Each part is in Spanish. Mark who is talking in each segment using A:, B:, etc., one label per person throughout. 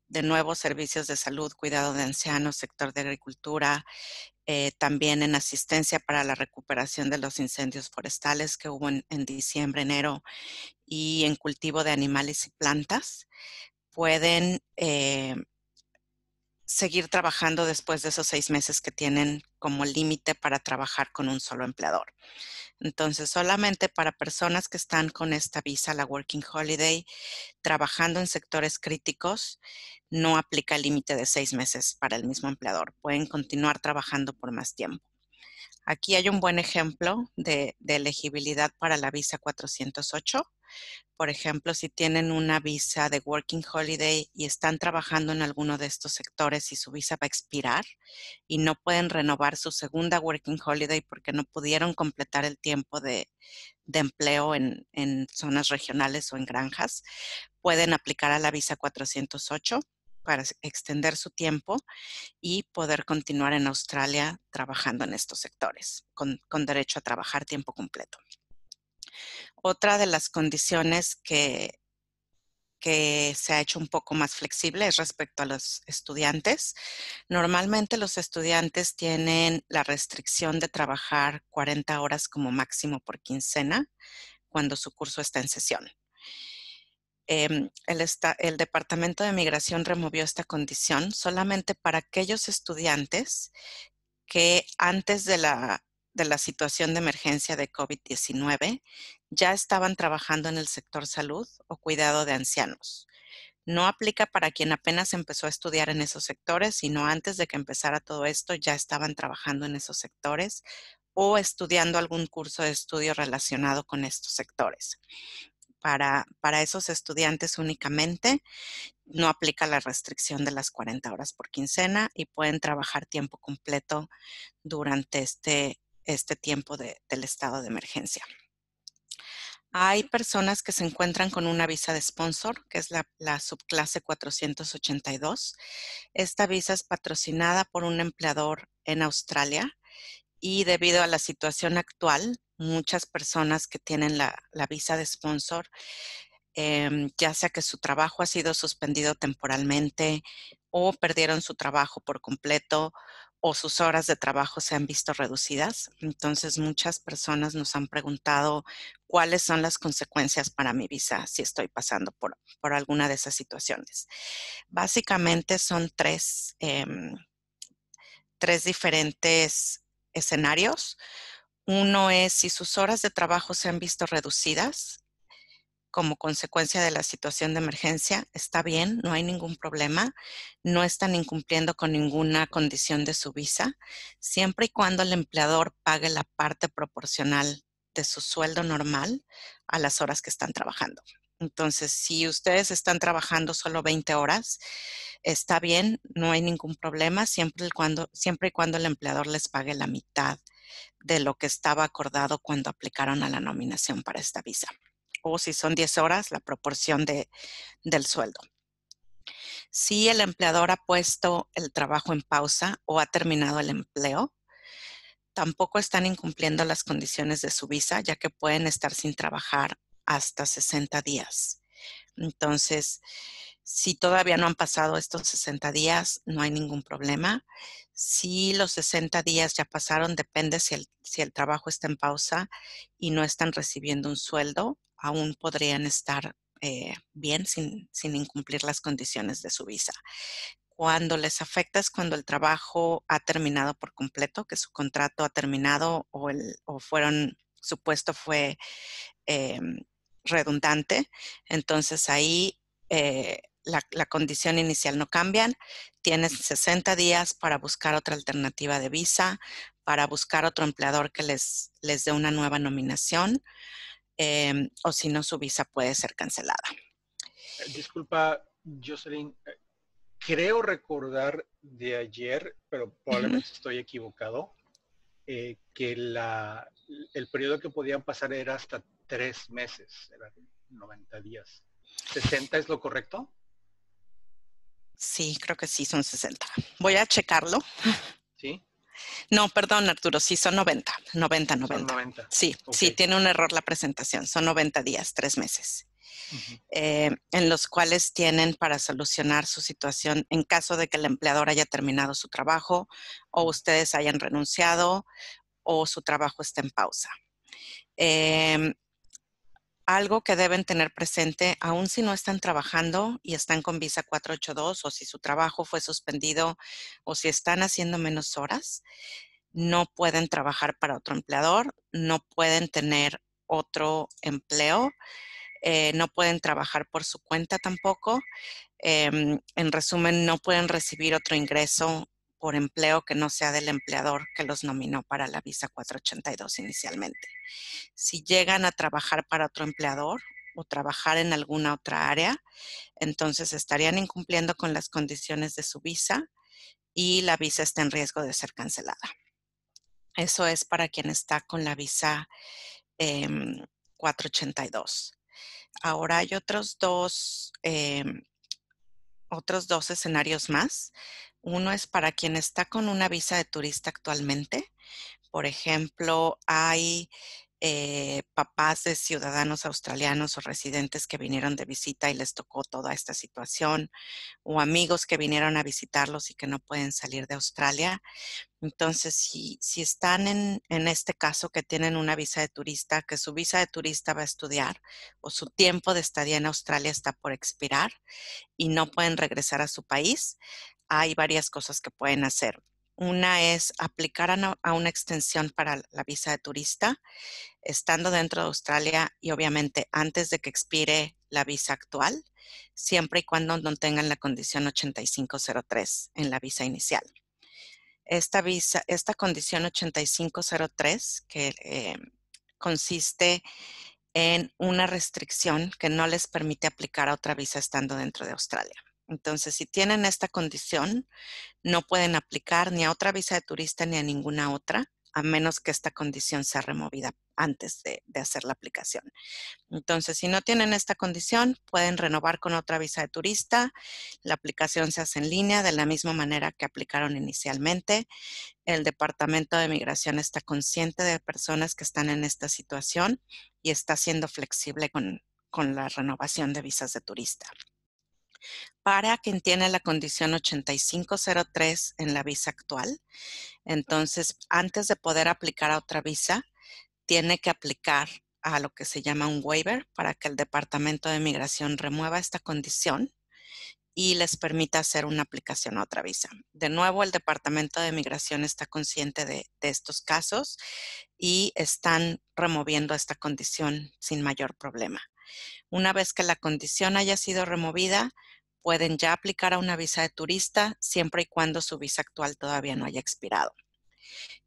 A: de nuevo servicios de salud, cuidado de ancianos, sector de agricultura, también en asistencia para la recuperación de los incendios forestales que hubo en diciembre, enero, y en cultivo de animales y plantas, pueden seguir trabajando después de esos 6 meses que tienen como límite para trabajar con un solo empleador. Entonces, solamente para personas que están con esta visa, la Working Holiday, trabajando en sectores críticos, no aplica el límite de 6 meses para el mismo empleador. Pueden continuar trabajando por más tiempo. Aquí hay un buen ejemplo de elegibilidad para la visa 408. Por ejemplo, si tienen una visa de Working Holiday y están trabajando en alguno de estos sectores y su visa va a expirar y no pueden renovar su segunda Working Holiday porque no pudieron completar el tiempo de empleo en zonas regionales o en granjas, pueden aplicar a la visa 408 para extender su tiempo y poder continuar en Australia trabajando en estos sectores con derecho a trabajar tiempo completo. Otra de las condiciones que se ha hecho un poco más flexible es respecto a los estudiantes. Normalmente los estudiantes tienen la restricción de trabajar 40 horas como máximo por quincena cuando su curso está en sesión. El Departamento de Migración removió esta condición solamente para aquellos estudiantes que antes de la situación de emergencia de COVID-19 ya estaban trabajando en el sector salud o cuidado de ancianos. No aplica para quien apenas empezó a estudiar en esos sectores, sino antes de que empezara todo esto ya estaban trabajando en esos sectores o estudiando algún curso de estudio relacionado con estos sectores. Para esos estudiantes únicamente no aplica la restricción de las 40 horas por quincena y pueden trabajar tiempo completo durante este tiempo del estado de emergencia. Hay personas que se encuentran con una visa de sponsor, que es la subclase 482. Esta visa es patrocinada por un empleador en Australia y debido a la situación actual, muchas personas que tienen la visa de sponsor, ya sea que su trabajo ha sido suspendido temporalmente o perdieron su trabajo por completo o sus horas de trabajo se han visto reducidas. Entonces, muchas personas nos han preguntado cuáles son las consecuencias para mi visa si estoy pasando por alguna de esas situaciones. Básicamente son tres diferentes escenarios. Uno es si sus horas de trabajo se han visto reducidas como consecuencia de la situación de emergencia, está bien, no hay ningún problema, no están incumpliendo con ninguna condición de su visa, siempre y cuando el empleador pague la parte proporcional de su sueldo normal a las horas que están trabajando. Entonces, si ustedes están trabajando solo 20 horas, está bien, no hay ningún problema, siempre y cuando el empleador les pague la mitad de lo que estaba acordado cuando aplicaron a la nominación para esta visa. O si son 10 horas, la proporción del sueldo. Si el empleador ha puesto el trabajo en pausa o ha terminado el empleo, tampoco están incumpliendo las condiciones de su visa, ya que pueden estar sin trabajar hasta 60 días. Entonces, si todavía no han pasado estos 60 días, no hay ningún problema. Si los 60 días ya pasaron, depende si el trabajo está en pausa y no están recibiendo un sueldo, aún podrían estar bien sin incumplir las condiciones de su visa. Cuando les afecta es cuando el trabajo ha terminado por completo, que su contrato ha terminado o su puesto fue eh, redundante. Entonces ahí la condición inicial no cambia. Tienes 60 días para buscar otra alternativa de visa, para buscar otro empleador que les dé una nueva nominación, o si no, su visa puede ser cancelada.
B: Disculpa, Jocelyn, creo recordar de ayer, pero
A: Ujú.
B: probablemente estoy equivocado, que el periodo que podían pasar era hasta 3 meses, eran 90 días. ¿60 es lo correcto?
A: Sí, creo que sí, son 60. Voy a checarlo.
B: ¿Sí?
A: No, perdón, Arturo, sí, son 90, 90,
B: Son
A: 90.
B: 90.
A: Sí,
B: Ok.
A: sí, tiene un error la presentación. Son 90 días, 3 meses.
B: Ujú.
A: En los cuales tienen para solucionar su situación en caso de que el empleador haya terminado su trabajo o ustedes hayan renunciado o su trabajo esté en pausa. Algo que deben tener presente, aun si no están trabajando y están con visa 482 o si su trabajo fue suspendido o si están haciendo menos horas, no pueden trabajar para otro empleador, no pueden tener otro empleo, no pueden trabajar por su cuenta tampoco. En resumen, no pueden recibir otro ingreso por empleo que no sea del empleador que los nominó para la visa 482 inicialmente. Si llegan a trabajar para otro empleador o trabajar en alguna otra área, entonces estarían incumpliendo con las condiciones de su visa y la visa está en riesgo de ser cancelada. Eso es para quien está con la visa 482. Ahora hay otros dos escenarios más. Uno es para quien está con una visa de turista actualmente. Por ejemplo, hay papás de ciudadanos australianos o residentes que vinieron de visita y les tocó toda esta situación, o amigos que vinieron a visitarlos y que no pueden salir de Australia. Entonces, si están en este caso que tienen una visa de turista, que su visa de turista va a estudiar o su tiempo de estadía en Australia está por expirar y no pueden regresar a su país, hay varias cosas que pueden hacer. Una es aplicar a una extensión para la visa de turista, estando dentro de Australia y obviamente antes de que expire la visa actual, siempre y cuando no tengan la condición 8503 en la visa inicial. Esta condición 8503, que consiste en una restricción que no les permite aplicar a otra visa estando dentro de Australia. Entonces, si tienen esta condición, no pueden aplicar ni a otra visa de turista ni a ninguna otra, a menos que esta condición sea removida antes de hacer la aplicación. Entonces, si no tienen esta condición, pueden renovar con otra visa de turista. La aplicación se hace en línea de la misma manera que aplicaron inicialmente. El Departamento de Migración está consciente de personas que están en esta situación y está siendo flexible con la renovación de visas de turista. Para quien tiene la condición 8503 en la visa actual, entonces antes de poder aplicar a otra visa, tiene que aplicar a lo que se llama un waiver para que el Departamento de Migración remueva esta condición y les permita hacer una aplicación a otra visa. De nuevo, el Departamento de Migración está consciente de estos casos y están removiendo esta condición sin mayor problema. Una vez que la condición haya sido removida, pueden ya aplicar a una visa de turista siempre y cuando su visa actual todavía no haya expirado.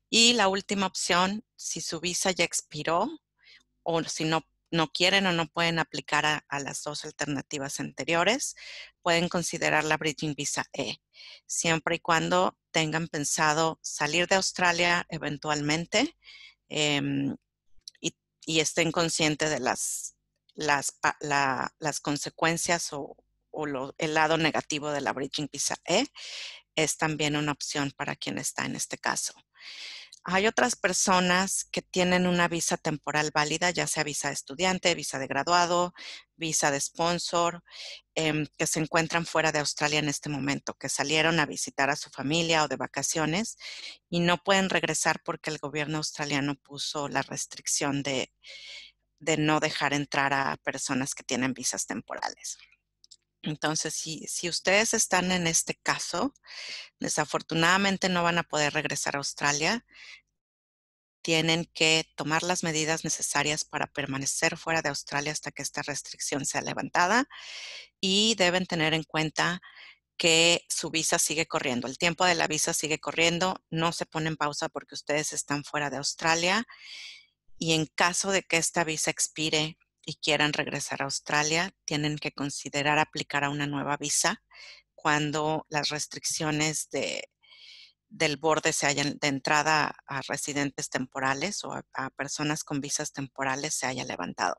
A: Y la última opción, si su visa ya expiró o si no quieren o no pueden aplicar a las dos alternativas anteriores, pueden considerar la Bridging Visa E, siempre y cuando tengan pensado salir de Australia eventualmente em, y, y estén conscientes de las consecuencias o el lado negativo de la Bridging Visa E. Es también una opción para quien está en este caso. Hay otras personas que tienen una visa temporal válida, ya sea visa de estudiante, visa de graduado, visa de sponsor, que se encuentran fuera de Australia en este momento, que salieron a visitar a su familia o de vacaciones y no pueden regresar porque el gobierno australiano puso la restricción de no dejar entrar a personas que tienen visas temporales. Entonces, si ustedes están en este caso, desafortunadamente no van a poder regresar a Australia. Tienen que tomar las medidas necesarias para permanecer fuera de Australia hasta que esta restricción sea levantada y deben tener en cuenta que su visa sigue corriendo. El tiempo de la visa sigue corriendo, no se pone en pausa porque ustedes están fuera de Australia y en caso de que esta visa expire y quieran regresar a Australia, tienen que considerar aplicar a una nueva visa cuando las restricciones del borde se hayan de entrada a residentes temporales o a personas con visas temporales se haya levantado.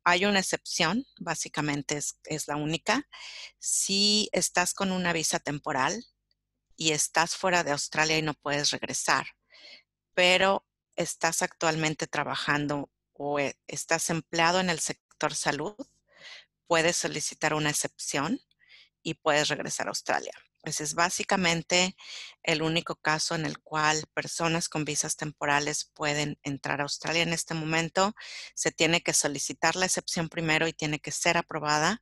A: Hay una excepción, básicamente es la única. Si estás con una visa temporal y estás fuera de Australia y no puedes regresar, pero estás actualmente trabajando o estás empleado en el sector factor salud, puedes solicitar una excepción y puedes regresar a Australia. Ese es básicamente el único caso en el cual personas con visas temporales pueden entrar a Australia en este momento. Se tiene que solicitar la excepción primero y tiene que ser aprobada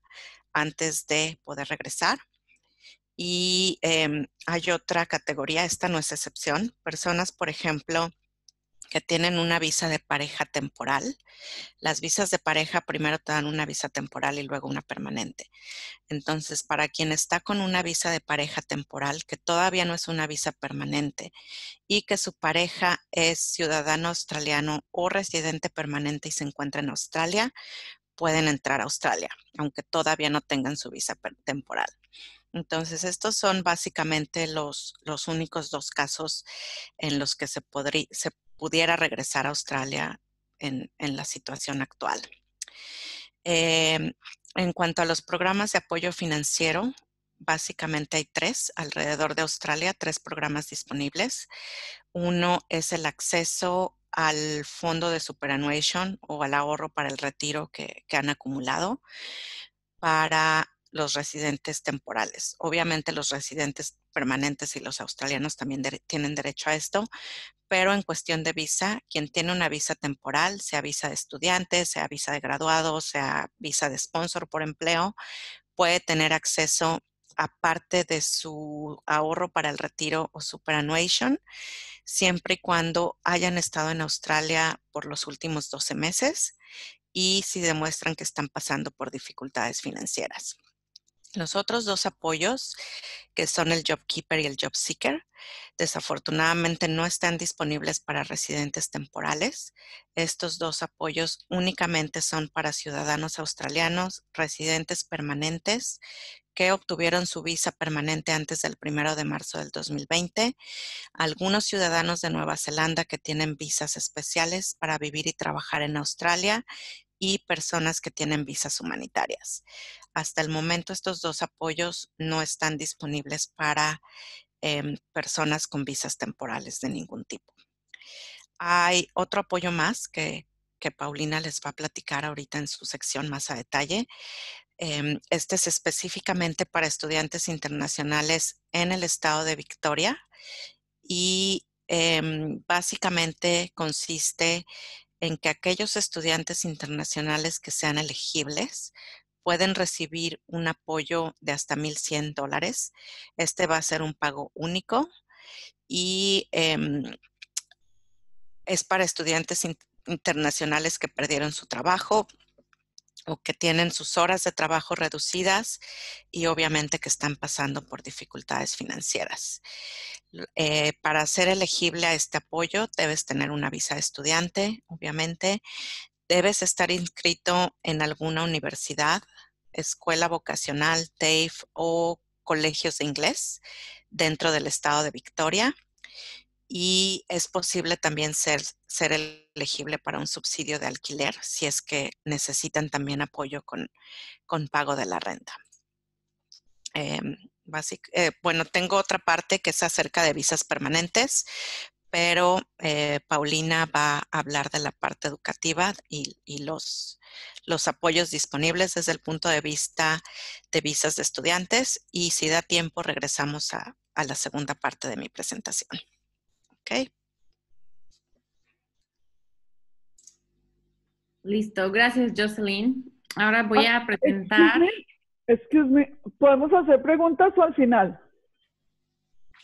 A: antes de poder regresar. Y hay otra categoría, esta no es excepción. Personas, por ejemplo, que tienen una visa de pareja temporal. Las visas de pareja primero te dan una visa temporal y luego una permanente. Entonces, para quien está con una visa de pareja temporal, que todavía no es una visa permanente, y que su pareja es ciudadano australiano o residente permanente y se encuentra en Australia, pueden entrar a Australia, aunque todavía no tengan su visa temporal. Entonces, estos son básicamente los únicos dos casos en los que se pudiera regresar a Australia en la situación actual. En cuanto a los programas de apoyo financiero, básicamente hay tres alrededor de Australia, 3 programas disponibles. Uno es el acceso al fondo de superannuation o al ahorro para el retiro que han acumulado para los residentes temporales. Obviamente los residentes permanentes y los australianos también tienen derecho a esto, pero en cuestión de visa, quien tiene una visa temporal, sea visa de estudiante, sea visa de graduado, sea visa de sponsor por empleo, puede tener acceso aparte de su ahorro para el retiro o superannuation, siempre y cuando hayan estado en Australia por los últimos 12 meses y si demuestran que están pasando por dificultades financieras. Los otros dos apoyos, que son el JobKeeper y el JobSeeker, desafortunadamente no están disponibles para residentes temporales. Estos dos apoyos únicamente son para ciudadanos australianos, residentes permanentes, que obtuvieron su visa permanente antes del 1 de marzo del 2020, algunos ciudadanos de Nueva Zelanda que tienen visas especiales para vivir y trabajar en Australia y personas que tienen visas humanitarias. Hasta el momento estos dos apoyos no están disponibles para personas con visas temporales de ningún tipo. Hay otro apoyo más que Paulina les va a platicar ahorita en su sección más a detalle. Este es específicamente para estudiantes internacionales en el estado de Victoria y básicamente consiste en que aquellos estudiantes internacionales que sean elegibles pueden recibir un apoyo de hasta $1,100. Este va a ser un pago único y es para estudiantes internacionales que perdieron su trabajo o que tienen sus horas de trabajo reducidas y obviamente que están pasando por dificultades financieras. Para ser elegible a este apoyo debes tener una visa de estudiante, obviamente. Debes estar inscrito en alguna universidad, escuela vocacional, TAFE o colegios de inglés dentro del estado de Victoria. Y es posible también ser elegible para un subsidio de alquiler si es que necesitan también apoyo con pago de la renta. Bueno, tengo otra parte que es acerca de visas permanentes, pero Paulina va a hablar de la parte educativa y los apoyos disponibles desde el punto de vista de visas de estudiantes y si da tiempo regresamos a la segunda parte de mi presentación. ¿Ok?
C: Listo, gracias Jocelyn. Ahora voy a presentar...
D: Excuse me, ¿podemos hacer preguntas o al final?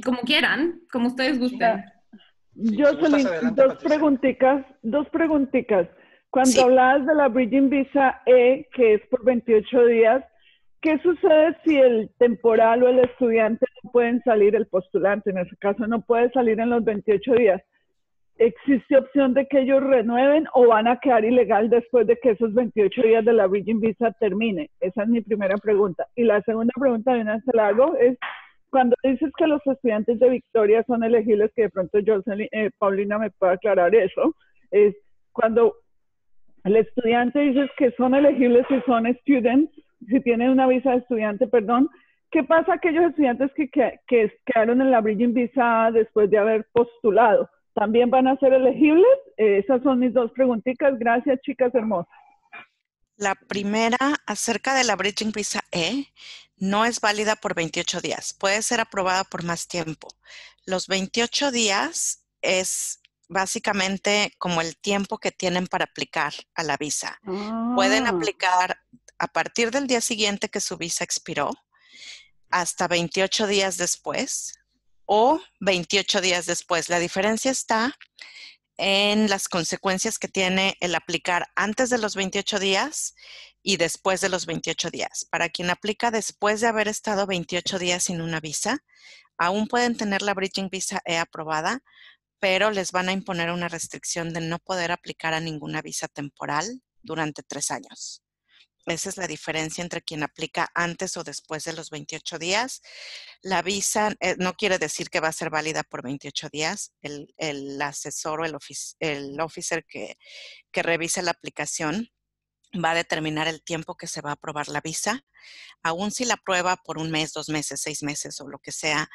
C: Como quieran, como ustedes gusten.
D: Jocelyn, dos preguntitas. Cuando
A: Sí.
D: hablabas de la Bridging Visa E, que es por 28 días, ¿qué sucede si el temporal o el estudiante no pueden salir, el postulante en ese caso no puede salir en los 28 días? ¿Existe opción de que ellos renueven o van a quedar ilegal después de que esos 28 días de la Bridging Visa termine? Esa es mi primera pregunta. Y la segunda pregunta, de una vez se la hago, es cuando dices que los estudiantes de Victoria son elegibles, que de pronto Paulina me puede aclarar eso, es cuando el estudiante dices que son elegibles si son students, si tienen una visa de estudiante, perdón, ¿qué pasa a aquellos estudiantes que quedaron en la Bridging Visa después de haber postulado? ¿También van a ser elegibles? Esas son mis dos preguntitas. Gracias, chicas hermosas.
A: La primera, acerca de la Bridging Visa E, no es válida por 28 días. Puede ser aprobada por más tiempo. Los 28 días es básicamente como el tiempo que tienen para aplicar a la visa. Pueden aplicar a partir del día siguiente que su visa expiró, hasta 28 días después o 28 días después. La diferencia está en las consecuencias que tiene el aplicar antes de los 28 días y después de los 28 días. Para quien aplica después de haber estado 28 días sin una visa, aún pueden tener la Bridging Visa E aprobada, pero les van a imponer una restricción de no poder aplicar a ninguna visa temporal durante 3 años. Esa es la diferencia entre quien aplica antes o después de los 28 días. La visa no quiere decir que va a ser válida por 28 días. El asesor o el officer que revise la aplicación va a determinar el tiempo que se va a aprobar la visa, aun si la aprueba por 1 mes, 2 meses, 6 meses o lo que sea,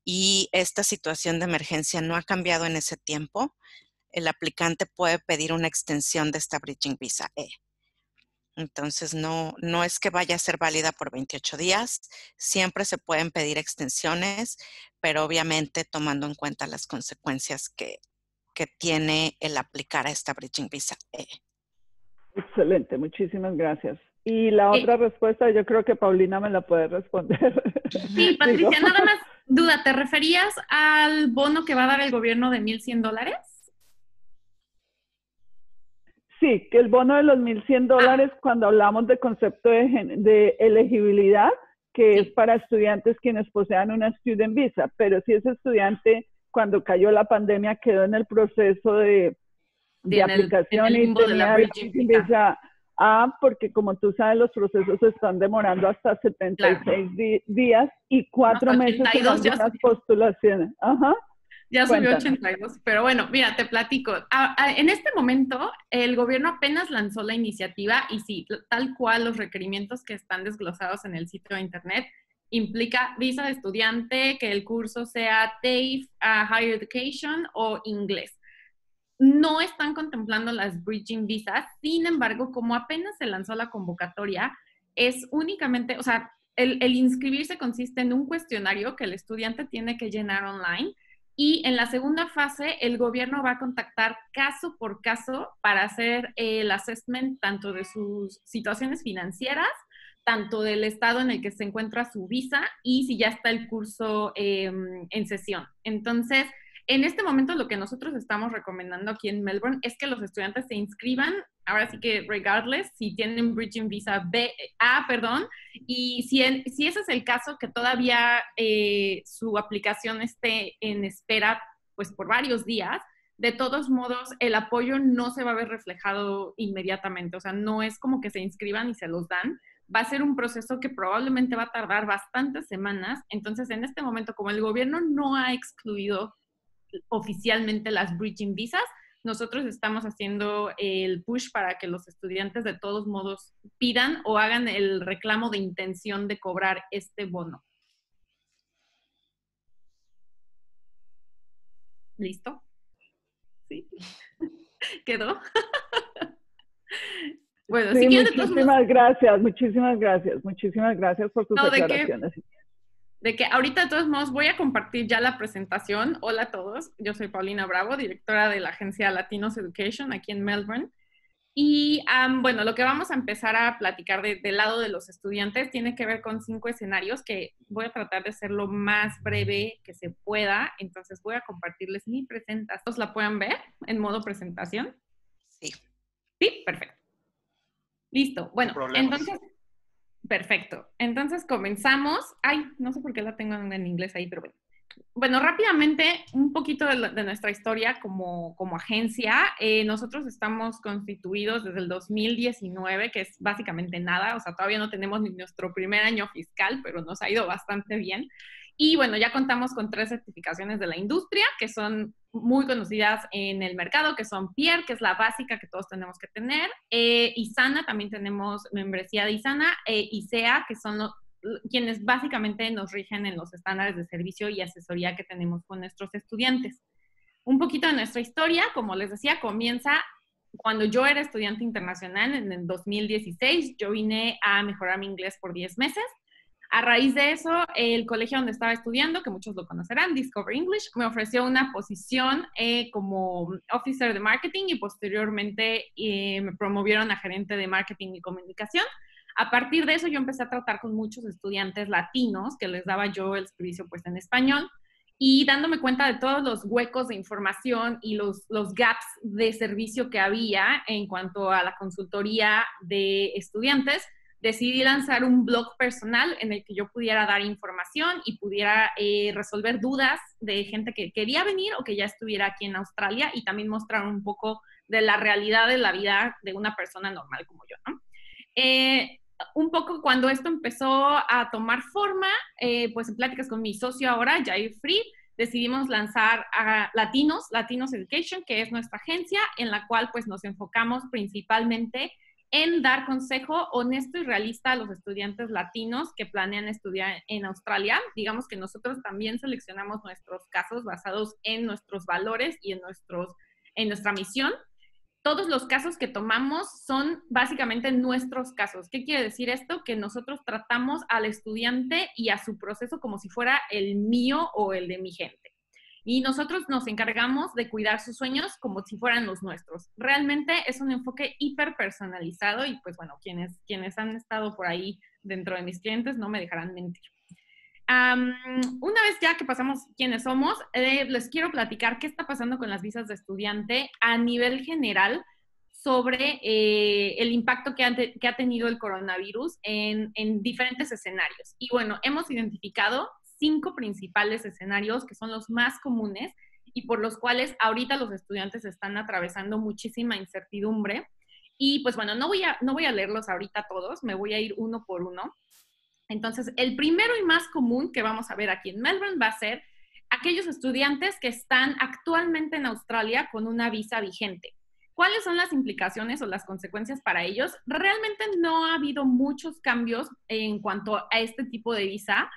A: y esta situación de emergencia no ha cambiado en ese tiempo, el aplicante puede pedir una extensión de esta Bridging Visa E. Entonces, no es que vaya a ser válida por 28 días. Siempre se pueden pedir extensiones, pero obviamente tomando en cuenta las consecuencias que tiene el aplicar a esta Bridging Visa E.
D: Excelente, muchísimas gracias. Y la otra respuesta, yo creo que Paulina me la puede responder.
C: Sí, Patricia, nada más duda, ¿te referías al bono que va a dar el gobierno de $1,100?
D: Sí, que el bono de los $1,100, cuando hablamos de concepto de elegibilidad, que es para estudiantes quienes posean una student visa, pero si ese estudiante, cuando cayó la pandemia, quedó en el proceso de aplicación y tenía la Bridging Visa A, porque como tú sabes, los procesos se están demorando hasta 76 días y 4 meses en algunas postulaciones. Ajá.
C: Ya subió 82, pero bueno, mira, te platico. En este momento, el gobierno apenas lanzó la iniciativa y sí, tal cual los requerimientos que están desglosados en el sitio de internet implica visa de estudiante, que el curso sea TAFE, Higher Education o inglés. No están contemplando las Bridging Visas, sin embargo, como apenas se lanzó la convocatoria, es únicamente, o sea, el inscribirse consiste en un cuestionario que el estudiante tiene que llenar online. Y en la segunda fase, el gobierno va a contactar caso por caso para hacer el assessment tanto de sus situaciones financieras, tanto del estado en el que se encuentra su visa y si ya está el curso en sesión. Entonces, en este momento lo que nosotros estamos recomendando aquí en Melbourne es que los estudiantes se inscriban, ahora sí que regardless, si tienen Bridging Visa y si ese es el caso, que todavía su aplicación esté en espera pues por varios días, de todos modos el apoyo no se va a ver reflejado inmediatamente, o sea, no es como que se inscriban y se los dan. Va a ser un proceso que probablemente va a tardar bastantes semanas. Entonces, en este momento, como el gobierno no ha excluido oficialmente las Bridging Visas, nosotros estamos haciendo el push para que los estudiantes de todos modos pidan o hagan el reclamo de intención de cobrar este bono. ¿Listo? ¿Sí? ¿Quedó? Bueno,
D: sí,
C: si quieren,
D: muchísimas gracias por tus aclaraciones.
C: De que ahorita de todos modos voy a compartir ya la presentación. Hola a todos, yo soy Paulina Bravo, directora de la agencia Latinos Education aquí en Melbourne. Y bueno, lo que vamos a empezar a platicar del lado de los estudiantes tiene que ver con 5 escenarios que voy a tratar de ser lo más breve que se pueda. Entonces voy a compartirles mi presentación. ¿Todos la pueden ver en modo presentación?
A: Sí.
C: Sí, perfecto. Listo. Bueno, entonces... Perfecto. Entonces comenzamos. Ay, no sé por qué la tengo en inglés ahí, pero bueno. Bueno, rápidamente, un poquito de nuestra historia como agencia. Nosotros estamos constituidos desde el 2019, que es básicamente nada. O sea, todavía no tenemos ni nuestro primer año fiscal, pero nos ha ido bastante bien. Y bueno, ya contamos con 3 certificaciones de la industria, que son muy conocidas en el mercado, que son PIER, que es la básica que todos tenemos que tener, ISANA, también tenemos membresía de ISANA, ISEA, que son quienes básicamente nos rigen en los estándares de servicio y asesoría que tenemos con nuestros estudiantes. Un poquito de nuestra historia, como les decía, comienza cuando yo era estudiante internacional en el 2016, yo vine a mejorar mi inglés por 10 meses. A raíz de eso, el colegio donde estaba estudiando, que muchos lo conocerán, Discover English, me ofreció una posición como officer de marketing y posteriormente me promovieron a gerente de marketing y comunicación. A partir de eso, yo empecé a tratar con muchos estudiantes latinos que les daba yo el servicio pues en español, y dándome cuenta de todos los huecos de información y los gaps de servicio que había en cuanto a la consultoría de estudiantes, decidí lanzar un blog personal en el que yo pudiera dar información y pudiera resolver dudas de gente que quería venir o que ya estuviera aquí en Australia, y también mostrar un poco de la realidad de la vida de una persona normal como yo, ¿no? Un poco cuando esto empezó a tomar forma, pues en pláticas con mi socio ahora, Jair Fried, decidimos lanzar a Latinos Education, que es nuestra agencia, en la cual pues nos enfocamos principalmente en dar consejo honesto y realista a los estudiantes latinos que planean estudiar en Australia. Digamos que nosotros también seleccionamos nuestros casos basados en nuestros valores y en nuestra misión. Todos los casos que tomamos son básicamente nuestros casos. ¿Qué quiere decir esto? Que nosotros tratamos al estudiante y a su proceso como si fuera el mío o el de mi gente. Y nosotros nos encargamos de cuidar sus sueños como si fueran los nuestros. Realmente es un enfoque hiper personalizado y pues bueno, quienes han estado por ahí dentro de mis clientes no me dejarán mentir. Una vez ya que pasamos quiénes somos, les quiero platicar qué está pasando con las visas de estudiante a nivel general sobre el impacto que ha tenido el coronavirus en diferentes escenarios. Y bueno, hemos identificado 5 principales escenarios que son los más comunes y por los cuales ahorita los estudiantes están atravesando muchísima incertidumbre. Y pues bueno, no voy a leerlos ahorita todos, me voy a ir uno por uno. Entonces, el primero y más común que vamos a ver aquí en Melbourne va a ser aquellos estudiantes que están actualmente en Australia con una visa vigente. ¿Cuáles son las implicaciones o las consecuencias para ellos? Realmente no ha habido muchos cambios en cuanto a este tipo de visa,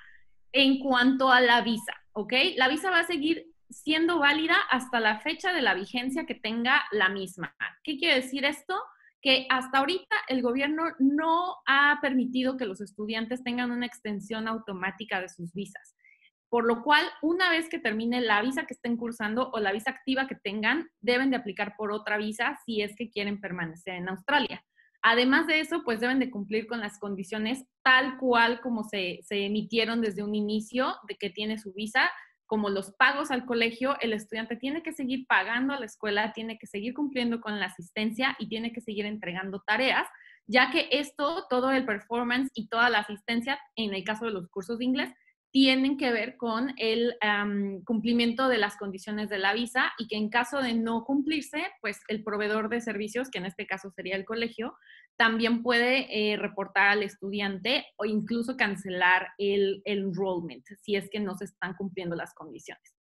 C: en cuanto a la visa, ¿ok? La visa va a seguir siendo válida hasta la fecha de la vigencia que tenga la misma. ¿Qué quiere decir esto? Que hasta ahorita el gobierno no ha permitido que los estudiantes tengan una extensión automática de sus visas. Por lo cual, una vez que termine la visa que estén cursando o la visa activa que tengan, deben de aplicar por otra visa si es que quieren permanecer en Australia. Además de eso, pues deben de cumplir con las condiciones tal cual como se emitieron desde un inicio de que tiene su visa, como los pagos al colegio. El estudiante tiene que seguir pagando a la escuela, tiene que seguir cumpliendo con la asistencia y tiene que seguir entregando tareas, ya que esto, todo el performance y toda la asistencia, en el caso de los cursos de inglés, tienen que ver con el cumplimiento de las condiciones de la visa, y que en caso de no cumplirse, pues el proveedor de servicios, que en este caso sería el colegio, también puede reportar al estudiante o incluso cancelar el enrollment si es que no se están cumpliendo las condiciones.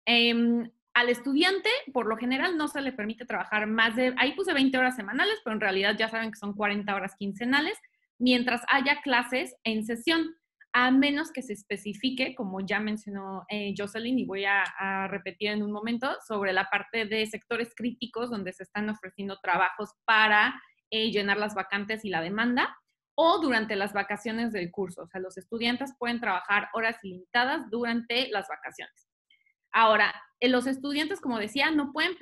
C: Al estudiante, por lo general, no se le permite trabajar más de, ahí puse 20 horas semanales, pero en realidad ya saben que son 40 horas quincenales, mientras haya clases en sesión, a menos que se especifique, como ya mencionó Jocelyn, y voy a repetir en un momento, sobre la parte de sectores críticos donde se están ofreciendo trabajos para llenar las vacantes y la demanda, o durante las vacaciones del curso. O sea, los estudiantes pueden trabajar horas ilimitadas durante las vacaciones. Ahora, los estudiantes, como decía, no pueden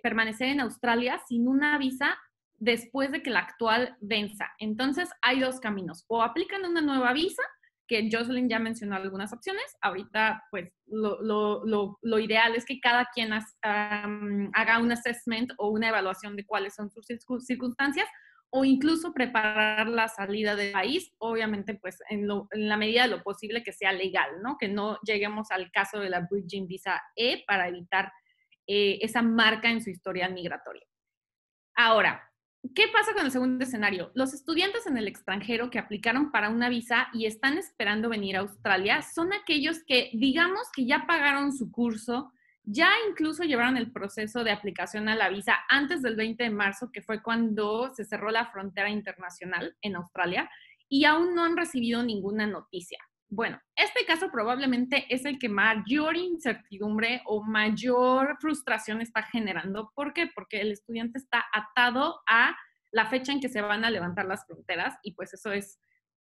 C: permanecer en Australia sin una visa después de que la actual venza. Entonces, hay 2 caminos. O aplican una nueva visa, que Jocelyn ya mencionó algunas opciones. Ahorita, pues, lo ideal es que cada quien haga un assessment o una evaluación de cuáles son sus circunstancias, o incluso preparar la salida del país, obviamente, pues, en la medida de lo posible que sea legal, ¿no? Que no lleguemos al caso de la Bridging Visa E para evitar esa marca en su historial migratorio. Ahora, ¿qué pasa con el segundo escenario? Los estudiantes en el extranjero que aplicaron para una visa y están esperando venir a Australia son aquellos que, digamos que ya pagaron su curso, ya incluso llevaron el proceso de aplicación a la visa antes del 20 de marzo, que fue cuando se cerró la frontera internacional en Australia, y aún no han recibido ninguna noticia. Bueno, este caso probablemente es el que mayor incertidumbre o mayor frustración está generando. ¿Por qué? Porque el estudiante está atado a la fecha en que se van a levantar las fronteras y pues eso es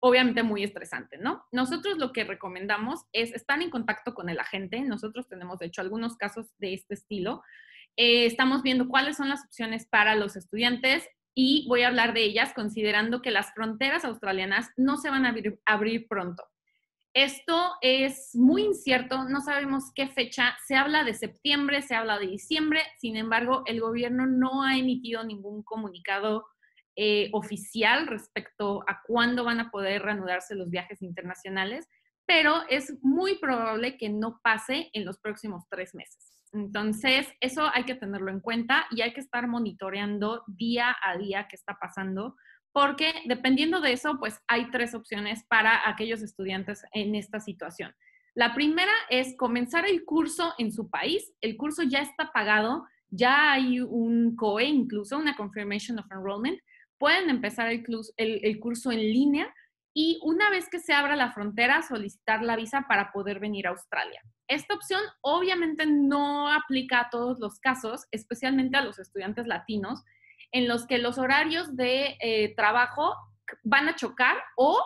C: obviamente muy estresante, ¿no? Nosotros lo que recomendamos es estar en contacto con el agente. Nosotros tenemos, de hecho, algunos casos de este estilo. Estamos viendo cuáles son las opciones para los estudiantes y voy a hablar de ellas considerando que las fronteras australianas no se van a abrir pronto. Esto es muy incierto, no sabemos qué fecha, se habla de septiembre, se habla de diciembre, sin embargo, el gobierno no ha emitido ningún comunicado oficial respecto a cuándo van a poder reanudarse los viajes internacionales, pero es muy probable que no pase en los próximos 3 meses. Entonces, eso hay que tenerlo en cuenta y hay que estar monitoreando día a día qué está pasando, porque dependiendo de eso, pues hay 3 opciones para aquellos estudiantes en esta situación. La primera es comenzar el curso en su país. El curso ya está pagado, ya hay un COE, incluso una Confirmation of Enrollment. Pueden empezar el curso en línea y una vez que se abra la frontera, solicitar la visa para poder venir a Australia. Esta opción obviamente no aplica a todos los casos, especialmente a los estudiantes latinos, en los que los horarios de trabajo van a chocar o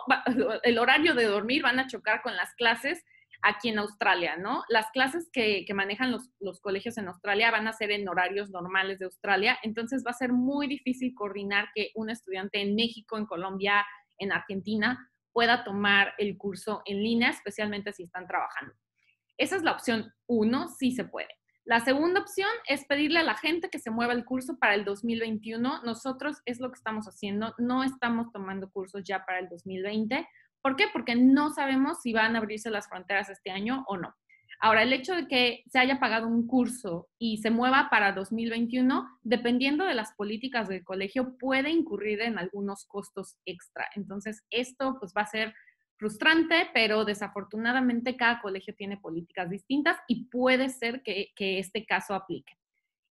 C: el horario de dormir van a chocar con las clases aquí en Australia, ¿no? Las clases que manejan los colegios en Australia van a ser en horarios normales de Australia, entonces va a ser muy difícil coordinar que un estudiante en México, en Colombia, en Argentina pueda tomar el curso en línea, especialmente si están trabajando. Esa es la opción 1, sí se puede. La segunda opción es pedirle a la gente que se mueva el curso para el 2021. Nosotros es lo que estamos haciendo, no estamos tomando cursos ya para el 2020. ¿Por qué? Porque no sabemos si van a abrirse las fronteras este año o no. Ahora, el hecho de que se haya pagado un curso y se mueva para 2021, dependiendo de las políticas del colegio, puede incurrir en algunos costos extra. Entonces, esto pues va a ser frustrante, pero desafortunadamente cada colegio tiene políticas distintas y puede ser que este caso aplique.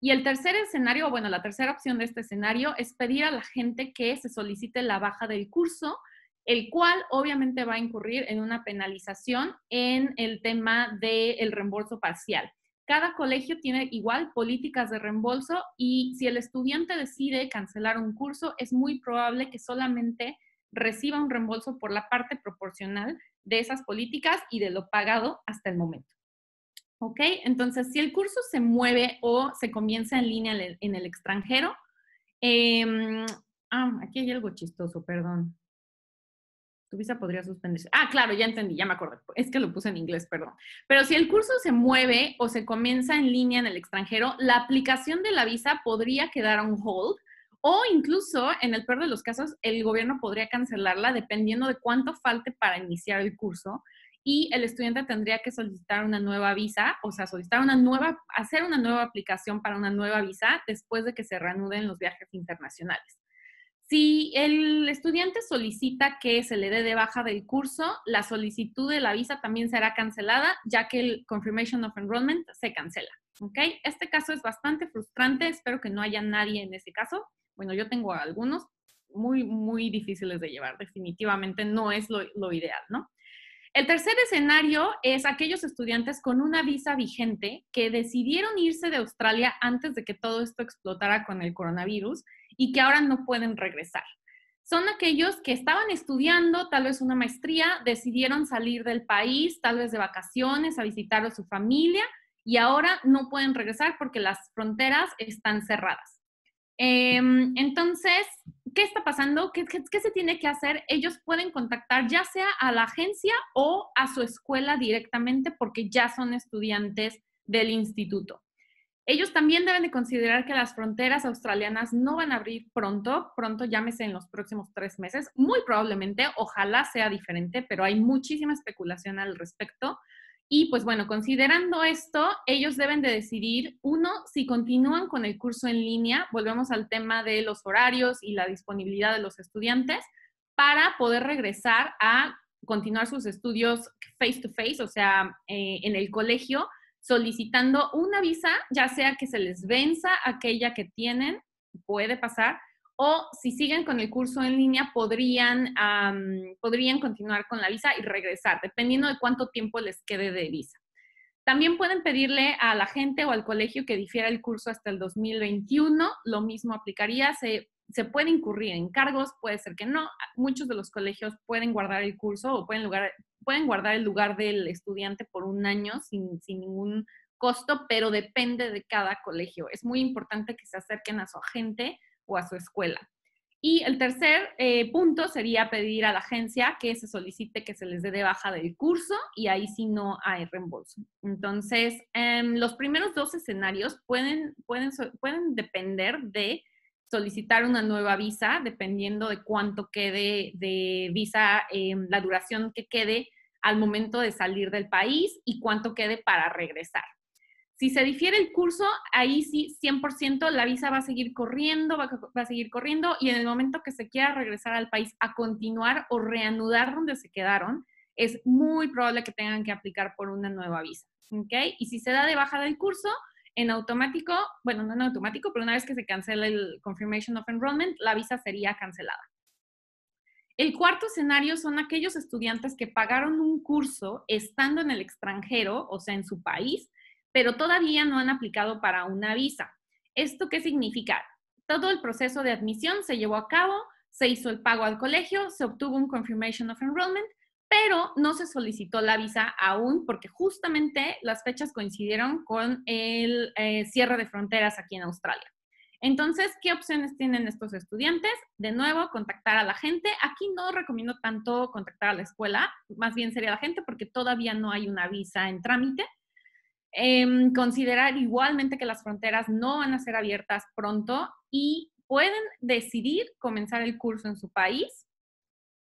C: Y el tercer escenario, bueno, la tercera opción de este escenario es pedir a la gente que se solicite la baja del curso, el cual obviamente va a incurrir en una penalización en el tema del reembolso parcial. Cada colegio tiene igual políticas de reembolso y si el estudiante decide cancelar un curso, es muy probable que solamente reciba un reembolso por la parte proporcional de esas políticas y de lo pagado hasta el momento. ¿Ok? Entonces, si el curso se mueve o se comienza en línea en el extranjero, aquí hay algo chistoso, perdón. Tu visa podría suspenderse. Claro, ya entendí, ya me acordé. Es que lo puse en inglés, perdón. Pero si el curso se mueve o se comienza en línea en el extranjero, la aplicación de la visa podría quedar on hold o incluso, en el peor de los casos, el gobierno podría cancelarla dependiendo de cuánto falte para iniciar el curso y el estudiante tendría que solicitar una nueva visa, o sea, hacer una nueva aplicación para una nueva visa después de que se reanuden los viajes internacionales. Si el estudiante solicita que se le dé de baja del curso, la solicitud de la visa también será cancelada, ya que el Confirmation of Enrollment se cancela. ¿Ok? Este caso es bastante frustrante, espero que no haya nadie en ese caso. Bueno, yo tengo algunos muy, muy difíciles de llevar, definitivamente no es lo ideal, ¿no? El tercer escenario es aquellos estudiantes con una visa vigente que decidieron irse de Australia antes de que todo esto explotara con el coronavirus y que ahora no pueden regresar. Son aquellos que estaban estudiando tal vez una maestría, decidieron salir del país, tal vez de vacaciones, a visitar a su familia y ahora no pueden regresar porque las fronteras están cerradas. Entonces, ¿qué está pasando? ¿Qué se tiene que hacer? Ellos pueden contactar ya sea a la agencia o a su escuela directamente porque ya son estudiantes del instituto. Ellos también deben de considerar que las fronteras australianas no van a abrir pronto, llámese en los próximos 3 meses, muy probablemente, ojalá sea diferente, pero hay muchísima especulación al respecto. Y pues bueno, considerando esto, ellos deben de decidir, uno, si continúan con el curso en línea, volvemos al tema de los horarios y la disponibilidad de los estudiantes, para poder regresar a continuar sus estudios face to face, o sea, en el colegio, solicitando una visa, ya sea que se les venza aquella que tienen, puede pasar, o si siguen con el curso en línea, podrían continuar con la visa y regresar, dependiendo de cuánto tiempo les quede de visa. También pueden pedirle a la gente o al colegio que difiera el curso hasta el 2021. Lo mismo aplicaría. Se puede incurrir en cargos, puede ser que no. Muchos de los colegios pueden guardar el curso o pueden guardar el lugar del estudiante por un año sin ningún costo, pero depende de cada colegio. Es muy importante que se acerquen a su agente o a su escuela. Y el tercer punto sería pedir a la agencia que se solicite que se les dé de baja del curso y ahí sí no hay reembolso. Entonces, los primeros dos escenarios pueden depender de solicitar una nueva visa, dependiendo de cuánto quede de visa, la duración que quede al momento de salir del país y cuánto quede para regresar. Si se difiere el curso, ahí sí, 100% la visa va a seguir corriendo, va a seguir corriendo, y en el momento que se quiera regresar al país a continuar o reanudar donde se quedaron, es muy probable que tengan que aplicar por una nueva visa, ¿ok? Y si se da de baja del curso, en automático, bueno, no en automático, pero una vez que se cancela el Confirmation of Enrollment, la visa sería cancelada. El cuarto escenario son aquellos estudiantes que pagaron un curso estando en el extranjero, o sea, en su país, pero todavía no han aplicado para una visa. ¿Esto qué significa? Todo el proceso de admisión se llevó a cabo, se hizo el pago al colegio, se obtuvo un Confirmation of Enrollment, pero no se solicitó la visa aún porque justamente las fechas coincidieron con el cierre de fronteras aquí en Australia. Entonces, ¿qué opciones tienen estos estudiantes? De nuevo, contactar a la gente. Aquí no recomiendo tanto contactar a la escuela, más bien sería la gente porque todavía no hay una visa en trámite. Considerar igualmente que las fronteras no van a ser abiertas pronto y pueden decidir comenzar el curso en su país,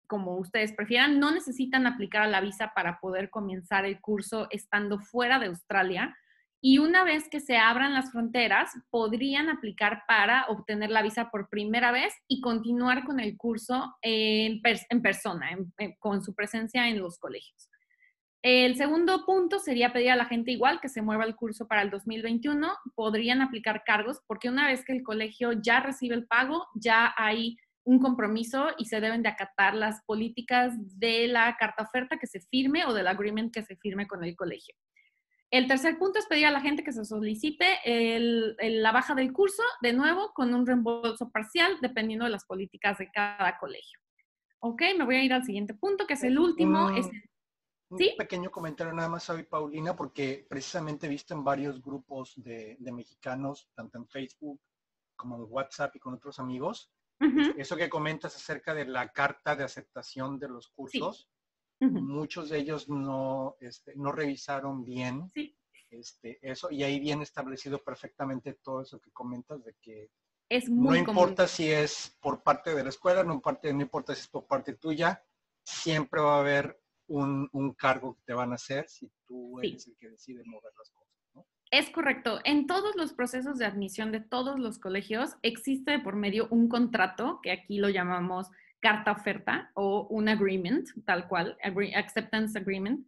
C: como ustedes prefieran. No necesitan aplicar a la visa para poder comenzar el curso estando fuera de Australia. Y una vez que se abran las fronteras, podrían aplicar para obtener la visa por primera vez y continuar con el curso en persona, con su presencia en los colegios. El segundo punto sería pedir a la gente igual que se mueva el curso para el 2021. Podrían aplicar cargos porque una vez que el colegio ya recibe el pago, ya hay un compromiso y se deben de acatar las políticas de la carta oferta que se firme o del agreement que se firme con el colegio. El tercer punto es pedir a la gente que se solicite la baja del curso, de nuevo, con un reembolso parcial, dependiendo de las políticas de cada colegio. Ok, me voy a ir al siguiente punto, que es el último.
B: Un
C: ¿Sí?
B: pequeño comentario nada más hoy, Paulina, porque precisamente he visto en varios grupos de mexicanos, tanto en Facebook como en WhatsApp y con otros amigos, eso que comentas acerca de la carta de aceptación de los cursos, sí. Muchos de ellos no revisaron bien
C: sí.
B: Eso, y ahí viene establecido perfectamente todo eso que comentas de que
C: es muy
B: no importa si es por parte de la escuela, no importa si es por parte tuya, siempre va a haber un cargo que te van a hacer si tú eres el que decide mover las cosas, ¿no?
C: Es correcto. En todos los procesos de admisión de todos los colegios existe por medio un contrato, que aquí lo llamamos carta oferta o un agreement, tal cual, acceptance agreement.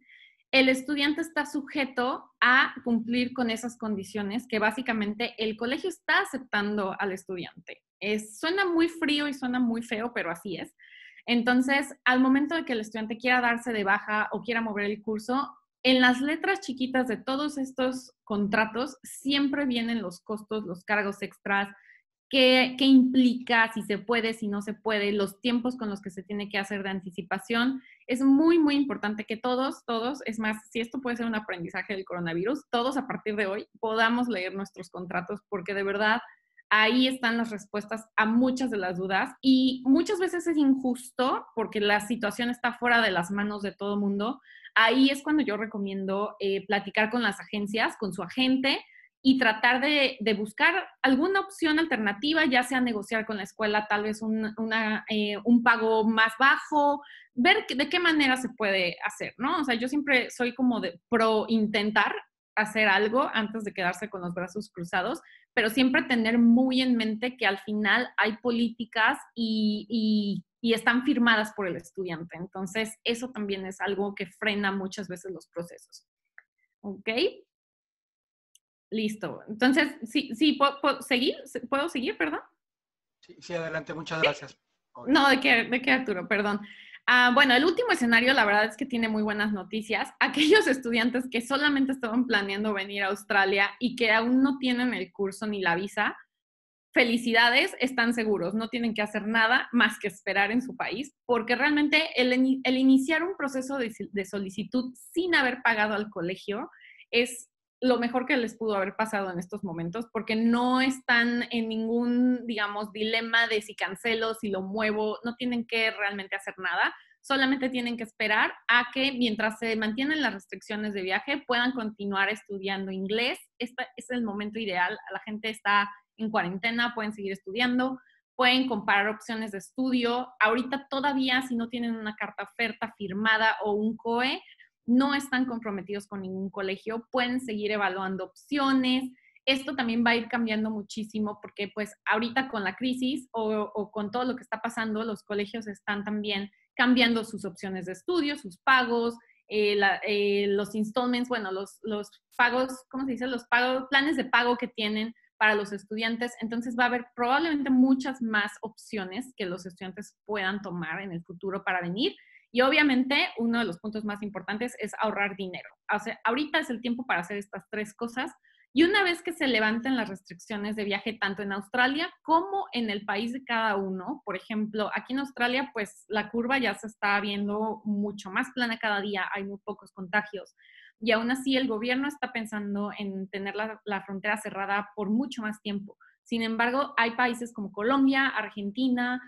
C: El estudiante está sujeto a cumplir con esas condiciones que básicamente el colegio está aceptando al estudiante. Suena muy frío y suena muy feo, pero así es. Entonces, al momento de que el estudiante quiera darse de baja o quiera mover el curso, en las letras chiquitas de todos estos contratos siempre vienen los costos, los cargos extras, qué implica, si se puede, si no se puede, los tiempos con los que se tiene que hacer de anticipación. Es muy, muy importante que todos, es más, si esto puede ser un aprendizaje del coronavirus, todos a partir de hoy podamos leer nuestros contratos porque de verdad ahí están las respuestas a muchas de las dudas y muchas veces es injusto porque la situación está fuera de las manos de todo el mundo. Ahí es cuando yo recomiendo platicar con las agencias, con su agente y tratar de buscar alguna opción alternativa, ya sea negociar con la escuela tal vez un pago más bajo, ver de qué manera se puede hacer, ¿no? O sea, yo siempre soy como de pro intentar hacer algo antes de quedarse con los brazos cruzados, pero siempre tener muy en mente que al final hay políticas y están firmadas por el estudiante. Entonces, eso también es algo que frena muchas veces los procesos. ¿Ok? Listo. Entonces, ¿sí, ¿puedo seguir? ¿Puedo seguir, perdón?
B: Sí, sí, adelante, muchas gracias.
C: No, ¿de qué, Arturo? Perdón. Bueno, el último escenario, la verdad es que tiene muy buenas noticias. Aquellos estudiantes que solamente estaban planeando venir a Australia y que aún no tienen el curso ni la visa, felicidades, están seguros, no tienen que hacer nada más que esperar en su país, porque realmente el iniciar un proceso de solicitud sin haber pagado al colegio es lo mejor que les pudo haber pasado en estos momentos, porque no están en ningún, digamos, dilema de si cancelo, si lo muevo, no tienen que realmente hacer nada, solamente tienen que esperar a que mientras se mantienen las restricciones de viaje puedan continuar estudiando inglés. Este es el momento ideal, la gente está en cuarentena, pueden seguir estudiando, pueden comparar opciones de estudio. Ahorita todavía, si no tienen una carta oferta firmada o un COE, no están comprometidos con ningún colegio, pueden seguir evaluando opciones. Esto también va a ir cambiando muchísimo porque pues ahorita con la crisis o con todo lo que está pasando, los colegios están también cambiando sus opciones de estudio, sus pagos, los installments, bueno, los pagos, ¿cómo se dice? Los pagos, planes de pago que tienen para los estudiantes. Entonces va a haber probablemente muchas más opciones que los estudiantes puedan tomar en el futuro para venir. Y obviamente uno de los puntos más importantes es ahorrar dinero. O sea, ahorita es el tiempo para hacer estas tres cosas. Y una vez que se levanten las restricciones de viaje tanto en Australia como en el país de cada uno, por ejemplo, aquí en Australia, pues la curva ya se está viendo mucho más plana cada día, hay muy pocos contagios. Y aún así el gobierno está pensando en tener la frontera cerrada por mucho más tiempo. Sin embargo, hay países como Colombia, Argentina,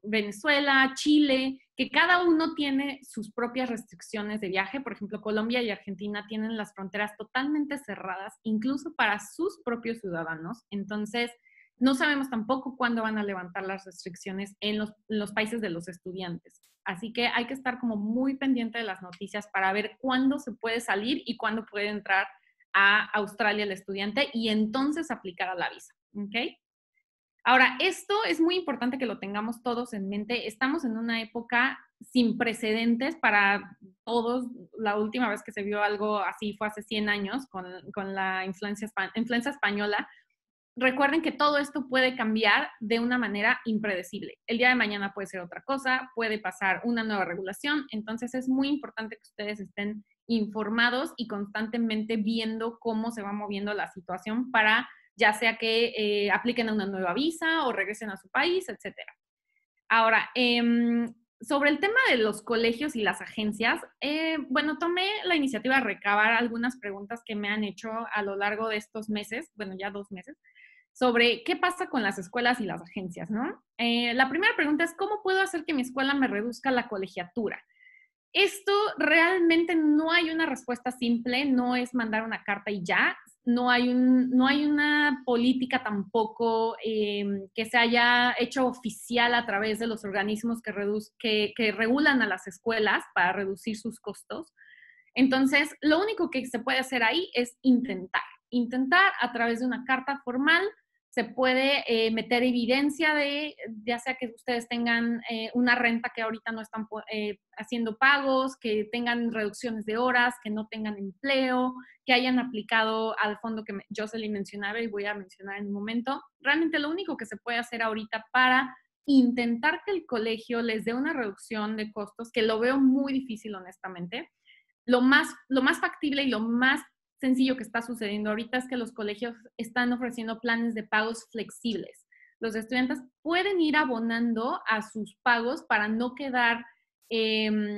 C: Venezuela, Chile, que cada uno tiene sus propias restricciones de viaje. Por ejemplo, Colombia y Argentina tienen las fronteras totalmente cerradas, incluso para sus propios ciudadanos. Entonces, no sabemos tampoco cuándo van a levantar las restricciones en los países de los estudiantes. Así que hay que estar como muy pendiente de las noticias para ver cuándo se puede salir y cuándo puede entrar a Australia el estudiante y entonces aplicar a la visa. ¿Ok? Ahora, esto es muy importante que lo tengamos todos en mente. Estamos en una época sin precedentes para todos. La última vez que se vio algo así fue hace 100 años con la influenza española. Recuerden que todo esto puede cambiar de una manera impredecible. El día de mañana puede ser otra cosa, puede pasar una nueva regulación. Entonces es muy importante que ustedes estén informados y constantemente viendo cómo se va moviendo la situación para ya sea que apliquen a una nueva visa o regresen a su país, etc. Ahora, sobre el tema de los colegios y las agencias, bueno, tomé la iniciativa de recabar algunas preguntas que me han hecho a lo largo de estos meses, bueno, ya 2 meses, sobre qué pasa con las escuelas y las agencias, ¿no? La primera pregunta es, ¿cómo puedo hacer que mi escuela me reduzca la colegiatura? Esto realmente no hay una respuesta simple, no es mandar una carta y ya, no hay una política tampoco que se haya hecho oficial a través de los organismos que regulan a las escuelas para reducir sus costos. Entonces, lo único que se puede hacer ahí es intentar a través de una carta formal. Se puede meter evidencia de, ya sea que ustedes tengan una renta que ahorita no están haciendo pagos, que tengan reducciones de horas, que no tengan empleo, que hayan aplicado al fondo que Jocelyn mencionaba y voy a mencionar en un momento. Realmente lo único que se puede hacer ahorita para intentar que el colegio les dé una reducción de costos, que lo veo muy difícil honestamente, lo más factible y lo más sencillo que está sucediendo ahorita es que los colegios están ofreciendo planes de pagos flexibles. Los estudiantes pueden ir abonando a sus pagos para no quedar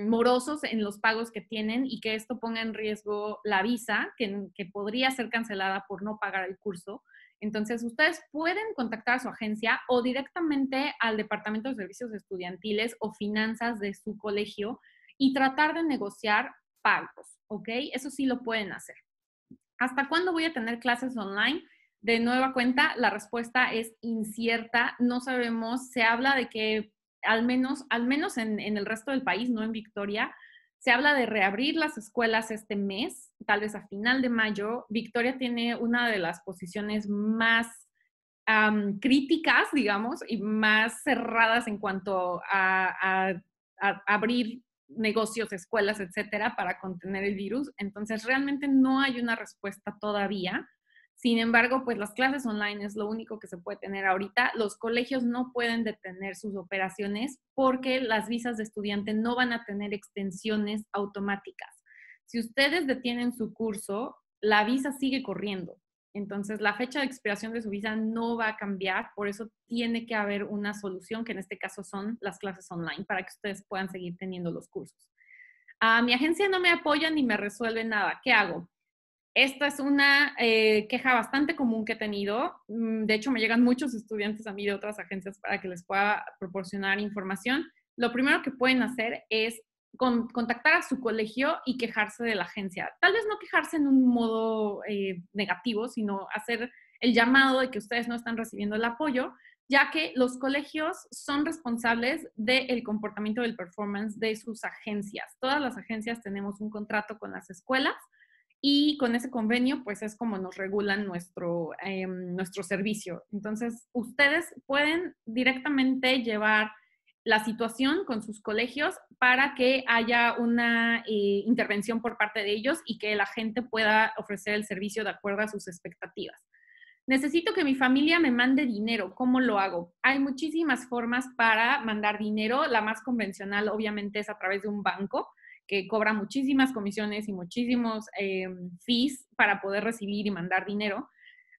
C: morosos en los pagos que tienen y que esto ponga en riesgo la visa, que podría ser cancelada por no pagar el curso. Entonces, ustedes pueden contactar a su agencia o directamente al Departamento de Servicios Estudiantiles o Finanzas de su colegio y tratar de negociar pagos, ¿ok? Eso sí lo pueden hacer. ¿Hasta cuándo voy a tener clases online? De nueva cuenta, la respuesta es incierta. No sabemos, se habla de que al menos en el resto del país, no en Victoria, se habla de reabrir las escuelas este mes, tal vez a final de mayo. Victoria tiene una de las posiciones más críticas, digamos, y más cerradas en cuanto a abrir negocios, escuelas, etcétera, para contener el virus. Entonces, realmente no hay una respuesta todavía. Sin embargo, pues las clases online es lo único que se puede tener ahorita. Los colegios no pueden detener sus operaciones porque las visas de estudiante no van a tener extensiones automáticas. Si ustedes detienen su curso, la visa sigue corriendo. Entonces, la fecha de expiración de su visa no va a cambiar, por eso tiene que haber una solución, que en este caso son las clases online, para que ustedes puedan seguir teniendo los cursos. Mi agencia no me apoya ni me resuelve nada. ¿Qué hago? Esta es una queja bastante común que he tenido. De hecho, me llegan muchos estudiantes a mí de otras agencias para que les pueda proporcionar información. Lo primero que pueden hacer es contactar a su colegio y quejarse de la agencia. Tal vez no quejarse en un modo negativo, sino hacer el llamado de que ustedes no están recibiendo el apoyo, ya que los colegios son responsables del comportamiento del performance de sus agencias. Todas las agencias tenemos un contrato con las escuelas y con ese convenio, pues es como nos regulan nuestro servicio. Entonces, ustedes pueden directamente llevar la situación con sus colegios para que haya una intervención por parte de ellos y que la gente pueda ofrecer el servicio de acuerdo a sus expectativas. Necesito que mi familia me mande dinero. ¿Cómo lo hago? Hay muchísimas formas para mandar dinero. La más convencional, obviamente, es a través de un banco que cobra muchísimas comisiones y muchísimos fees para poder recibir y mandar dinero.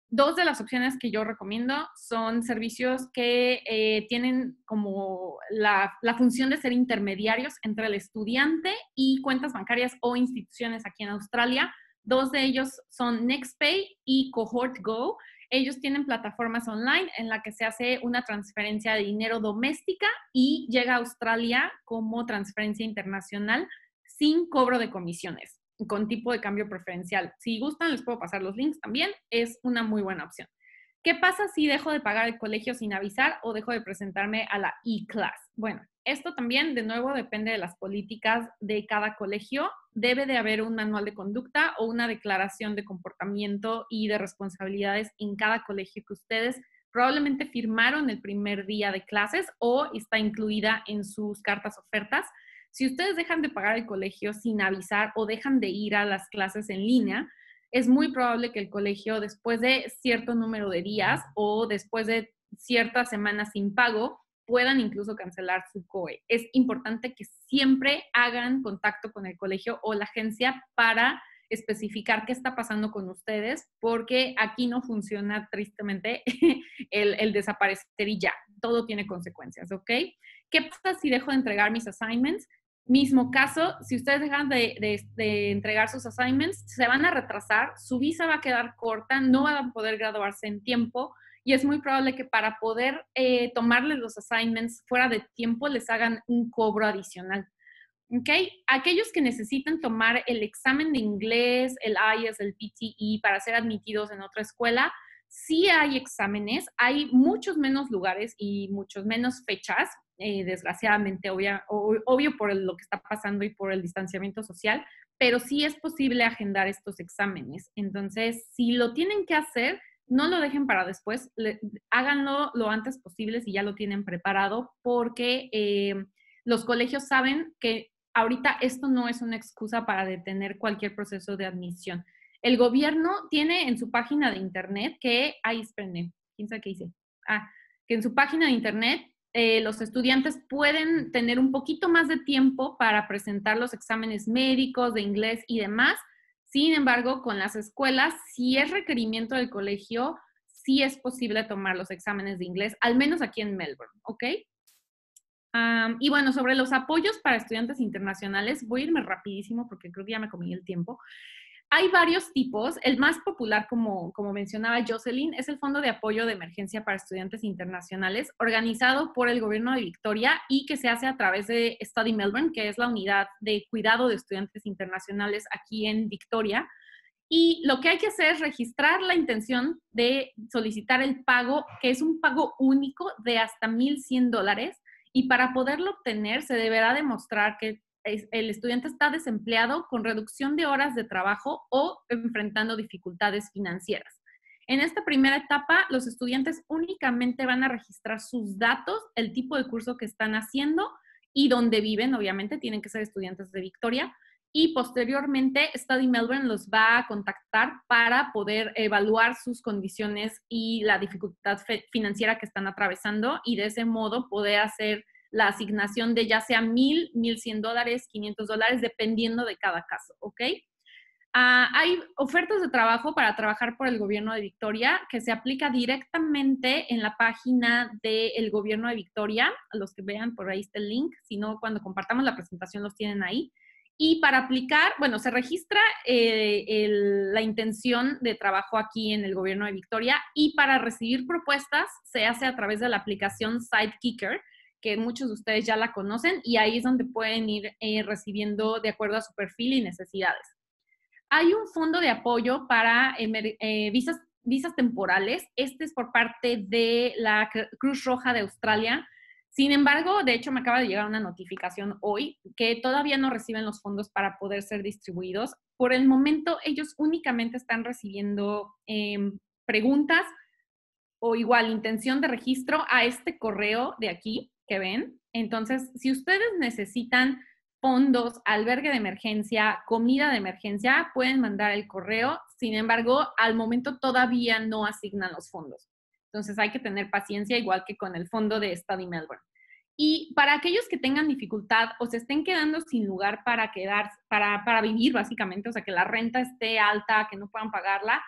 C: Dos de las opciones que yo recomiendo son servicios que tienen como la función de ser intermediarios entre el estudiante y cuentas bancarias o instituciones aquí en Australia. Dos de ellos son NextPay y Cohort Go. Ellos tienen plataformas online en la que se hace una transferencia de dinero doméstica y llega a Australia como transferencia internacional sin cobro de comisiones, con tipo de cambio preferencial. Si gustan, les puedo pasar los links también. Es una muy buena opción. ¿Qué pasa si dejo de pagar el colegio sin avisar o dejo de presentarme a la e-class? Bueno, esto también, de nuevo, depende de las políticas de cada colegio. Debe de haber un manual de conducta o una declaración de comportamiento y de responsabilidades en cada colegio que ustedes probablemente firmaron el primer día de clases o está incluida en sus cartas ofertas. Si ustedes dejan de pagar el colegio sin avisar o dejan de ir a las clases en línea, es muy probable que el colegio, después de cierto número de días o después de ciertas semanas sin pago, puedan incluso cancelar su COE. Es importante que siempre hagan contacto con el colegio o la agencia para especificar qué está pasando con ustedes, porque aquí no funciona tristemente el desaparecer y ya. Todo tiene consecuencias, ¿ok? ¿Qué pasa si dejo de entregar mis assignments? Mismo caso, si ustedes dejan de entregar sus assignments, se van a retrasar, su visa va a quedar corta, no van a poder graduarse en tiempo y es muy probable que para poder tomarles los assignments fuera de tiempo les hagan un cobro adicional. ¿Ok? Aquellos que necesitan tomar el examen de inglés, el IELTS, el PTE para ser admitidos en otra escuela, sí hay exámenes, hay muchos menos lugares y muchos menos fechas, desgraciadamente, obvio por lo que está pasando y por el distanciamiento social, pero sí es posible agendar estos exámenes. Entonces, si lo tienen que hacer, no lo dejen para después, háganlo lo antes posible si ya lo tienen preparado, porque los colegios saben que ahorita esto no es una excusa para detener cualquier proceso de admisión. El gobierno tiene en su página de internet que, espérenme, ¿quién sabe qué hice? Que en su página de internet los estudiantes pueden tener un poquito más de tiempo para presentar los exámenes médicos, de inglés y demás. Sin embargo, con las escuelas, si es requerimiento del colegio, sí es posible tomar los exámenes de inglés, al menos aquí en Melbourne, ¿ok? Y bueno, sobre los apoyos para estudiantes internacionales, voy a irme rapidísimo porque creo que ya me comí el tiempo. Hay varios tipos. El más popular, como mencionaba Jocelyn, es el Fondo de Apoyo de Emergencia para Estudiantes Internacionales, organizado por el Gobierno de Victoria y que se hace a través de Study Melbourne, que es la unidad de cuidado de estudiantes internacionales aquí en Victoria. Y lo que hay que hacer es registrar la intención de solicitar el pago, que es un pago único de hasta $1,100. Y para poderlo obtener, se deberá demostrar que el estudiante está desempleado con reducción de horas de trabajo o enfrentando dificultades financieras. En esta primera etapa, los estudiantes únicamente van a registrar sus datos, el tipo de curso que están haciendo y dónde viven. Obviamente, tienen que ser estudiantes de Victoria. y posteriormente Study Melbourne los va a contactar para poder evaluar sus condiciones y la dificultad financiera que están atravesando y de ese modo poder hacer la asignación de ya sea $1,000, $1,100, $500, dependiendo de cada caso, ¿ok? Hay ofertas de trabajo para trabajar por el gobierno de Victoria que se aplica directamente en la página del gobierno de Victoria. A los que vean, por ahí está el link. Si no, cuando compartamos la presentación los tienen ahí. Y para aplicar, bueno, se registra la intención de trabajo aquí en el gobierno de Victoria y para recibir propuestas se hace a través de la aplicación Sidekicker, que muchos de ustedes ya la conocen y ahí es donde pueden ir recibiendo de acuerdo a su perfil y necesidades. Hay un fondo de apoyo para visas temporales. Este es por parte de la Cruz Roja de Australia. Sin embargo, de hecho, me acaba de llegar una notificación hoy que todavía no reciben los fondos para poder ser distribuidos. Por el momento, ellos únicamente están recibiendo preguntas o igual intención de registro a este correo de aquí que ven. Entonces, si ustedes necesitan fondos, albergue de emergencia, comida de emergencia, pueden mandar el correo. Sin embargo, al momento todavía no asignan los fondos. Entonces hay que tener paciencia, igual que con el fondo de Study Melbourne. Y para aquellos que tengan dificultad o se estén quedando sin lugar para vivir, básicamente, o sea, que la renta esté alta, que no puedan pagarla,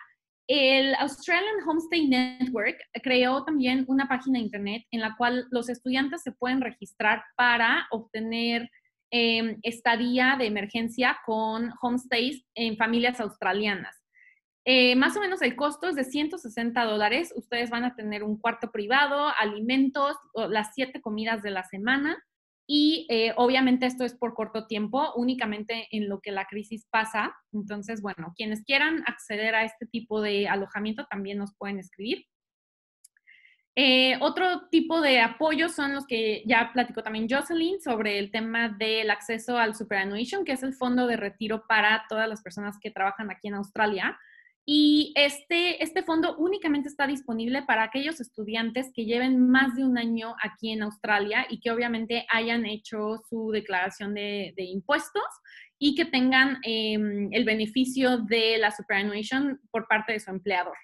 C: el Australian Homestay Network creó también una página de internet en la cual los estudiantes se pueden registrar para obtener estadía de emergencia con homestays en familias australianas. Más o menos el costo es de $160. Ustedes van a tener un cuarto privado, alimentos, las 7 comidas de la semana y obviamente esto es por corto tiempo, únicamente en lo que la crisis pasa. Entonces, bueno, quienes quieran acceder a este tipo de alojamiento también nos pueden escribir. Otro tipo de apoyos son los que ya platicó también Jocelyn sobre el tema del acceso al superannuation, que es el fondo de retiro para todas las personas que trabajan aquí en Australia. Y este fondo únicamente está disponible para aquellos estudiantes que lleven más de un año aquí en Australia y que obviamente hayan hecho su declaración de impuestos y que tengan el beneficio de la superannuation por parte de su empleador.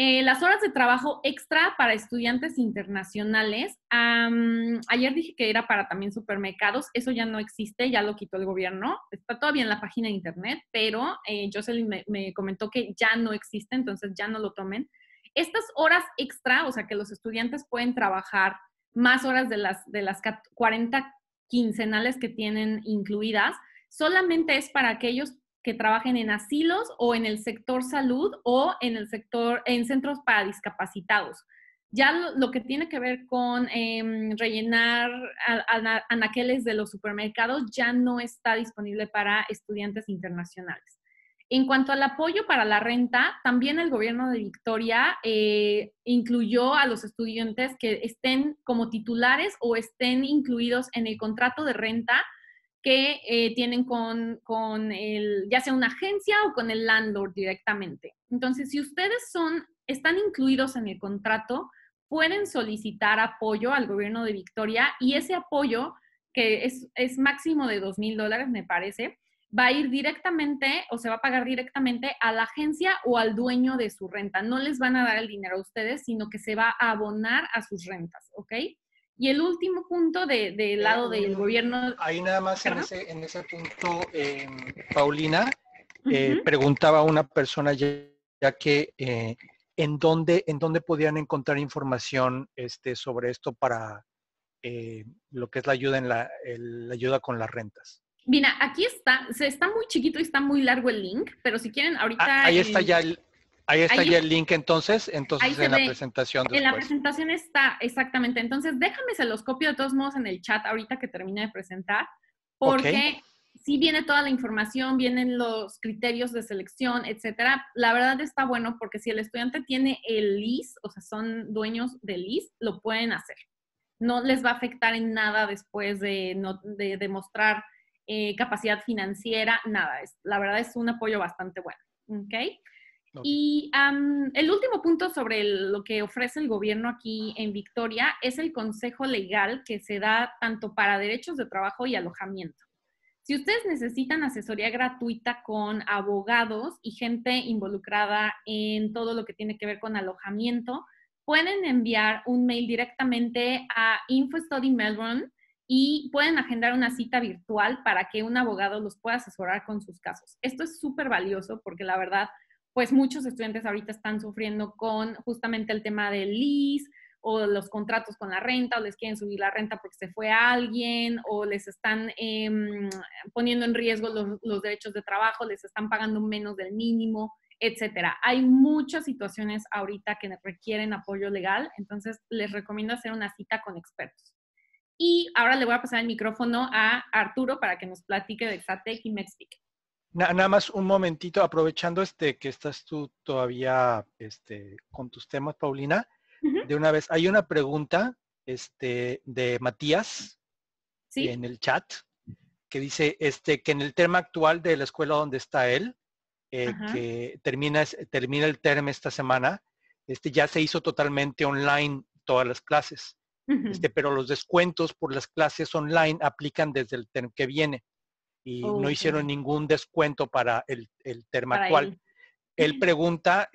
C: Las horas de trabajo extra para estudiantes internacionales, ayer dije que era para también supermercados, eso ya no existe, ya lo quitó el gobierno, está todavía en la página de internet, pero Jocelyn me comentó que ya no existe, entonces ya no lo tomen. Estas horas extra, o sea que los estudiantes pueden trabajar más horas de las 40 quincenales que tienen incluidas, solamente es para aquellos que trabajen en asilos o en el sector salud o en centros para discapacitados. Ya lo que tiene que ver con rellenar anaqueles de los supermercados ya no está disponible para estudiantes internacionales. En cuanto al apoyo para la renta, también el gobierno de Victoria incluyó a los estudiantes que estén como titulares o estén incluidos en el contrato de renta que tienen con ya sea una agencia o con el landlord directamente. Entonces, si ustedes están incluidos en el contrato, pueden solicitar apoyo al gobierno de Victoria y ese apoyo, que es máximo de $2,000, me parece, va a ir directamente o se va a pagar directamente a la agencia o al dueño de su renta. No les van a dar el dinero a ustedes, sino que se va a abonar a sus rentas, ¿ok? Y el último punto del lado del gobierno...
B: Ahí nada más en ese punto, Paulina, preguntaba una persona ya que ¿en dónde podían encontrar información sobre esto para lo que es la ayuda la ayuda con las rentas?
C: Mira, aquí está muy chiquito y está muy largo el link, pero si quieren ahorita...
B: Ahí está ya el link entonces en la presentación después.
C: En la presentación está, exactamente. Entonces, déjame, se los copio de todos modos en el chat ahorita que termine de presentar, porque sí viene toda la información, vienen los criterios de selección, etcétera. La verdad está bueno porque si el estudiante tiene el LIS, o sea, son dueños del LIS, lo pueden hacer. No les va a afectar en nada después de demostrar capacidad financiera, nada. La verdad es un apoyo bastante bueno, ¿ok? Y el último punto sobre lo que ofrece el gobierno aquí en Victoria es el consejo legal que se da tanto para derechos de trabajo y alojamiento. Si ustedes necesitan asesoría gratuita con abogados y gente involucrada en todo lo que tiene que ver con alojamiento, pueden enviar un mail directamente a InfoStudy Melbourne y pueden agendar una cita virtual para que un abogado los pueda asesorar con sus casos. Esto es súper valioso porque la verdad, pues muchos estudiantes ahorita están sufriendo con justamente el tema del lease o los contratos con la renta, o les quieren subir la renta porque se fue alguien, o les están poniendo en riesgo los derechos de trabajo, les están pagando menos del mínimo, etcétera. Hay muchas situaciones ahorita que requieren apoyo legal, entonces les recomiendo hacer una cita con expertos. Y ahora le voy a pasar el micrófono a Arturo para que nos platique de Exatec y Mexvic.
B: Nada más un momentito, aprovechando que estás tú todavía con tus temas, Paulina. De una vez, hay una pregunta de Matías, ¿sí?, en el chat, que dice que en el tema actual de la escuela donde está él, que termina el term esta semana, ya se hizo totalmente online todas las clases, pero los descuentos por las clases online aplican desde el term que viene y no hicieron ningún descuento para el term actual. Él pregunta,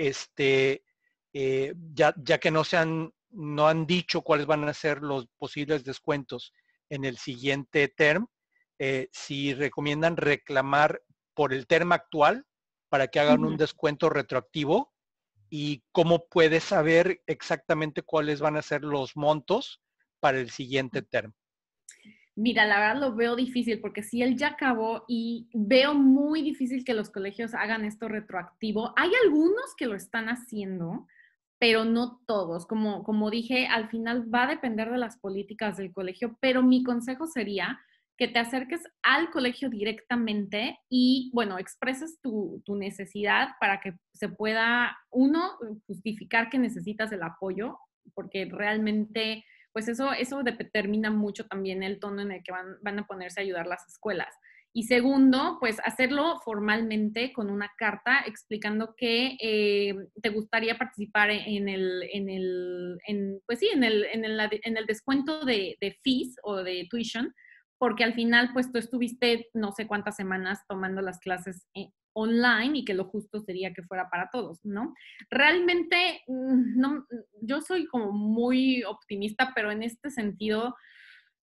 B: ya que no han dicho cuáles van a ser los posibles descuentos en el siguiente term, si recomiendan reclamar por el term actual para que hagan un descuento retroactivo, y cómo puede saber exactamente cuáles van a ser los montos para el siguiente term.
C: Mira, la verdad lo veo difícil porque si él ya acabó y veo muy difícil que los colegios hagan esto retroactivo. Hay algunos que lo están haciendo, pero no todos. Como dije, al final va a depender de las políticas del colegio, pero mi consejo sería que te acerques al colegio directamente y, bueno, expreses tu necesidad para que se pueda, uno, justificar que necesitas el apoyo, porque realmente, pues eso determina mucho también el tono en el que van a ponerse a ayudar las escuelas. Y segundo, pues hacerlo formalmente con una carta explicando que te gustaría participar en el descuento de fees o de tuition, porque al final, pues tú estuviste no sé cuántas semanas tomando las clases online y que lo justo sería que fuera para todos, ¿no? Realmente, no, yo soy como muy optimista, pero en este sentido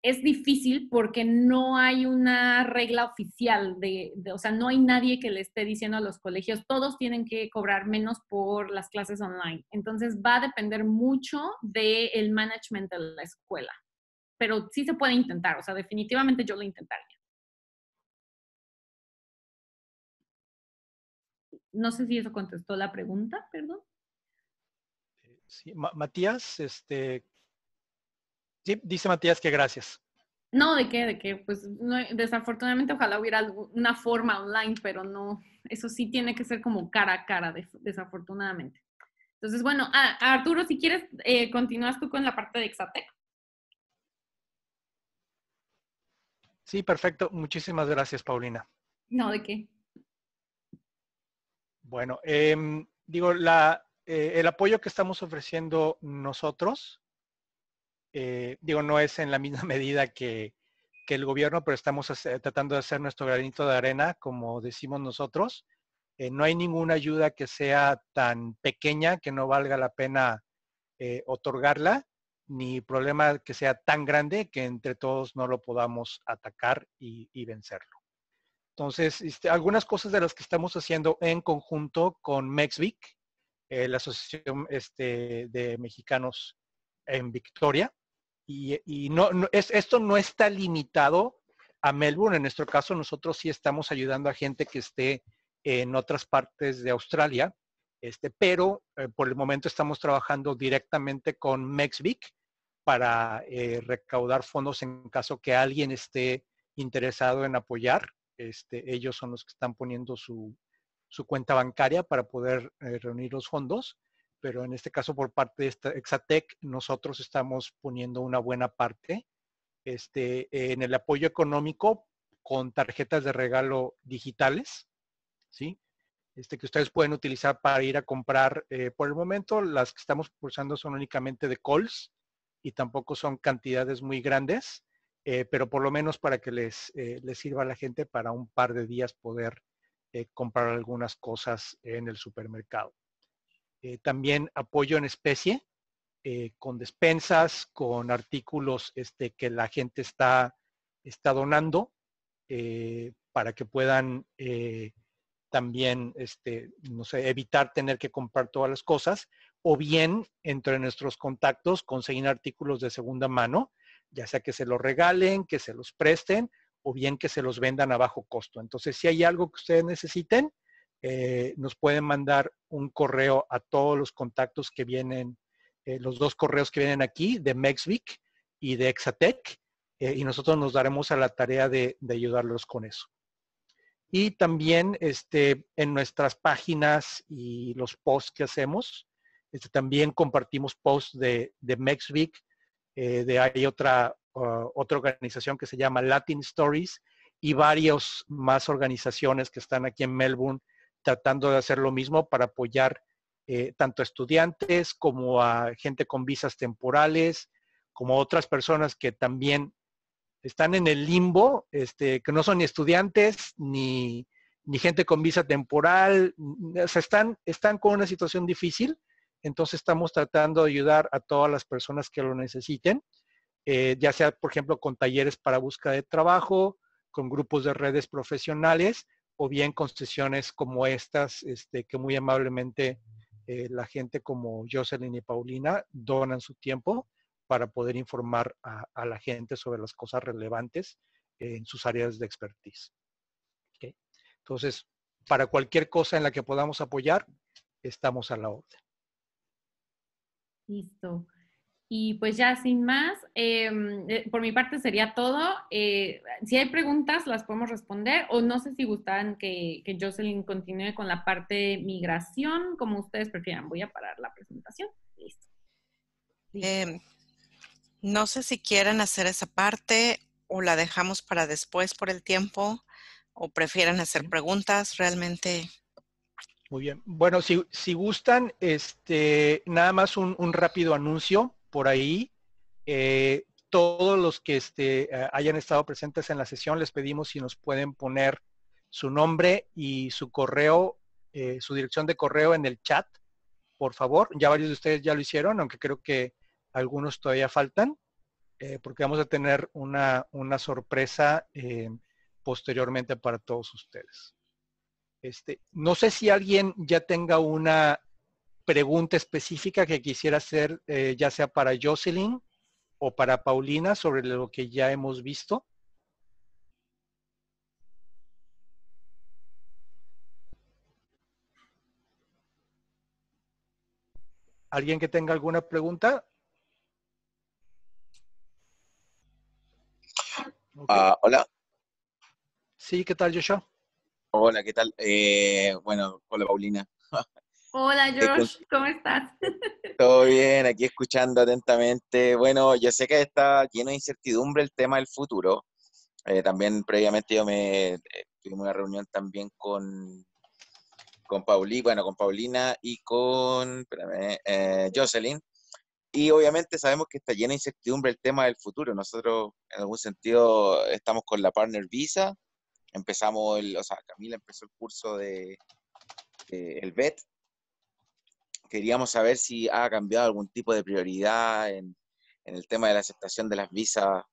C: es difícil porque no hay una regla oficial o sea, no hay nadie que le esté diciendo a los colegios, todos tienen que cobrar menos por las clases online. Entonces va a depender mucho del management de la escuela. Pero sí se puede intentar, o sea, definitivamente yo lo intentaría. No sé si eso contestó la pregunta, perdón.
B: Sí, Matías, sí, dice Matías que gracias.
C: No, ¿de qué? Pues no, desafortunadamente ojalá hubiera una forma online, pero no, eso sí tiene que ser como cara a cara, desafortunadamente. Entonces, bueno, Arturo, si quieres, continúas tú con la parte de Exatec.
B: Sí, perfecto. Muchísimas gracias, Paulina.
C: No, ¿de qué?
B: Bueno, digo, el apoyo que estamos ofreciendo nosotros, digo, no es en la misma medida que el gobierno, pero estamos tratando de hacer nuestro granito de arena, como decimos nosotros. No hay ninguna ayuda que sea tan pequeña que no valga la pena otorgarla, ni problema que sea tan grande que entre todos no lo podamos atacar y vencerlo. Entonces, algunas cosas de las que estamos haciendo en conjunto con Mexvic, la Asociación de Mexicanos en Victoria, y esto no está limitado a Melbourne. En nuestro caso, nosotros sí estamos ayudando a gente que esté en otras partes de Australia, pero por el momento estamos trabajando directamente con Mexvic para recaudar fondos en caso que alguien esté interesado en apoyar. Ellos son los que están poniendo su cuenta bancaria para poder reunir los fondos, pero en este caso por parte de esta Exatec nosotros estamos poniendo una buena parte en el apoyo económico con tarjetas de regalo digitales, ¿sí? Que ustedes pueden utilizar para ir a comprar. Por el momento las que estamos usando son únicamente de Coles y tampoco son cantidades muy grandes, pero por lo menos para que les sirva a la gente para un par de días poder comprar algunas cosas en el supermercado. También apoyo en especie, con despensas, con artículos que la gente está donando, para que puedan también, no sé, evitar tener que comprar todas las cosas, o bien entre nuestros contactos conseguir artículos de segunda mano, ya sea que se los regalen, que se los presten, o bien que se los vendan a bajo costo. Entonces, si hay algo que ustedes necesiten, nos pueden mandar un correo a todos los contactos que vienen, los 2 correos que vienen aquí, de Mexvic y de Exatec, y nosotros nos daremos a la tarea de ayudarlos con eso. Y también en nuestras páginas y los posts que hacemos, también compartimos posts de Mexvic, hay otra organización que se llama Latin Stories, y varias más organizaciones que están aquí en Melbourne tratando de hacer lo mismo para apoyar tanto a estudiantes como a gente con visas temporales, como a otras personas que también están en el limbo, que no son ni estudiantes ni gente con visa temporal, o sea, están con una situación difícil. Entonces estamos tratando de ayudar a todas las personas que lo necesiten, ya sea, por ejemplo, con talleres para búsqueda de trabajo, con grupos de redes profesionales, o bien con sesiones como estas, que muy amablemente la gente como Jocelyn y Paulina donan su tiempo para poder informar a la gente sobre las cosas relevantes en sus áreas de expertise. ¿Okay? Entonces, para cualquier cosa en la que podamos apoyar, estamos a la orden.
C: Listo. Y pues ya sin más, por mi parte sería todo. Si hay preguntas, las podemos responder, o no sé si gustan que Jocelyn continúe con la parte de migración, como ustedes prefieran. Voy a parar la presentación. Listo.
A: No sé si quieren hacer esa parte o la dejamos para después por el tiempo, o prefieren hacer preguntas realmente.
B: Muy bien. Bueno, si gustan, nada más un rápido anuncio por ahí. Todos los que hayan estado presentes en la sesión, les pedimos si nos pueden poner su nombre y su correo, su dirección de correo en el chat, por favor. Ya varios de ustedes ya lo hicieron, aunque creo que algunos todavía faltan, porque vamos a tener una sorpresa posteriormente para todos ustedes. No sé si alguien ya tenga una pregunta específica que quisiera hacer, ya sea para Jocelyn o para Paulina, sobre lo que ya hemos visto. ¿Alguien que tenga alguna pregunta? Okay.
E: Hola.
B: Sí, ¿qué tal, Joshua?
E: Hola, ¿qué tal? Bueno, hola Paulina.
C: Hola Josh, ¿cómo estás?
E: Todo bien, aquí escuchando atentamente. Bueno, yo sé que está lleno de incertidumbre el tema del futuro. También previamente tuvimos una reunión también con Paulina y con Jocelyn. Y obviamente sabemos que está lleno de incertidumbre el tema del futuro. Nosotros en algún sentido estamos con la Partner Visa. Camila empezó el curso de el VET. Queríamos saber si ha cambiado algún tipo de prioridad en el tema de la aceptación de las visas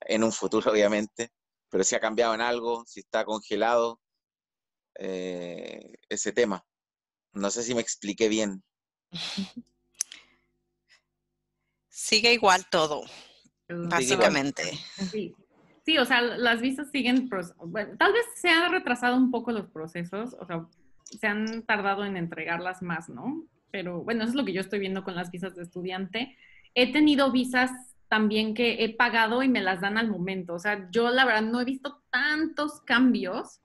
E: en un futuro, obviamente, pero si ha cambiado en algo, si está congelado ese tema. No sé si me expliqué bien.
A: Sigue igual todo, básicamente.
C: Sí. Sí, o sea, las visas siguen, bueno, tal vez se han retrasado un poco los procesos, o sea, se han tardado en entregarlas más, ¿no? Pero bueno, eso es lo que yo estoy viendo con las visas de estudiante. He tenido visas también que he pagado y me las dan al momento. O sea, yo la verdad no he visto tantos cambios,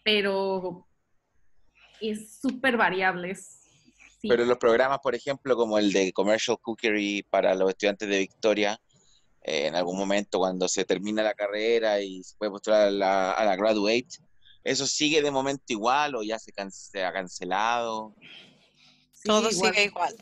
C: pero es súper variable. Sí.
E: Pero los programas, por ejemplo, como el de Commercial Cookery para los estudiantes de Victoria, en algún momento cuando se termina la carrera y se puede postular a la Graduate, ¿eso sigue de momento igual o ya se ha cancelado?
A: Todo
C: igual.
A: sigue igual.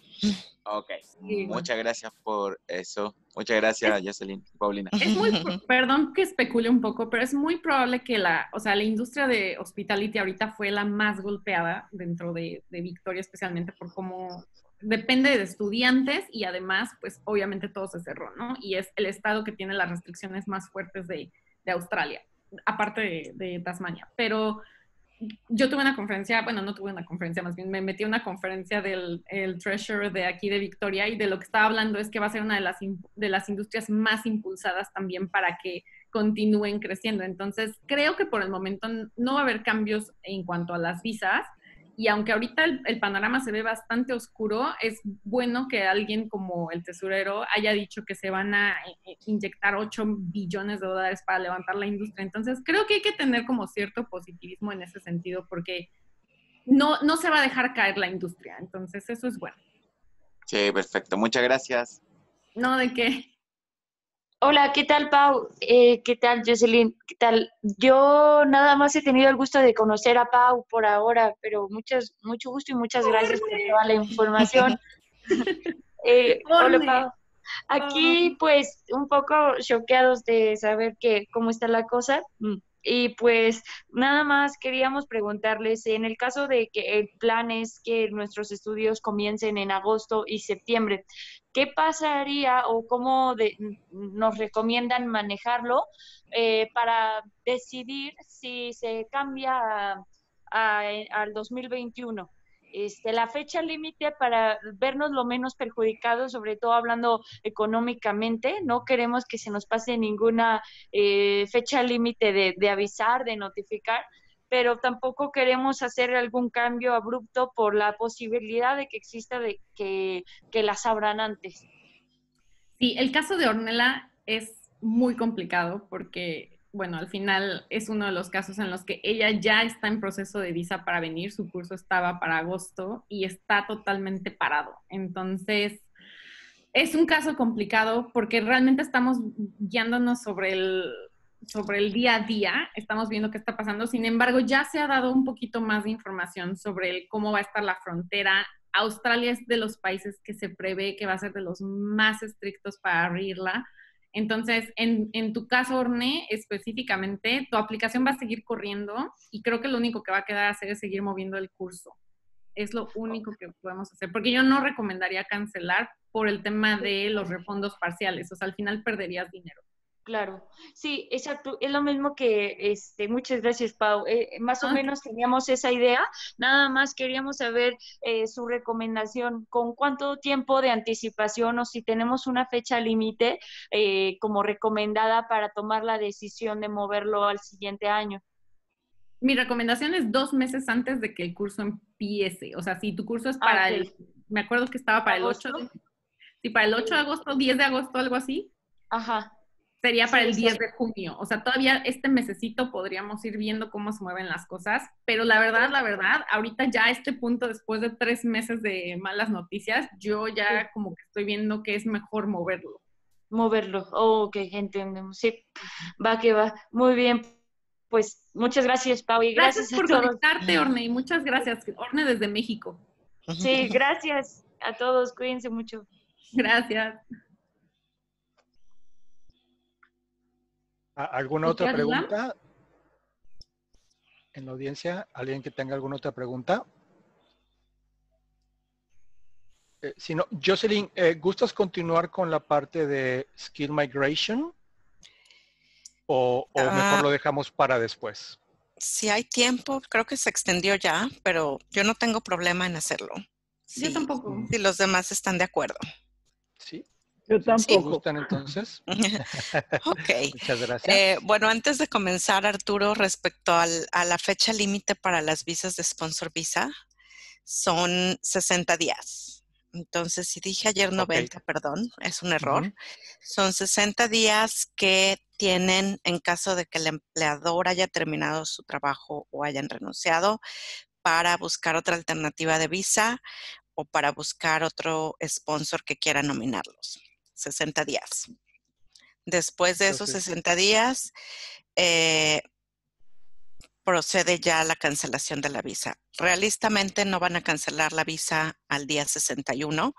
E: Ok,
C: Sí, igual.
E: muchas gracias por eso. Muchas gracias, Jocelyn y Paulina.
C: Es muy, perdón que especule un poco, pero es muy probable que la industria de hospitality ahorita fue la más golpeada dentro de Victoria, especialmente por cómo depende de estudiantes y además, pues obviamente todo se cerró, ¿no? Y es el estado que tiene las restricciones más fuertes de Australia, aparte de Tasmania. Pero yo tuve una conferencia, bueno, no tuve una conferencia, más bien me metí a una conferencia del Treasurer de aquí de Victoria y de lo que estaba hablando es que va a ser una de las industrias más impulsadas también para que continúen creciendo. Entonces, creo que por el momento no va a haber cambios en cuanto a las visas y aunque ahorita el panorama se ve bastante oscuro, es bueno que alguien como el tesorero haya dicho que se van a inyectar 8 billones de dólares para levantar la industria. Entonces, creo que hay que tener como cierto positivismo en ese sentido porque no se va a dejar caer la industria. Entonces, eso es bueno.
E: Sí, perfecto. Muchas gracias.
C: No, ¿de qué?
F: Hola, ¿qué tal, Pau? ¿Qué tal, Jocelyn? ¿Qué tal? Yo nada más he tenido el gusto de conocer a Pau por ahora, pero mucho gusto y muchas gracias por toda la información. Hola, Pau. Aquí, pues, un poco choqueados de saber cómo está la cosa. Y pues nada más queríamos preguntarles, en el caso de que el plan es que nuestros estudios comiencen en agosto y septiembre, ¿qué pasaría o cómo nos recomiendan manejarlo para decidir si se cambia al 2021? La fecha límite para vernos lo menos perjudicados, sobre todo hablando económicamente, no queremos que se nos pase ninguna fecha límite de avisar, de notificar, pero tampoco queremos hacer algún cambio abrupto por la posibilidad de que exista de que las abran antes.
C: Sí, el caso de Ornella es muy complicado porque, bueno, al final es uno de los casos en los que ella ya está en proceso de visa para venir, su curso estaba para agosto y está totalmente parado. Entonces, es un caso complicado porque realmente estamos guiándonos sobre el día a día, estamos viendo qué está pasando. Sin embargo, ya se ha dado un poquito más de información sobre cómo va a estar la frontera. Australia es de los países que se prevé que va a ser de los más estrictos para abrirla. Entonces, en tu caso, Orne, específicamente, tu aplicación va a seguir corriendo y creo que lo único que va a quedar hacer es seguir moviendo el curso. Es lo único que podemos hacer, porque yo no recomendaría cancelar por el tema de los refondos parciales, o sea, al final perderías dinero.
F: Claro, sí, exacto, es lo mismo que, muchas gracias, Pau, más o menos teníamos esa idea, nada más queríamos saber su recomendación, con cuánto tiempo de anticipación o si tenemos una fecha límite como recomendada para tomar la decisión de moverlo al siguiente año.
C: Mi recomendación es 2 meses antes de que el curso empiece, o sea, si tu curso es para me acuerdo que estaba para
F: ¿Agosto?
C: Para el 8 de agosto, 10 de agosto, algo así.
F: Ajá.
C: Sería para el 10 de junio. O sea, todavía este mesecito podríamos ir viendo cómo se mueven las cosas. Pero la verdad, ahorita ya a este punto, después de 3 meses de malas noticias, yo ya como que estoy viendo que es mejor moverlo.
F: Moverlo. Oh, ok, entendemos. Sí, va que va. Muy bien. Pues muchas gracias, Pau. Y gracias
C: por
F: a todos.
C: conectarte, Orne. Y muchas gracias. Orne desde México.
F: Sí, gracias a todos. Cuídense mucho.
C: Gracias.
B: ¿Alguna otra pregunta en la audiencia? ¿Alguien que tenga alguna otra pregunta? Si no, Jocelyn, ¿gustas continuar con la parte de Skill Migration? ¿O mejor lo dejamos para después?
A: Si hay tiempo, creo que se extendió ya, pero yo no tengo problema en hacerlo. Sí,
C: yo tampoco.
A: Si los demás están de acuerdo.
B: Sí.
D: Yo tampoco.
B: ¿Sí gustan entonces?
A: Ok.
B: Muchas gracias.
A: Bueno, antes de comenzar, Arturo, respecto a la fecha límite para las visas de Sponsor Visa, son 60 días. Entonces, si dije ayer 90, perdón, es un error. Son 60 días que tienen en caso de que el empleador haya terminado su trabajo o hayan renunciado para buscar otra alternativa de visa o para buscar otro sponsor que quiera nominarlos. 60 días. Después de esos 60 días, procede ya la cancelación de la visa. Realistamente no van a cancelar la visa al día 61.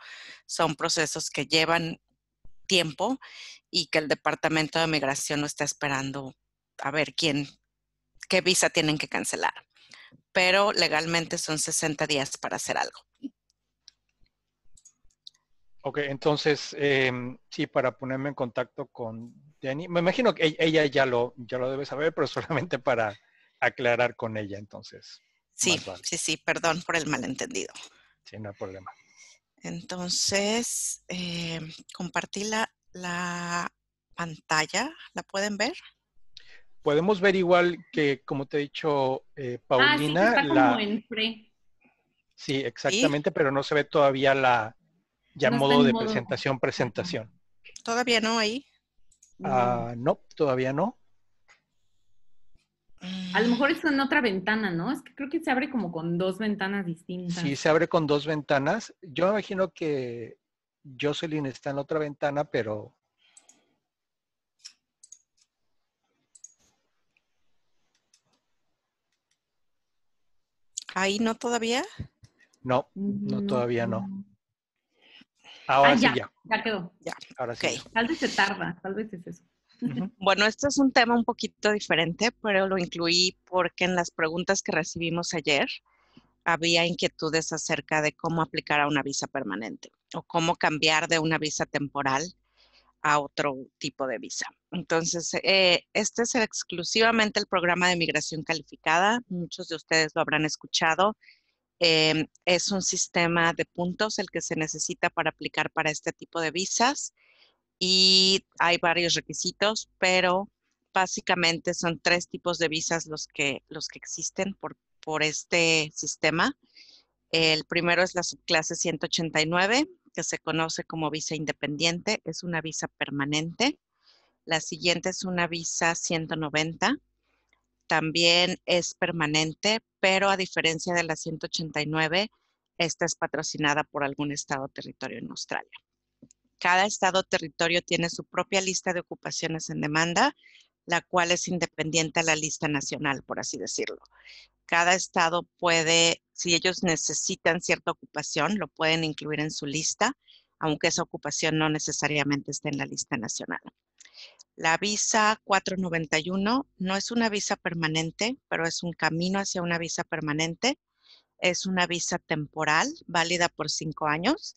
A: Son procesos que llevan tiempo y que el Departamento de Migración no está esperando a ver qué visa tienen que cancelar. Pero legalmente son 60 días para hacer algo.
B: Ok, entonces, sí, para ponerme en contacto con Jenny, me imagino que ella ya lo debe saber, pero solamente para aclarar con ella, entonces,
A: Sí,
B: más vale.
A: sí, perdón por el malentendido.
B: Sí, no hay problema.
A: Entonces, compartí la pantalla, ¿la pueden ver?
B: Podemos ver igual que, como te he dicho,
C: Sí, que
B: Paulina,
C: está como en pre.
B: sí,
A: Sí,
B: exactamente, pero no se ve todavía ya
C: No está
B: modo
C: en
B: de
C: modo.
B: presentación.
A: todavía no ahí.
C: No.
B: No, todavía no.
C: A lo mejor es en otra ventana, ¿no? Es que creo que se abre como con dos ventanas
B: Sí,
C: distintas.
B: se abre con dos ventanas. Yo me imagino que Jocelyn está en la otra ventana, pero
A: Ahí no todavía.
B: no,
C: No.
B: todavía no. Ahora sí
C: Ya,
B: ya,
C: ya quedó.
A: Ya,
B: ahora
A: ok.
B: sí ya.
C: Tal vez se tarda, tal vez es eso.
B: Ujú.
A: Bueno, este es un tema un poquito diferente, pero lo incluí porque en las preguntas que recibimos ayer había inquietudes acerca de cómo aplicar a una visa permanente o cómo cambiar de una visa temporal a otro tipo de visa. Entonces, este es exclusivamente el programa de migración calificada. Muchos de ustedes lo habrán escuchado. Es un sistema de puntos el que se necesita para aplicar para este tipo de visas y hay varios requisitos, pero básicamente son 3 tipos de visas los que existen por este sistema. El primero es la subclase 189, que se conoce como visa independiente, es una visa permanente. La siguiente es una visa 190, también es permanente, pero a diferencia de la 189, esta es patrocinada por algún estado o territorio en Australia. Cada estado o territorio tiene su propia lista de ocupaciones en demanda, la cual es independiente a la lista nacional, por así decirlo. Cada estado puede, si ellos necesitan cierta ocupación, lo pueden incluir en su lista, aunque esa ocupación no necesariamente esté en la lista nacional. La visa 491 no es una visa permanente, pero es un camino hacia una visa permanente. Es una visa temporal, válida por 5 años.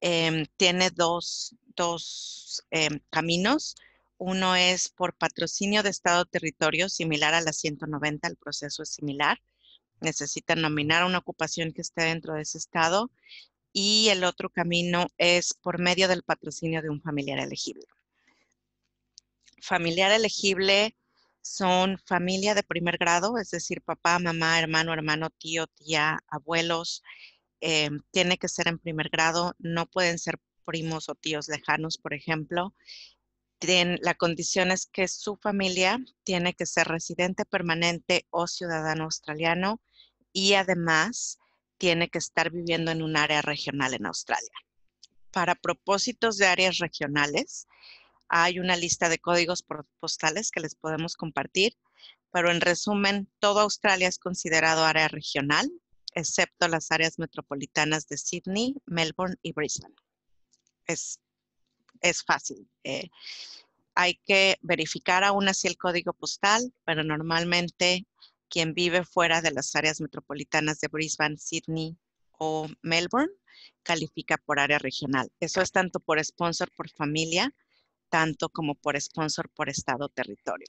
A: Tiene dos caminos. Uno es por patrocinio de Estado o territorio, similar a la 190, el proceso es similar. Necesitan nominar una ocupación que esté dentro de ese estado. Y el otro camino es por medio del patrocinio de un familiar elegible. Familiar elegible son familia de primer grado, es decir, papá, mamá, hermano, tío, tía, abuelos. Tiene que ser en primer grado, no pueden ser primos o tíos lejanos, por ejemplo. La condición es que su familia tiene que ser residente permanente o ciudadano australiano y además tiene que estar viviendo en un área regional en Australia. Para propósitos de áreas regionales, hay una lista de códigos postales que les podemos compartir, pero en resumen, toda Australia es considerado área regional, excepto las áreas metropolitanas de Sydney, Melbourne y Brisbane. Es fácil. Hay que verificar aún así el código postal, pero normalmente quien vive fuera de las áreas metropolitanas de Brisbane, Sydney o Melbourne califica por área regional. Eso es tanto por sponsor por familia, tanto como por sponsor por estado o territorio.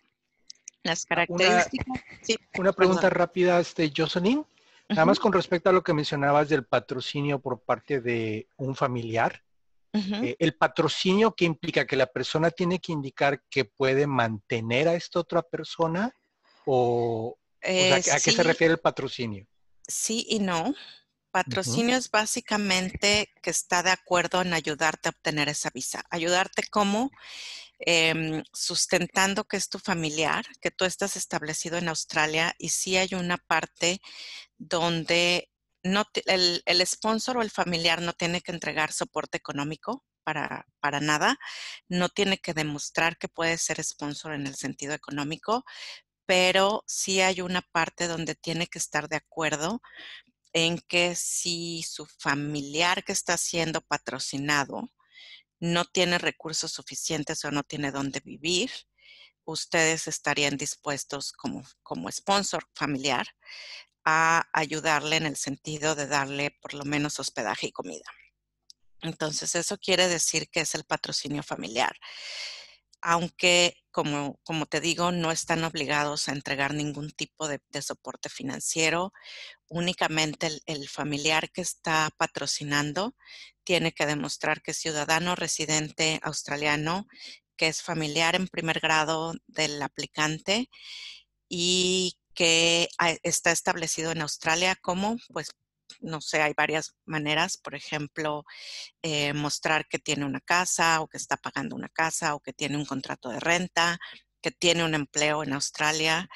A: Las características... Sí,
B: Una pregunta
A: perdón.
B: rápida, Jocelyn. Nada más con respecto a lo que mencionabas del patrocinio por parte de un familiar. ¿El patrocinio qué implica? ¿Que la persona tiene que indicar que puede mantener a esta otra persona? O sea, ¿a qué se
A: Sí,
B: refiere el patrocinio?
A: sí y no.
B: Ujú.
A: Patrocinio es básicamente que está de acuerdo en ayudarte a obtener esa visa. Ayudarte como sustentando que es tu familiar, que tú estás establecido en Australia y sí hay una parte donde el sponsor o el familiar no tiene que entregar soporte económico para nada, no tiene que demostrar que puede ser sponsor en el sentido económico, pero sí hay una parte donde tiene que estar de acuerdo en que si su familiar que está siendo patrocinado no tiene recursos suficientes o no tiene dónde vivir, ustedes estarían dispuestos como sponsor familiar a ayudarle en el sentido de darle por lo menos hospedaje y comida. Entonces, eso quiere decir que es el patrocinio familiar. Aunque, como te digo, no están obligados a entregar ningún tipo de soporte financiero. Únicamente el familiar que está patrocinando tiene que demostrar que es ciudadano residente australiano, que es familiar en primer grado del aplicante y que está establecido en Australia como, pues, no sé, hay varias maneras. Por ejemplo, mostrar que tiene una casa o que está pagando una casa o que tiene un contrato de renta, que tiene un empleo en Australia.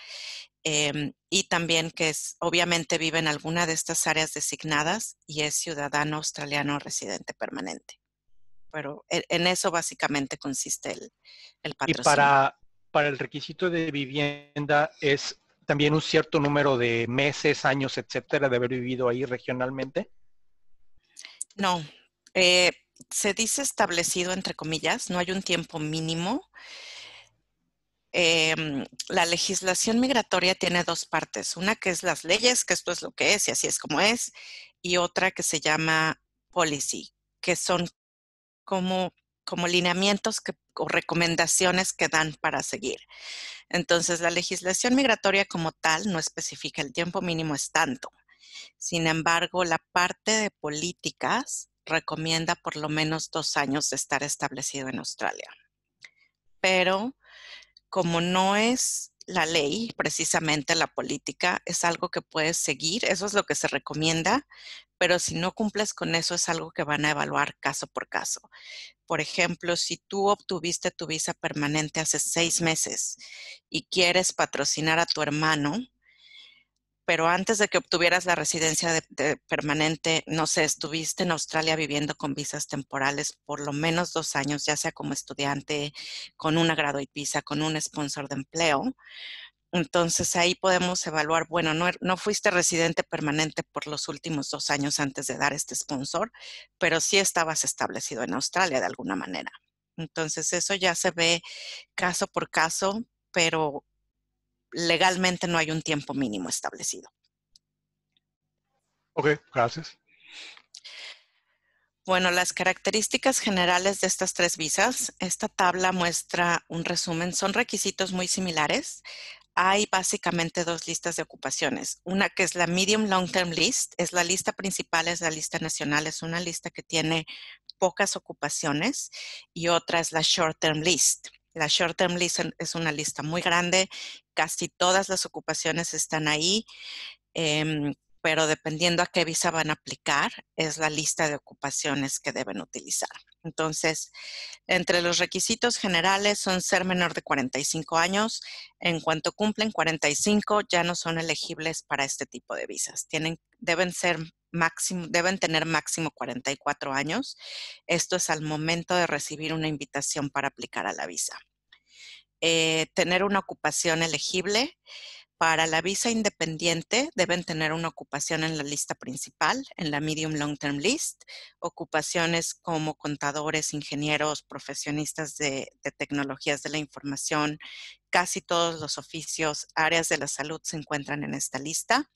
A: Y también que obviamente vive en alguna de estas áreas designadas y es ciudadano australiano residente permanente. Pero en eso básicamente consiste el
B: Y
A: patrocinio.
B: para el requisito de vivienda es también un cierto número de meses, años, etcétera, de haber vivido ahí regionalmente.
A: No, se dice establecido entre comillas, no hay un tiempo mínimo. La legislación migratoria tiene dos partes. Una que es las leyes, que esto es lo que es y así es como es, y otra que se llama policy, que son como lineamientos o recomendaciones que dan para seguir. Entonces, la legislación migratoria como tal no especifica el tiempo mínimo es tanto. Sin embargo, la parte de políticas recomienda por lo menos 2 años de estar establecido en Australia. Pero como no es la ley, precisamente la política, es algo que puedes seguir, eso es lo que se recomienda, pero si no cumples con eso es algo que van a evaluar caso por caso. Por ejemplo, si tú obtuviste tu visa permanente hace 6 meses y quieres patrocinar a tu hermano, pero antes de que obtuvieras la residencia de permanente, no sé, estuviste en Australia viviendo con visas temporales por lo menos 2 años, ya sea como estudiante, con una graduate visa, con un sponsor de empleo. Entonces ahí podemos evaluar, bueno, no fuiste residente permanente por los últimos 2 años antes de dar este sponsor, pero sí estabas establecido en Australia de alguna manera. Entonces eso ya se ve caso por caso, pero legalmente no hay un tiempo mínimo establecido.
B: Ok, gracias.
A: Bueno, las características generales de estas 3 visas, esta tabla muestra un resumen, son requisitos muy similares. Hay básicamente 2 listas de ocupaciones. Una que es la Medium Long Term List, es la lista principal, es la lista nacional, es una lista que tiene pocas ocupaciones, y otra es la Short Term List. La Short Term List es una lista muy grande, casi todas las ocupaciones están ahí, pero dependiendo a qué visa van a aplicar, es la lista de ocupaciones que deben utilizar. Entonces, entre los requisitos generales son ser menor de 45 años. En cuanto cumplen 45, ya no son elegibles para este tipo de visas. Deben tener máximo 44 años. Esto es al momento de recibir una invitación para aplicar a la visa. Tener una ocupación elegible. Para la visa independiente deben tener una ocupación en la lista principal, en la Medium Long Term List, ocupaciones como contadores, ingenieros, profesionistas de tecnologías de la información, casi todos los oficios, áreas de la salud se encuentran en esta lista.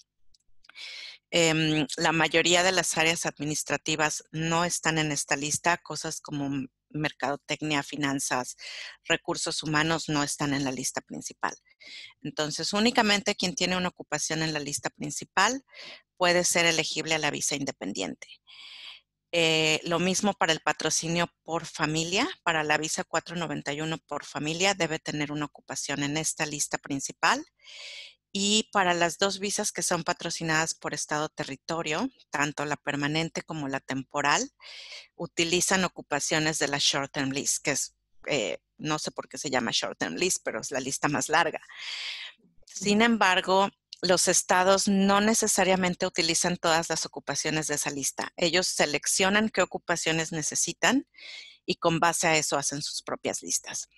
A: La mayoría de las áreas administrativas no están en esta lista, cosas como mercadotecnia, finanzas, recursos humanos no están en la lista principal. Entonces, únicamente quien tiene una ocupación en la lista principal puede ser elegible a la visa independiente. Lo mismo para el patrocinio por familia. Para la visa 491 por familia debe tener una ocupación en esta lista principal. Y para las 2 visas que son patrocinadas por estado territorio, tanto la permanente como la temporal, utilizan ocupaciones de la Short Term List, que es, no sé por qué se llama Short Term List, pero es la lista más larga. Sin embargo, los estados no necesariamente utilizan todas las ocupaciones de esa lista. Ellos seleccionan qué ocupaciones necesitan y con base a eso hacen sus propias listas.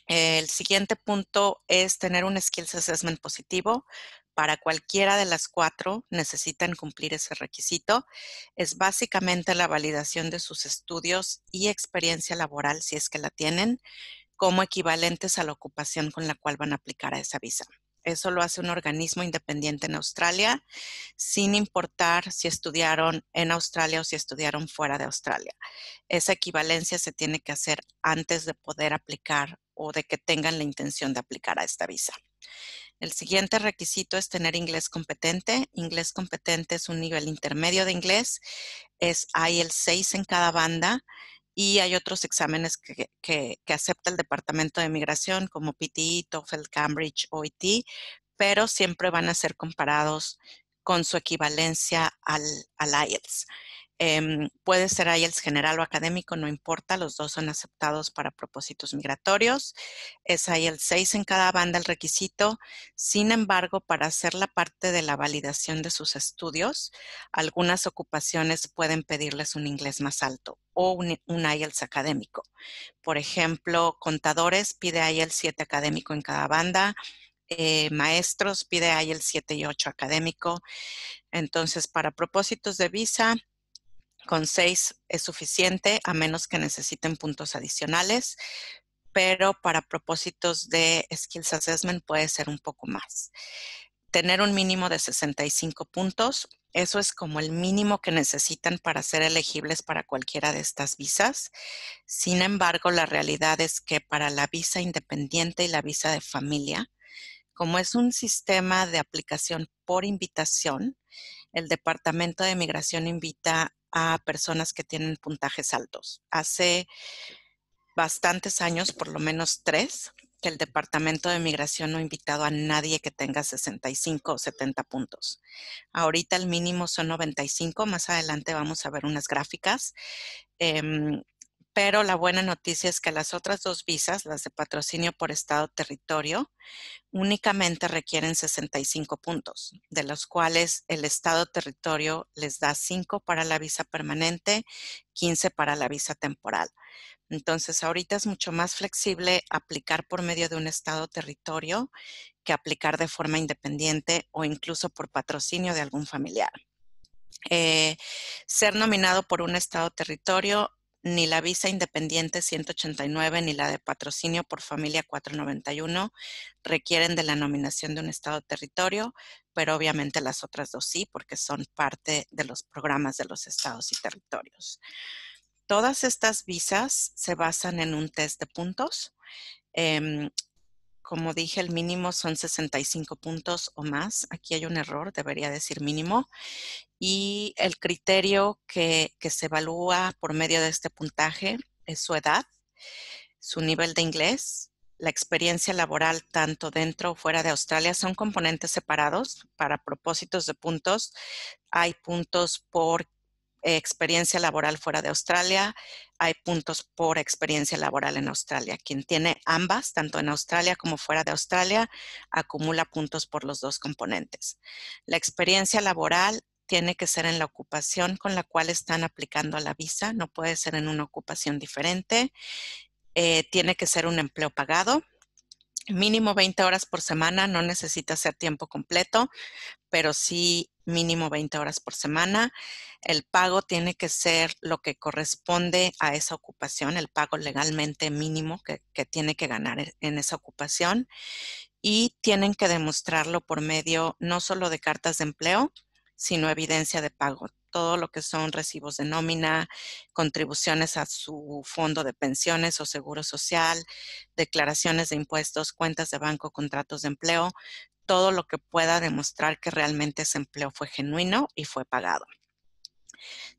A: El siguiente punto es tener un Skills Assessment positivo. Para cualquiera de las 4 necesitan cumplir ese requisito. Es básicamente la validación de sus estudios y experiencia laboral, si es que la tienen, como equivalentes a la ocupación con la cual van a aplicar a esa visa. Eso lo hace un organismo independiente en Australia, sin importar si estudiaron en Australia o si estudiaron fuera de Australia. Esa equivalencia se tiene que hacer antes de poder aplicar o de que tengan la intención de aplicar a esta visa. El siguiente requisito es tener inglés competente. Inglés competente es un nivel intermedio de inglés. Es IELTS 6 en cada banda. Y hay otros exámenes que acepta el Departamento de Migración, como PTE, TOEFL, Cambridge, OET, pero siempre van a ser comparados con su equivalencia al IELTS. Puede ser IELTS general o académico, no importa, los dos son aceptados para propósitos migratorios. Es IELTS 6 en cada banda el requisito. Sin embargo, para hacer la parte de la validación de sus estudios, algunas ocupaciones pueden pedirles un inglés más alto o un IELTS académico. Por ejemplo, contadores pide IELTS 7 académico en cada banda. Maestros pide IELTS 7 y 8 académico. Entonces, para propósitos de visa, con 6 es suficiente, a menos que necesiten puntos adicionales, pero para propósitos de Skills Assessment puede ser un poco más. Tener un mínimo de 65 puntos, eso es como el mínimo que necesitan para ser elegibles para cualquiera de estas visas. Sin embargo, la realidad es que para la visa independiente y la visa de familia, como es un sistema de aplicación por invitación, el Departamento de Migración invita a personas que tienen puntajes altos. Hace bastantes años, por lo menos 3, que el Departamento de Migración no ha invitado a nadie que tenga 65 o 70 puntos. Ahorita el mínimo son 95, más adelante vamos a ver unas gráficas. Pero la buena noticia es que las otras 2 visas, las de patrocinio por estado-territorio, únicamente requieren 65 puntos, de los cuales el estado-territorio les da 5 para la visa permanente, 15 para la visa temporal. Entonces, ahorita es mucho más flexible aplicar por medio de un estado-territorio que aplicar de forma independiente o incluso por patrocinio de algún familiar. Ser nominado por un estado-territorio, ni la visa independiente 189 ni la de patrocinio por familia 491 requieren de la nominación de un estado-territorio, pero obviamente las otras 2 sí, porque son parte de los programas de los estados y territorios. Todas estas visas se basan en un test de puntos. Como dije, el mínimo son 65 puntos o más. Aquí hay un error, debería decir mínimo. Y el criterio que se evalúa por medio de este puntaje es su edad, su nivel de inglés, la experiencia laboral tanto dentro o fuera de Australia. Son componentes separados para propósitos de puntos. Hay puntos por experiencia laboral fuera de Australia, hay puntos por experiencia laboral en Australia. Quien tiene ambas, tanto en Australia como fuera de Australia, acumula puntos por los 2 componentes. La experiencia laboral tiene que ser en la ocupación con la cual están aplicando a la visa, no puede ser en una ocupación diferente. Tiene que ser un empleo pagado. Mínimo 20 horas por semana, no necesita ser tiempo completo, pero sí mínimo 20 horas por semana. El pago tiene que ser lo que corresponde a esa ocupación, el pago legalmente mínimo que tiene que ganar en esa ocupación. Y tienen que demostrarlo por medio no solo de cartas de empleo, sino evidencia de pago. Todo lo que son recibos de nómina, contribuciones a su fondo de pensiones o seguro social, declaraciones de impuestos, cuentas de banco, contratos de empleo, todo lo que pueda demostrar que realmente ese empleo fue genuino y fue pagado.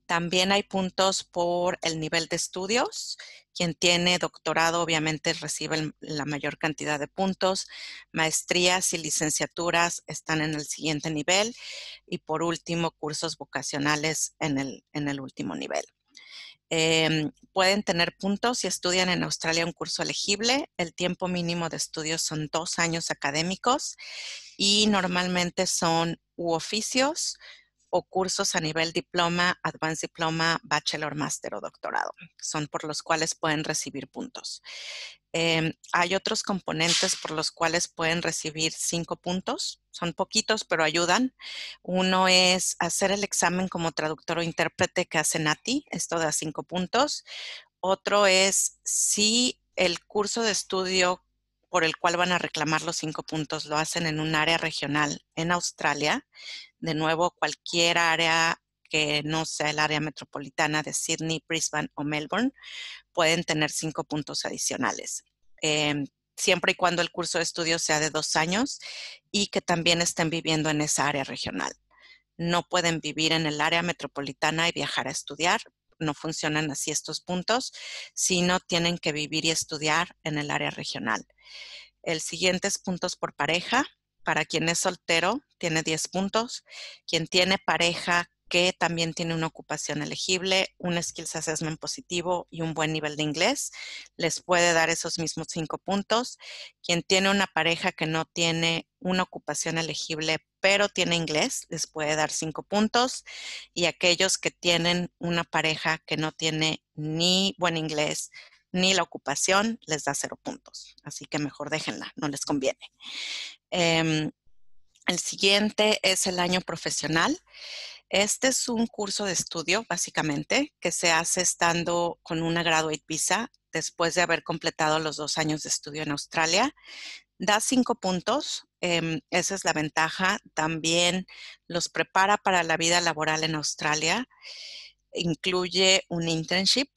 A: También hay puntos por el nivel de estudios. Quien tiene doctorado obviamente recibe la mayor cantidad de puntos. Maestrías y licenciaturas están en el siguiente nivel. Y por último, cursos vocacionales en el último nivel. Pueden tener puntos si estudian en Australia un curso elegible. El tiempo mínimo de estudios son 2 años académicos y normalmente son u oficios o cursos a nivel diploma, advanced diploma, bachelor, máster o doctorado. Son por los cuales pueden recibir puntos. Hay otros componentes por los cuales pueden recibir 5 puntos. Son poquitos, pero ayudan. Uno es hacer el examen como traductor o intérprete que hace NATI. Esto da 5 puntos. Otro es si el curso de estudio por el cual van a reclamar los 5 puntos lo hacen en un área regional en Australia. De nuevo, cualquier área que no sea el área metropolitana de Sydney, Brisbane o Melbourne pueden tener 5 puntos adicionales. Siempre y cuando el curso de estudio sea de 2 años y que también estén viviendo en esa área regional. No pueden vivir en el área metropolitana y viajar a estudiar. No funcionan así estos puntos, sino tienen que vivir y estudiar en el área regional. El siguiente es puntos por pareja. Para quien es soltero, tiene 10 puntos. Quien tiene pareja que también tiene una ocupación elegible, un Skills Assessment positivo y un buen nivel de inglés, les puede dar esos mismos 5 puntos. Quien tiene una pareja que no tiene una ocupación elegible, pero tiene inglés, les puede dar 5 puntos. Y aquellos que tienen una pareja que no tiene ni buen inglés, ni la ocupación, les da 0 puntos. Así que mejor déjenla, no les conviene. El siguiente es el año profesional. Este es un curso de estudio, básicamente, que se hace estando con una graduate visa después de haber completado los 2 años de estudio en Australia. Da 5 puntos, esa es la ventaja. También los prepara para la vida laboral en Australia. Incluye un internship,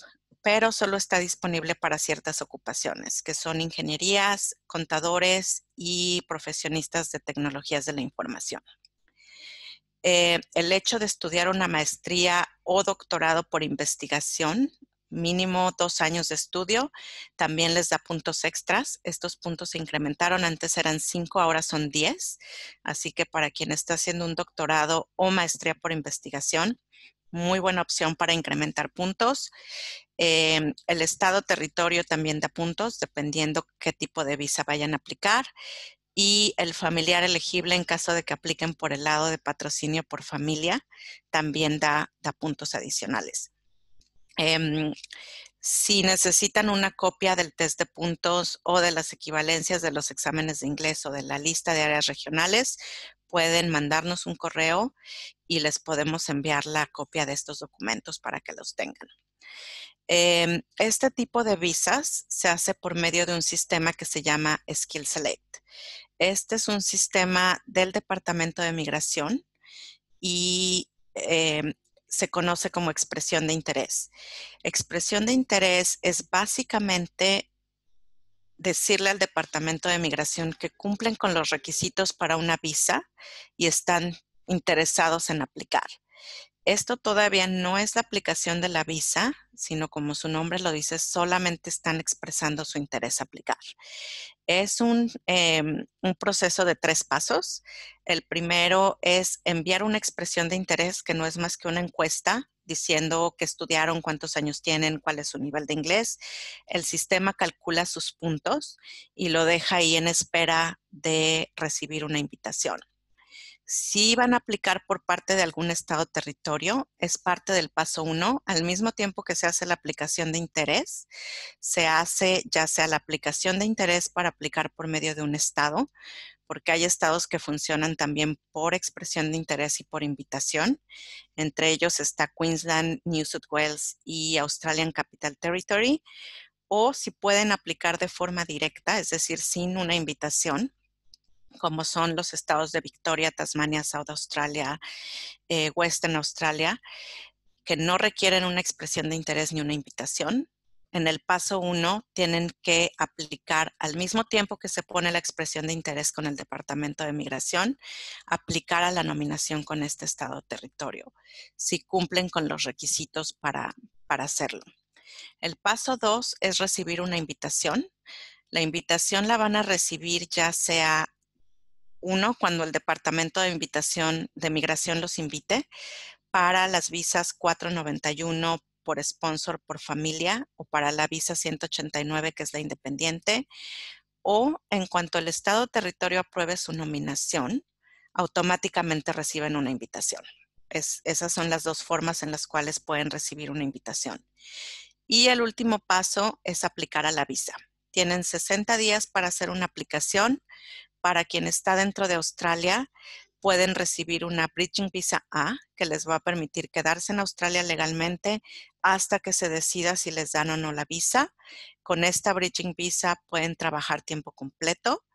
A: pero solo está disponible para ciertas ocupaciones, que son ingenierías, contadores y profesionistas de tecnologías de la información. El hecho de estudiar una maestría o doctorado por investigación, mínimo 2 años de estudio, también les da puntos extras. Estos puntos se incrementaron, antes eran 5, ahora son 10. Así que para quien está haciendo un doctorado o maestría por investigación, muy buena opción para incrementar puntos. El estado territorio también da puntos, dependiendo qué tipo de visa vayan a aplicar. Y el familiar elegible en caso de que apliquen por el lado de patrocinio por familia, también da puntos adicionales. Si necesitan una copia del test de puntos o de las equivalencias de los exámenes de inglés o de la lista de áreas regionales, pueden mandarnos un correo y les podemos enviar la copia de estos documentos para que los tengan. Este tipo de visas se hace por medio de un sistema que se llama Skill Select. Este es un sistema del Departamento de Migración y se conoce como expresión de interés. Expresión de interés es básicamente decirle al Departamento de Migración que cumplen con los requisitos para una visa y están interesados en aplicar. Esto todavía no es la aplicación de la visa, sino como su nombre lo dice, solamente están expresando su interés a aplicar. Es un proceso de 3 pasos. El primero es enviar una expresión de interés que no es más que una encuesta diciendo qué estudiaron, cuántos años tienen, cuál es su nivel de inglés. El sistema calcula sus puntos y lo deja ahí en espera de recibir una invitación. Si van a aplicar por parte de algún estado o territorio, es parte del paso 1. Al mismo tiempo que se hace la aplicación de interés, se hace ya sea la aplicación de interés para aplicar por medio de un estado, porque hay estados que funcionan también por expresión de interés y por invitación. Entre ellos está Queensland, New South Wales y Australian Capital Territory. O si pueden aplicar de forma directa, es decir, sin una invitación, como son los estados de Victoria, Tasmania, South Australia, Western Australia, que no requieren una expresión de interés ni una invitación. En el paso 1 tienen que aplicar al mismo tiempo que se pone la expresión de interés con el Departamento de Migración, aplicar a la nominación con este estado o territorio, si cumplen con los requisitos para hacerlo. El paso 2 es recibir una invitación. La invitación la van a recibir ya sea cuando el Departamento de Migración los invite para las visas 491 por sponsor por familia o para la visa 189 que es la independiente, o en cuanto el estado o territorio apruebe su nominación, automáticamente reciben una invitación. Esas son las dos formas en las cuales pueden recibir una invitación. Y el último paso es aplicar a la visa. Tienen 60 días para hacer una aplicación. Para quien está dentro de Australia, pueden recibir una Bridging Visa A, que les va a permitir quedarse en Australia legalmente hasta que se decida si les dan o no la visa. Con esta Bridging Visa pueden trabajar tiempo completo.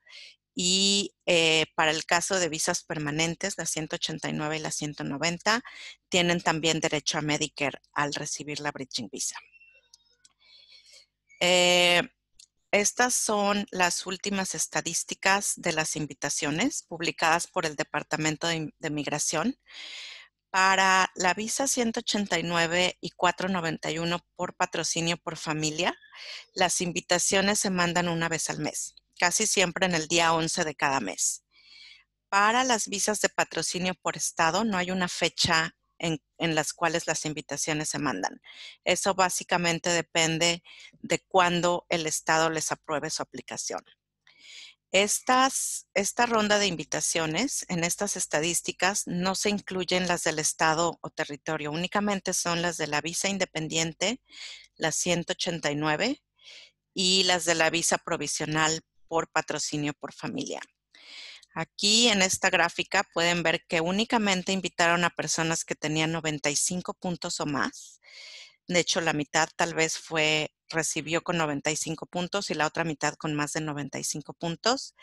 A: Y para el caso de visas permanentes, la 189 y la 190, tienen también derecho a Medicare al recibir la Bridging Visa. Estas son las últimas estadísticas de las invitaciones publicadas por el Departamento de Migración. Para la visa 189 y 491 por patrocinio por familia, las invitaciones se mandan una vez al mes, casi siempre en el día 11 de cada mes. Para las visas de patrocinio por estado, no hay una fecha en las cuales las invitaciones se mandan. Eso básicamente depende de cuándo el estado les apruebe su aplicación. Esta ronda de invitaciones, en estas estadísticas, no se incluyen las del estado o territorio, únicamente son las de la visa independiente, la 189, y las de la visa provisional por patrocinio por familia. Aquí en esta gráfica pueden ver que únicamente invitaron a personas que tenían 95 puntos o más. De hecho, la mitad tal vez recibió con 95 puntos y la otra mitad con más de 95 puntos.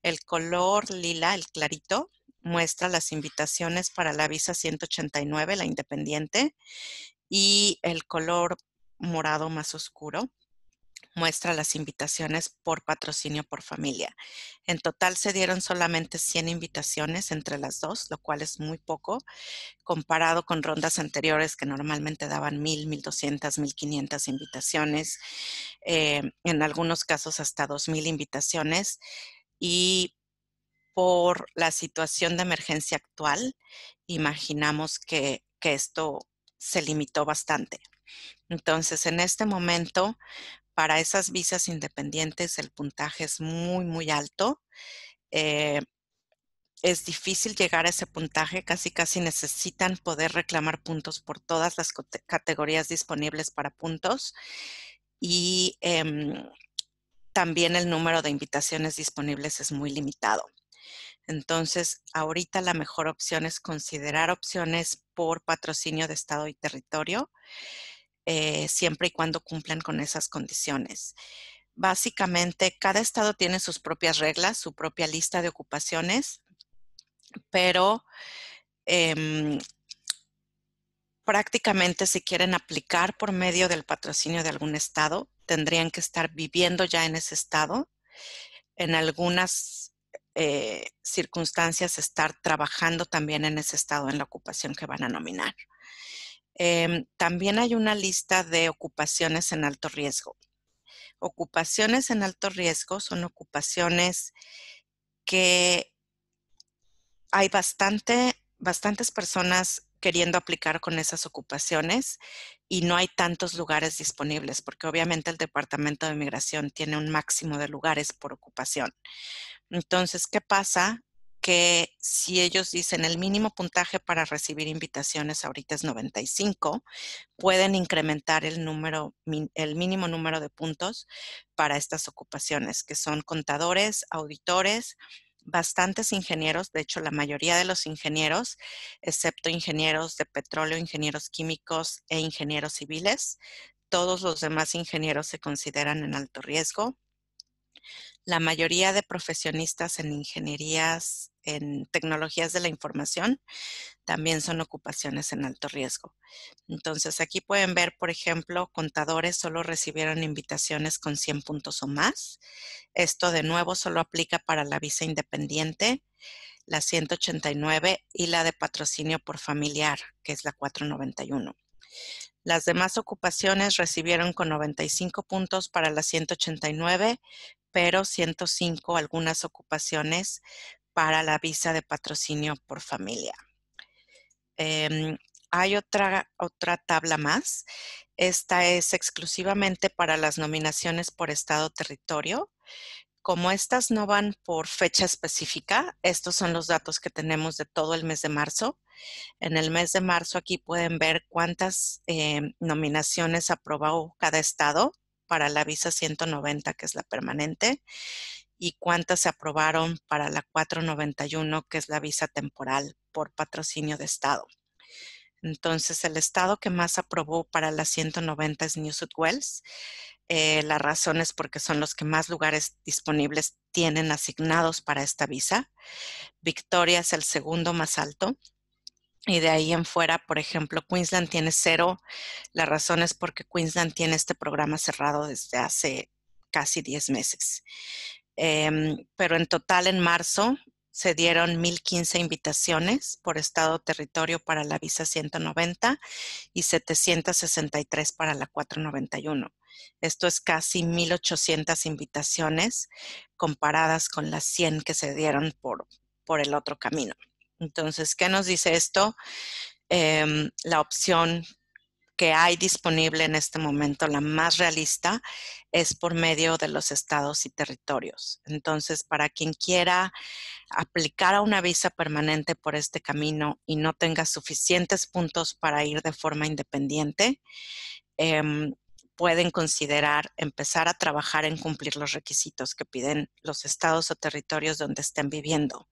A: El color lila, el clarito, muestra las invitaciones para la visa 189, la independiente, y el color morado más oscuro muestra las invitaciones por patrocinio por familia. En total se dieron solamente 100 invitaciones entre las dos, lo cual es muy poco comparado con rondas anteriores que normalmente daban 1,000, 1,200, 1,500 invitaciones, en algunos casos hasta 2,000 invitaciones. Y por la situación de emergencia actual, imaginamos que esto se limitó bastante. Entonces, en este momento, para esas visas independientes el puntaje es muy, muy alto. Es difícil llegar a ese puntaje, casi necesitan poder reclamar puntos por todas las categorías disponibles para puntos. Y también el número de invitaciones disponibles es muy limitado. Entonces, ahorita la mejor opción es considerar opciones por patrocinio de estado y territorio, siempre y cuando cumplan con esas condiciones. Básicamente, cada estado tiene sus propias reglas, su propia lista de ocupaciones, pero prácticamente si quieren aplicar por medio del patrocinio de algún estado, tendrían que estar viviendo ya en ese estado. En algunas circunstancias, estar trabajando también en ese estado en la ocupación que van a nominar. También hay una lista de ocupaciones en alto riesgo. Ocupaciones en alto riesgo son ocupaciones que hay bastantes personas queriendo aplicar con esas ocupaciones y no hay tantos lugares disponibles porque obviamente el Departamento de Migración tiene un máximo de lugares por ocupación. Entonces, ¿qué pasa? Que si ellos dicen el mínimo puntaje para recibir invitaciones ahorita es 95, pueden incrementar el mínimo número de puntos para estas ocupaciones, que son contadores, auditores, bastantes ingenieros. De hecho, la mayoría de los ingenieros, excepto ingenieros de petróleo, ingenieros químicos e ingenieros civiles, todos los demás ingenieros se consideran en alto riesgo. La mayoría de profesionistas en ingenierías, en tecnologías de la información, también son ocupaciones en alto riesgo. Entonces, aquí pueden ver, por ejemplo, contadores solo recibieron invitaciones con 100 puntos o más. Esto, de nuevo, solo aplica para la visa independiente, la 189, y la de patrocinio por familiar, que es la 491. Las demás ocupaciones recibieron con 95 puntos para la 189, pero 105 algunas ocupaciones para la visa de patrocinio por familia. Hay otra tabla más. Esta es exclusivamente para las nominaciones por estado-territorio. Como estas no van por fecha específica, estos son los datos que tenemos de todo el mes de marzo. En el mes de marzo aquí pueden ver cuántas nominaciones aprobó cada estado para la visa 190, que es la permanente, y cuántas se aprobaron para la 491, que es la visa temporal por patrocinio de estado. Entonces, el estado que más aprobó para la 190 es New South Wales. La razón es porque son los que más lugares disponibles tienen asignados para esta visa. Victoria es el segundo más alto. Y de ahí en fuera, por ejemplo, Queensland tiene 0. La razón es porque Queensland tiene este programa cerrado desde hace casi 10 meses. Pero en total en marzo se dieron 1,015 invitaciones por estado o territorio para la visa 190 y 763 para la 491. Esto es casi 1,800 invitaciones comparadas con las 100 que se dieron por el otro camino. Entonces, ¿qué nos dice esto? La opción que hay disponible en este momento, la más realista, es por medio de los estados y territorios. Entonces, para quien quiera aplicar a una visa permanente por este camino y no tenga suficientes puntos para ir de forma independiente, pueden considerar empezar a trabajar en cumplir los requisitos que piden los estados o territorios donde estén viviendo.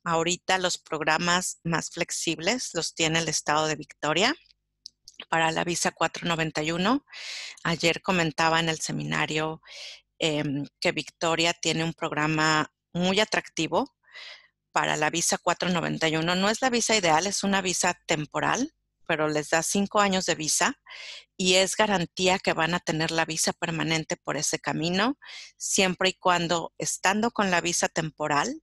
A: Ahorita los programas más flexibles los tiene el estado de Victoria para la visa 491. Ayer comentaba en el seminario que Victoria tiene un programa muy atractivo para la visa 491. No es la visa ideal, es una visa temporal, pero les da 5 años de visa y es garantía que van a tener la visa permanente por ese camino, siempre y cuando, estando con la visa temporal,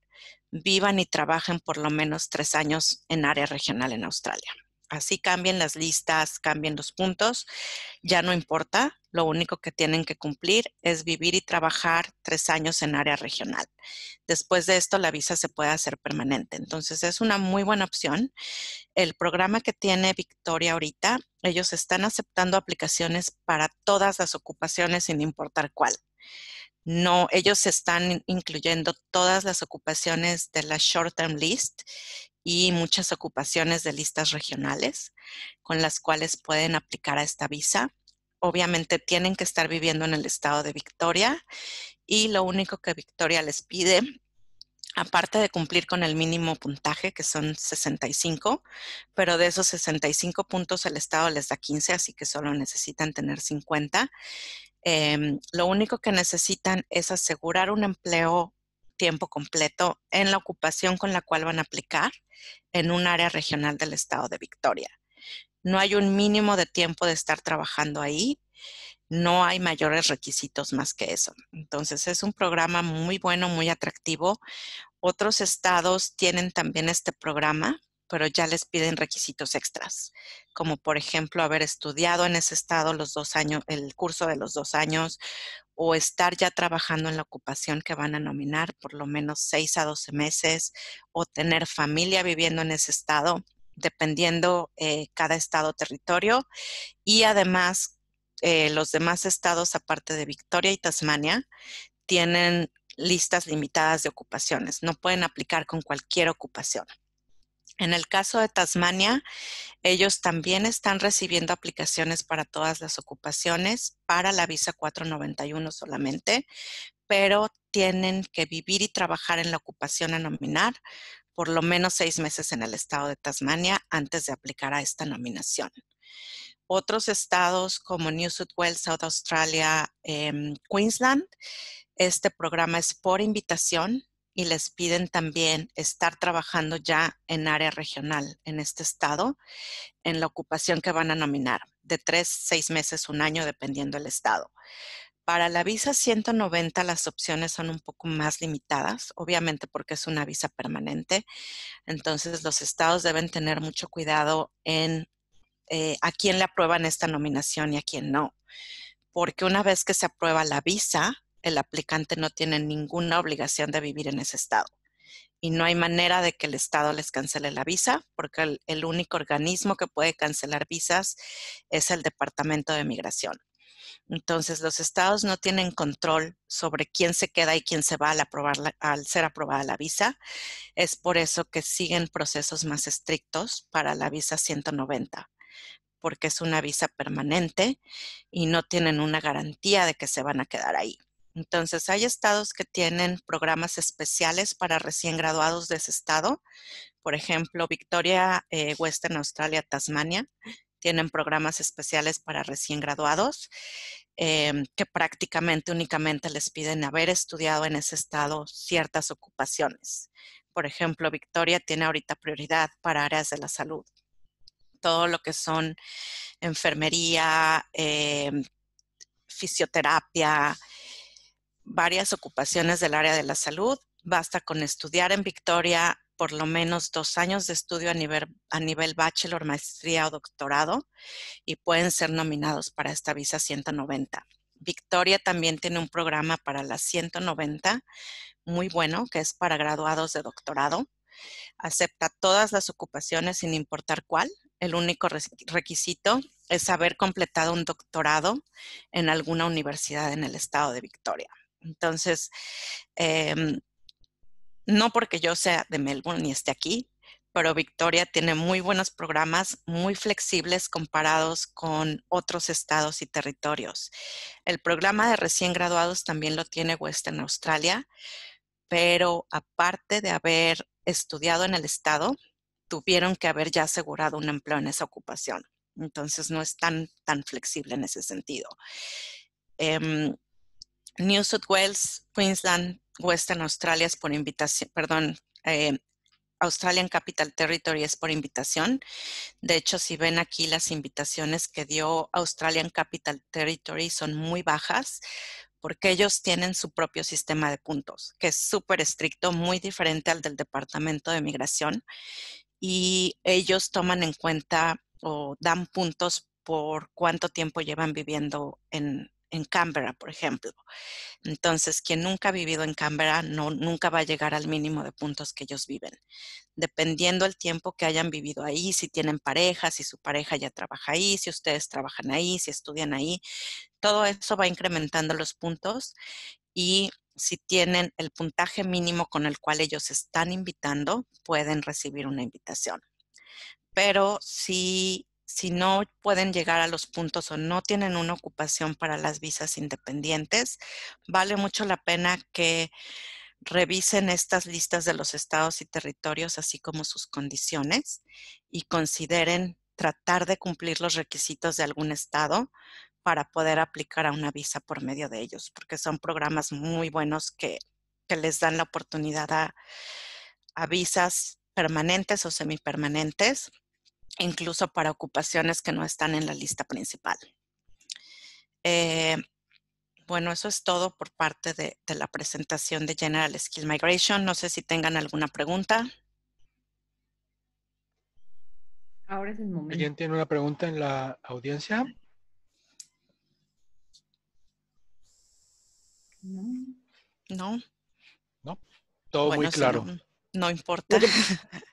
A: vivan y trabajen por lo menos 3 años en área regional en Australia. Así cambien las listas, cambien los puntos, ya no importa. Lo único que tienen que cumplir es vivir y trabajar 3 años en área regional. Después de esto, la visa se puede hacer permanente. Entonces, es una muy buena opción. El programa que tiene Victoria ahorita, ellos están aceptando aplicaciones para todas las ocupaciones sin importar cuál. No, ellos están incluyendo todas las ocupaciones de la Short Term List y muchas ocupaciones de listas regionales con las cuales pueden aplicar a esta visa. Obviamente tienen que estar viviendo en el estado de Victoria y lo único que Victoria les pide, aparte de cumplir con el mínimo puntaje, que son 65, pero de esos 65 puntos el estado les da 15, así que solo necesitan tener 50. Lo único que necesitan es asegurar un empleo tiempo completo en la ocupación con la cual van a aplicar en un área regional del estado de Victoria. No hay un mínimo de tiempo de estar trabajando ahí. No hay mayores requisitos más que eso. Entonces, es un programa muy bueno, muy atractivo. Otros estados tienen también este programa, pero ya les piden requisitos extras, como por ejemplo haber estudiado en ese estado los 2 años, el curso de los 2 años, o estar ya trabajando en la ocupación que van a nominar por lo menos 6 a 12 meses, o tener familia viviendo en ese estado, dependiendo cada estado o territorio. Y además, los demás estados, aparte de Victoria y Tasmania, tienen listas limitadas de ocupaciones. No pueden aplicar con cualquier ocupación. En el caso de Tasmania, ellos también están recibiendo aplicaciones para todas las ocupaciones, para la visa 491 solamente, pero tienen que vivir y trabajar en la ocupación a nominar por lo menos 6 meses en el estado de Tasmania antes de aplicar a esta nominación. Otros estados como New South Wales, South Australia, Queensland, este programa es por invitación y les piden también estar trabajando ya en área regional en este estado, en la ocupación que van a nominar, de 3, 6 meses, 1 año, dependiendo del estado. Para la visa 190 las opciones son un poco más limitadas, obviamente porque es una visa permanente. Entonces los estados deben tener mucho cuidado en a quién le aprueban esta nominación y a quién no. Porque una vez que se aprueba la visa, el aplicante no tiene ninguna obligación de vivir en ese estado. Y no hay manera de que el estado les cancele la visa, porque el único organismo que puede cancelar visas es el Departamento de Migración. Entonces, los estados no tienen control sobre quién se queda y quién se va al ser aprobada la visa. Es por eso que siguen procesos más estrictos para la visa 190, porque es una visa permanente y no tienen una garantía de que se van a quedar ahí. Entonces, hay estados que tienen programas especiales para recién graduados de ese estado. Por ejemplo, Victoria, Western Australia, Tasmania, tienen programas especiales para recién graduados que prácticamente únicamente les piden haber estudiado en ese estado ciertas ocupaciones. Por ejemplo, Victoria tiene ahorita prioridad para áreas de la salud. Todo lo que son enfermería, fisioterapia, varias ocupaciones del área de la salud. Basta con estudiar en Victoria por lo menos 2 años de estudio a nivel bachelor, maestría o doctorado y pueden ser nominados para esta visa 190. Victoria también tiene un programa para la 190 muy bueno, que es para graduados de doctorado. Acepta todas las ocupaciones sin importar cuál. El único requisito es haber completado un doctorado en alguna universidad en el estado de Victoria. Entonces, no porque yo sea de Melbourne ni esté aquí, pero Victoria tiene muy buenos programas, muy flexibles comparados con otros estados y territorios. El programa de recién graduados también lo tiene Western Australia, pero aparte de haber estudiado en el estado, tuvieron que haber ya asegurado un empleo en esa ocupación. Entonces no es tan flexible en ese sentido. New South Wales, Queensland, Western Australia es por invitación, Australian Capital Territory es por invitación. De hecho, si ven aquí las invitaciones que dio Australian Capital Territory son muy bajas porque ellos tienen su propio sistema de puntos, que es súper estricto, muy diferente al del Departamento de Migración. Y ellos toman en cuenta o dan puntos por cuánto tiempo llevan viviendo en Canberra, por ejemplo. Entonces, quien nunca ha vivido en Canberra nunca va a llegar al mínimo de puntos que ellos viven. Dependiendo el tiempo que hayan vivido ahí, si tienen pareja, si su pareja ya trabaja ahí, si ustedes trabajan ahí, si estudian ahí, todo eso va incrementando los puntos y si tienen el puntaje mínimo con el cual ellos están invitando, pueden recibir una invitación. Pero si no pueden llegar a los puntos o no tienen una ocupación para las visas independientes, vale mucho la pena que revisen estas listas de los estados y territorios, así como sus condiciones, y consideren tratar de cumplir los requisitos de algún estado para poder aplicar a una visa por medio de ellos, porque son programas muy buenos que les dan la oportunidad a visas permanentes o semipermanentes, incluso para ocupaciones que no están en la lista principal. Bueno, eso es todo por parte de la presentación de General Skill Migration. No sé si tengan alguna pregunta.
C: Ahora es el momento.
B: ¿Alguien tiene una pregunta en la audiencia?
A: No.
B: No. Todo
A: bueno,
B: muy claro.
A: Si no importa.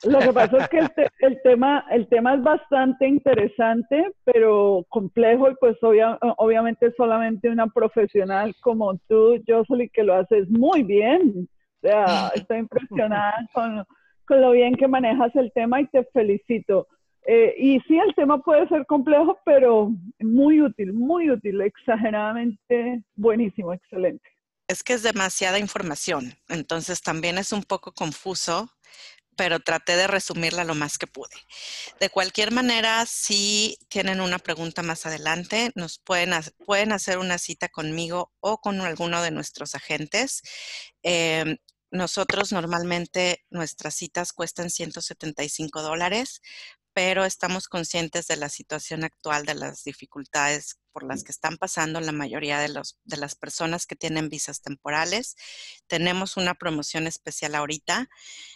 D: Lo que pasa es que el tema es bastante interesante, pero complejo y pues obviamente solamente una profesional como tú, Jocelyn, que lo haces muy bien. O sea, estoy impresionada con lo bien que manejas el tema y te felicito. Y sí, el tema puede ser complejo, pero muy útil, exageradamente buenísimo, excelente.
A: Es que es demasiada información, entonces también es un poco confuso, pero traté de resumirla lo más que pude. De cualquier manera, si tienen una pregunta más adelante, nos pueden hacer una cita conmigo o con alguno de nuestros agentes. Nosotros normalmente nuestras citas cuestan $175, pero estamos conscientes de la situación actual, de las dificultades por las que están pasando la mayoría de las personas que tienen visas temporales. Tenemos una promoción especial ahorita.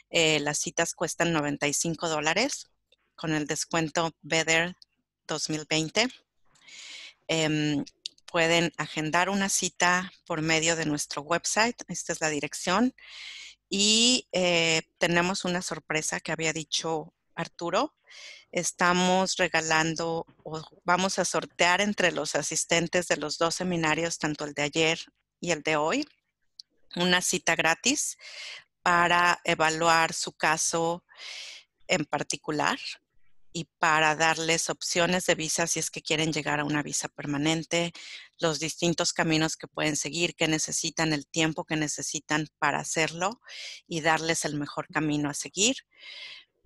A: Las citas cuestan $95 con el descuento BEDER 2020. Pueden agendar una cita por medio de nuestro website. Esta es la dirección. Y tenemos una sorpresa que había dicho Arturo. estamos regalando o vamos a sortear entre los asistentes de los 2 seminarios, tanto el de ayer y el de hoy, una cita gratis para evaluar su caso en particular y para darles opciones de visa si es que quieren llegar a una visa permanente, los distintos caminos que pueden seguir, que necesitan, el tiempo que necesitan para hacerlo y darles el mejor camino a seguir.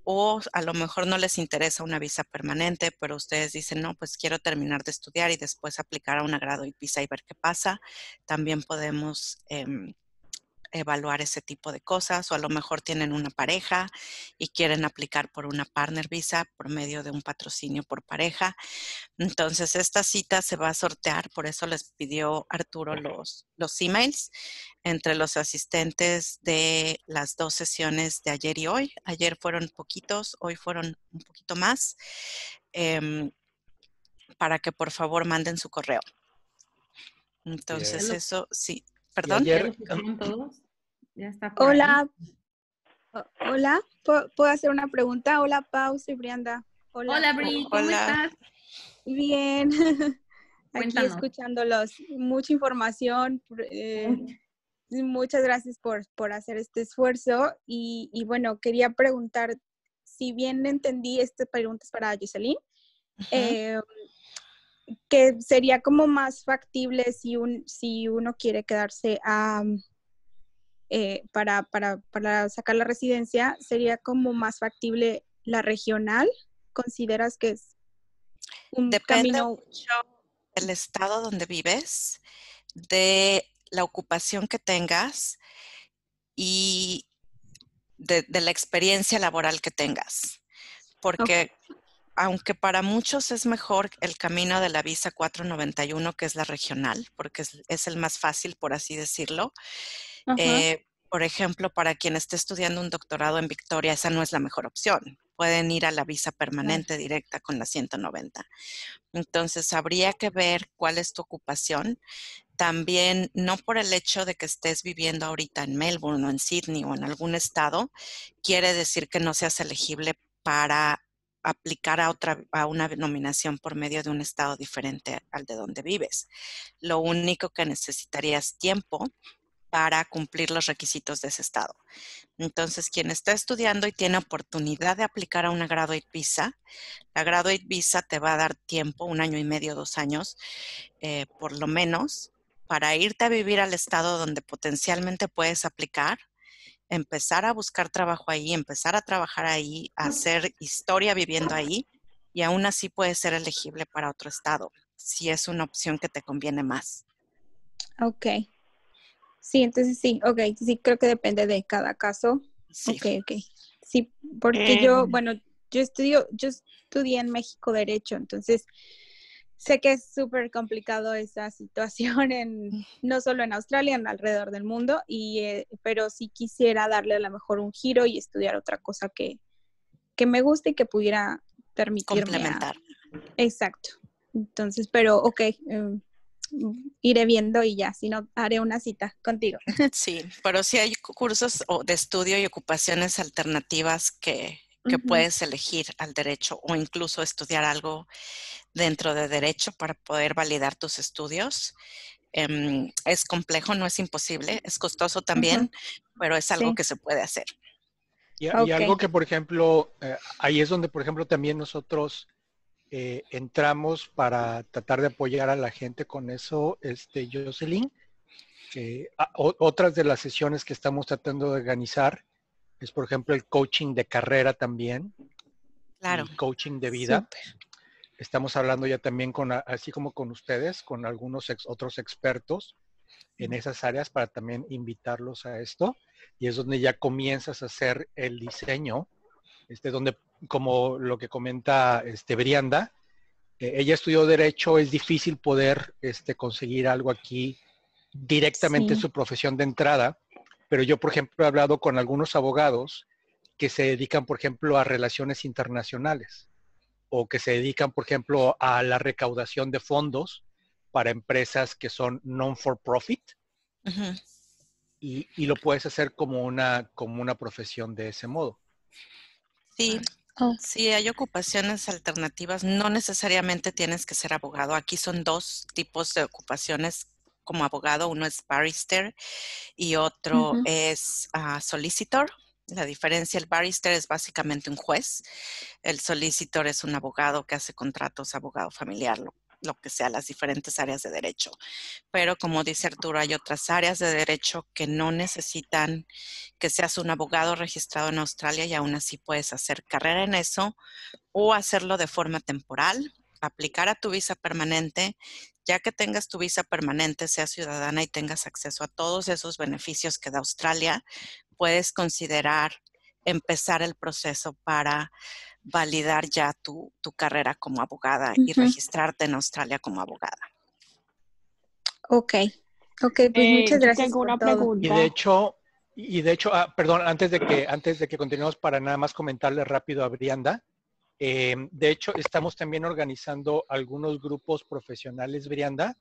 A: O a lo mejor no les interesa una visa permanente, pero ustedes dicen, no, pues quiero terminar de estudiar y después aplicar a una graduate visa y ver qué pasa. También podemos evaluar ese tipo de cosas, o a lo mejor tienen una pareja y quieren aplicar por una partner visa por medio de un patrocinio por pareja. Entonces esta cita se va a sortear, por eso les pidió Arturo los emails entre los asistentes de las 2 sesiones de ayer y hoy. Ayer fueron poquitos, hoy fueron un poquito más, para que por favor manden su correo. Entonces eso, sí, perdón.
C: ¿Ya lo pusieron todos? Ya está por
G: Hola.
C: ahí.
G: Hola, ¿puedo hacer una pregunta? Hola, Pau, soy Brianda.
C: Hola, Bri, ¿cómo estás?
G: Bien. Aquí
C: Cuéntanos.
G: escuchándolos. Mucha información. Muchas gracias por hacer este esfuerzo. Y bueno, quería preguntar, si bien entendí, esta pregunta es para Jocelyn, que sería como más factible si uno quiere quedarse para sacar la residencia, ¿sería como más factible la regional? ¿Consideras que es un
A: Depende
G: camino?
A: mucho del estado donde vives, de la ocupación que tengas y de la experiencia laboral que tengas. Porque aunque para muchos es mejor el camino de la visa 491, que es la regional, porque es el más fácil, por así decirlo. Por ejemplo, para quien esté estudiando un doctorado en Victoria, esa no es la mejor opción. Pueden ir a la visa permanente directa con la 190. Entonces, habría que ver cuál es tu ocupación. También, no por el hecho de que estés viviendo ahorita en Melbourne o en Sydney o en algún estado, quiere decir que no seas elegible para aplicar a una nominación por medio de un estado diferente al de donde vives. Lo único que necesitarías tiempo para cumplir los requisitos de ese estado. Entonces, quien está estudiando y tiene oportunidad de aplicar a una graduate visa, la graduate visa te va a dar tiempo, 1 año y medio, 2 años, por lo menos, para irte a vivir al estado donde potencialmente puedes aplicar, empezar a buscar trabajo ahí, empezar a trabajar ahí, hacer historia viviendo ahí, y aún así puedes ser elegible para otro estado, si es una opción que te conviene más.
G: Ok. Sí, entonces sí, ok, sí, creo que depende de cada caso.
A: Sí.
G: Ok. Sí, porque yo estudié en México Derecho, entonces sé que es súper complicado esa situación no solo en Australia, en alrededor del mundo, pero sí quisiera darle a lo mejor un giro y estudiar otra cosa que me guste y que pudiera permitirme
A: Complementar.
G: Exacto. Entonces, pero ok, iré viendo y ya, si no, haré una cita contigo.
A: Sí, pero sí hay cursos de estudio y ocupaciones alternativas que puedes elegir al derecho, o incluso estudiar algo dentro de derecho para poder validar tus estudios. Es complejo, no es imposible, es costoso también, pero es algo que se puede hacer.
B: Y algo que, por ejemplo, ahí es donde, por ejemplo, también nosotros entramos para tratar de apoyar a la gente con eso, Jocelyn. Otras de las sesiones que estamos tratando de organizar es, por ejemplo, el coaching de carrera también.
A: Claro.
B: Y coaching de vida.
G: Súper.
B: Estamos hablando ya también así como con ustedes, con algunos otros expertos en esas áreas para también invitarlos a esto. Y es donde ya comienzas a hacer el diseño, donde, como lo que comenta Brianda, ella estudió Derecho, es difícil poder conseguir algo aquí directamente su profesión de entrada, pero yo, por ejemplo, he hablado con algunos abogados que se dedican, por ejemplo, a relaciones internacionales o que se dedican, por ejemplo, a la recaudación de fondos para empresas que son non-for-profit. Y lo puedes hacer como una profesión de ese modo.
A: Sí,
G: Oh.
A: Sí, hay ocupaciones alternativas. No necesariamente tienes que ser abogado. Aquí son dos tipos de ocupaciones como abogado. Uno es barrister y otro es solicitor. La diferencia, el barrister es básicamente un juez. El solicitor es un abogado que hace contratos, abogado familiar, lo que sea, las diferentes áreas de derecho. Pero como dice Arturo, hay otras áreas de derecho que no necesitan que seas un abogado registrado en Australia y aún así puedes hacer carrera en eso o hacerlo de forma temporal, aplicar a tu visa permanente. Ya que tengas tu visa permanente, seas ciudadana y tengas acceso a todos esos beneficios que da Australia, puedes considerar empezar el proceso para validar ya tu carrera como abogada y registrarte en Australia como abogada.
G: Ok, pues muchas
H: Yo
G: gracias
H: tengo
G: por
H: una
G: todo.
H: pregunta.
B: Y de hecho, perdón, antes de que continuemos, para nada más comentarle rápido a Brianda, de hecho, estamos también organizando algunos grupos profesionales, Brianda.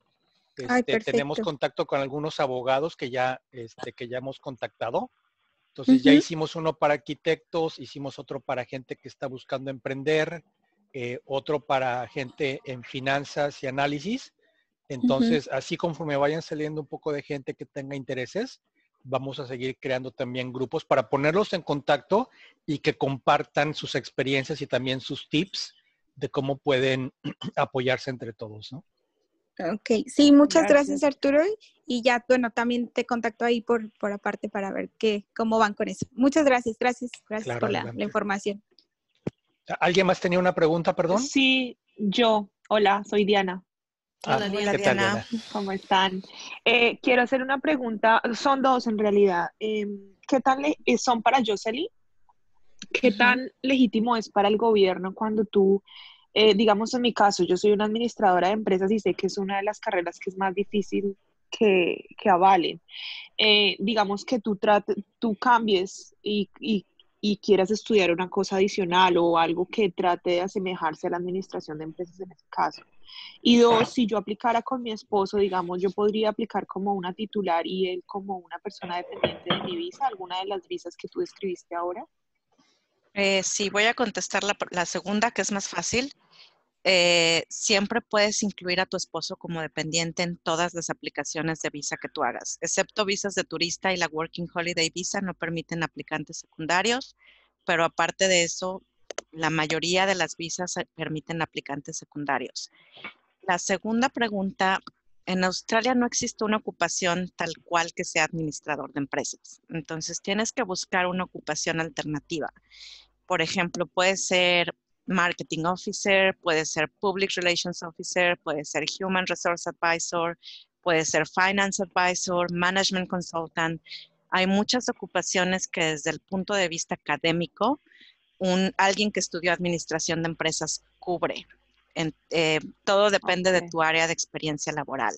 G: Ay,
B: Tenemos
G: perfecto.
B: contacto con algunos abogados que ya hemos contactado. Entonces ya hicimos uno para arquitectos, hicimos otro para gente que está buscando emprender, otro para gente en finanzas y análisis. Entonces, así conforme vayan saliendo un poco de gente que tenga intereses, vamos a seguir creando también grupos para ponerlos en contacto y que compartan sus experiencias y también sus tips de cómo pueden apoyarse entre todos, ¿no?
G: Ok, sí, muchas
H: Gracias.
G: gracias Arturo. Y ya, bueno, también te contacto ahí por aparte para ver cómo van con eso. Muchas gracias
B: Claro,
G: por la
B: adelante.
G: información.
B: ¿Alguien más tenía una pregunta, perdón?
H: Sí, yo. Hola, soy Diana.
A: Hola, Diana.
B: ¿Qué tal, Diana?
H: ¿Cómo están? Quiero hacer una pregunta, son dos en realidad. ¿Qué tan son para Jocelyn? ¿Qué tan legítimo es para el gobierno cuando tú, digamos en mi caso, yo soy una administradora de empresas y sé que es una de las carreras que es más difícil que avalen? Digamos que tú cambies y quieras estudiar una cosa adicional o algo que trate de asemejarse a la administración de empresas en ese caso. Y dos, si yo aplicara con mi esposo, digamos, yo podría aplicar como una titular y él como una persona dependiente de mi visa, alguna de las visas que tú describiste ahora.
A: Sí, voy a contestar la segunda, que es más fácil. Siempre puedes incluir a tu esposo como dependiente en todas las aplicaciones de visa que tú hagas, excepto visas de turista y la Working Holiday Visa no permiten aplicantes secundarios, pero aparte de eso, la mayoría de las visas permiten aplicantes secundarios. La segunda pregunta, en Australia no existe una ocupación tal cual que sea administrador de empresas, entonces tienes que buscar una ocupación alternativa. Por ejemplo, puede ser Marketing Officer, puede ser Public Relations Officer, puede ser Human Resource Advisor, puede ser Finance Advisor, Management Consultant. Hay muchas ocupaciones que desde el punto de vista académico, alguien que estudió administración de empresas cubre. Todo depende de tu área de experiencia laboral.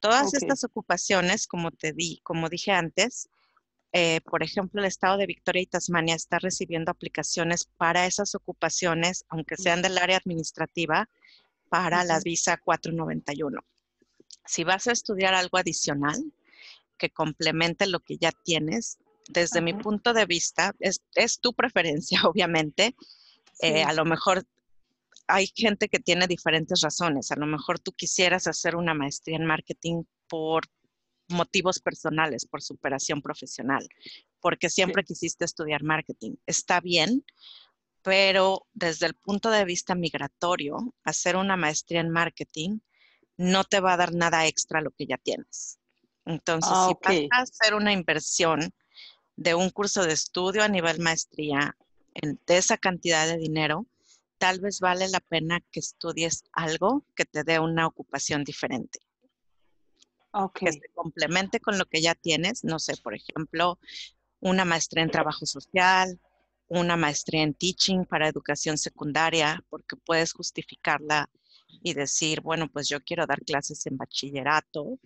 A: Todas estas ocupaciones, como dije antes, por ejemplo, el estado de Victoria y Tasmania está recibiendo aplicaciones para esas ocupaciones, aunque sean del área administrativa, para la visa 491. Si vas a estudiar algo adicional que complemente lo que ya tienes, desde mi punto de vista, es tu preferencia, obviamente. A lo mejor hay gente que tiene diferentes razones. A lo mejor tú quisieras hacer una maestría en marketing por motivos personales, por superación profesional, porque siempre quisiste estudiar marketing. Está bien, pero desde el punto de vista migratorio, hacer una maestría en marketing no te va a dar nada extra a lo que ya tienes. Entonces, si vas a hacer una inversión de un curso de estudio a nivel maestría de esa cantidad de dinero, tal vez vale la pena que estudies algo que te dé una ocupación diferente. Que se complemente con lo que ya tienes, no sé, por ejemplo, una maestría en trabajo social, una maestría en teaching para educación secundaria, porque puedes justificarla y decir, bueno, pues yo quiero dar clases en bachillerato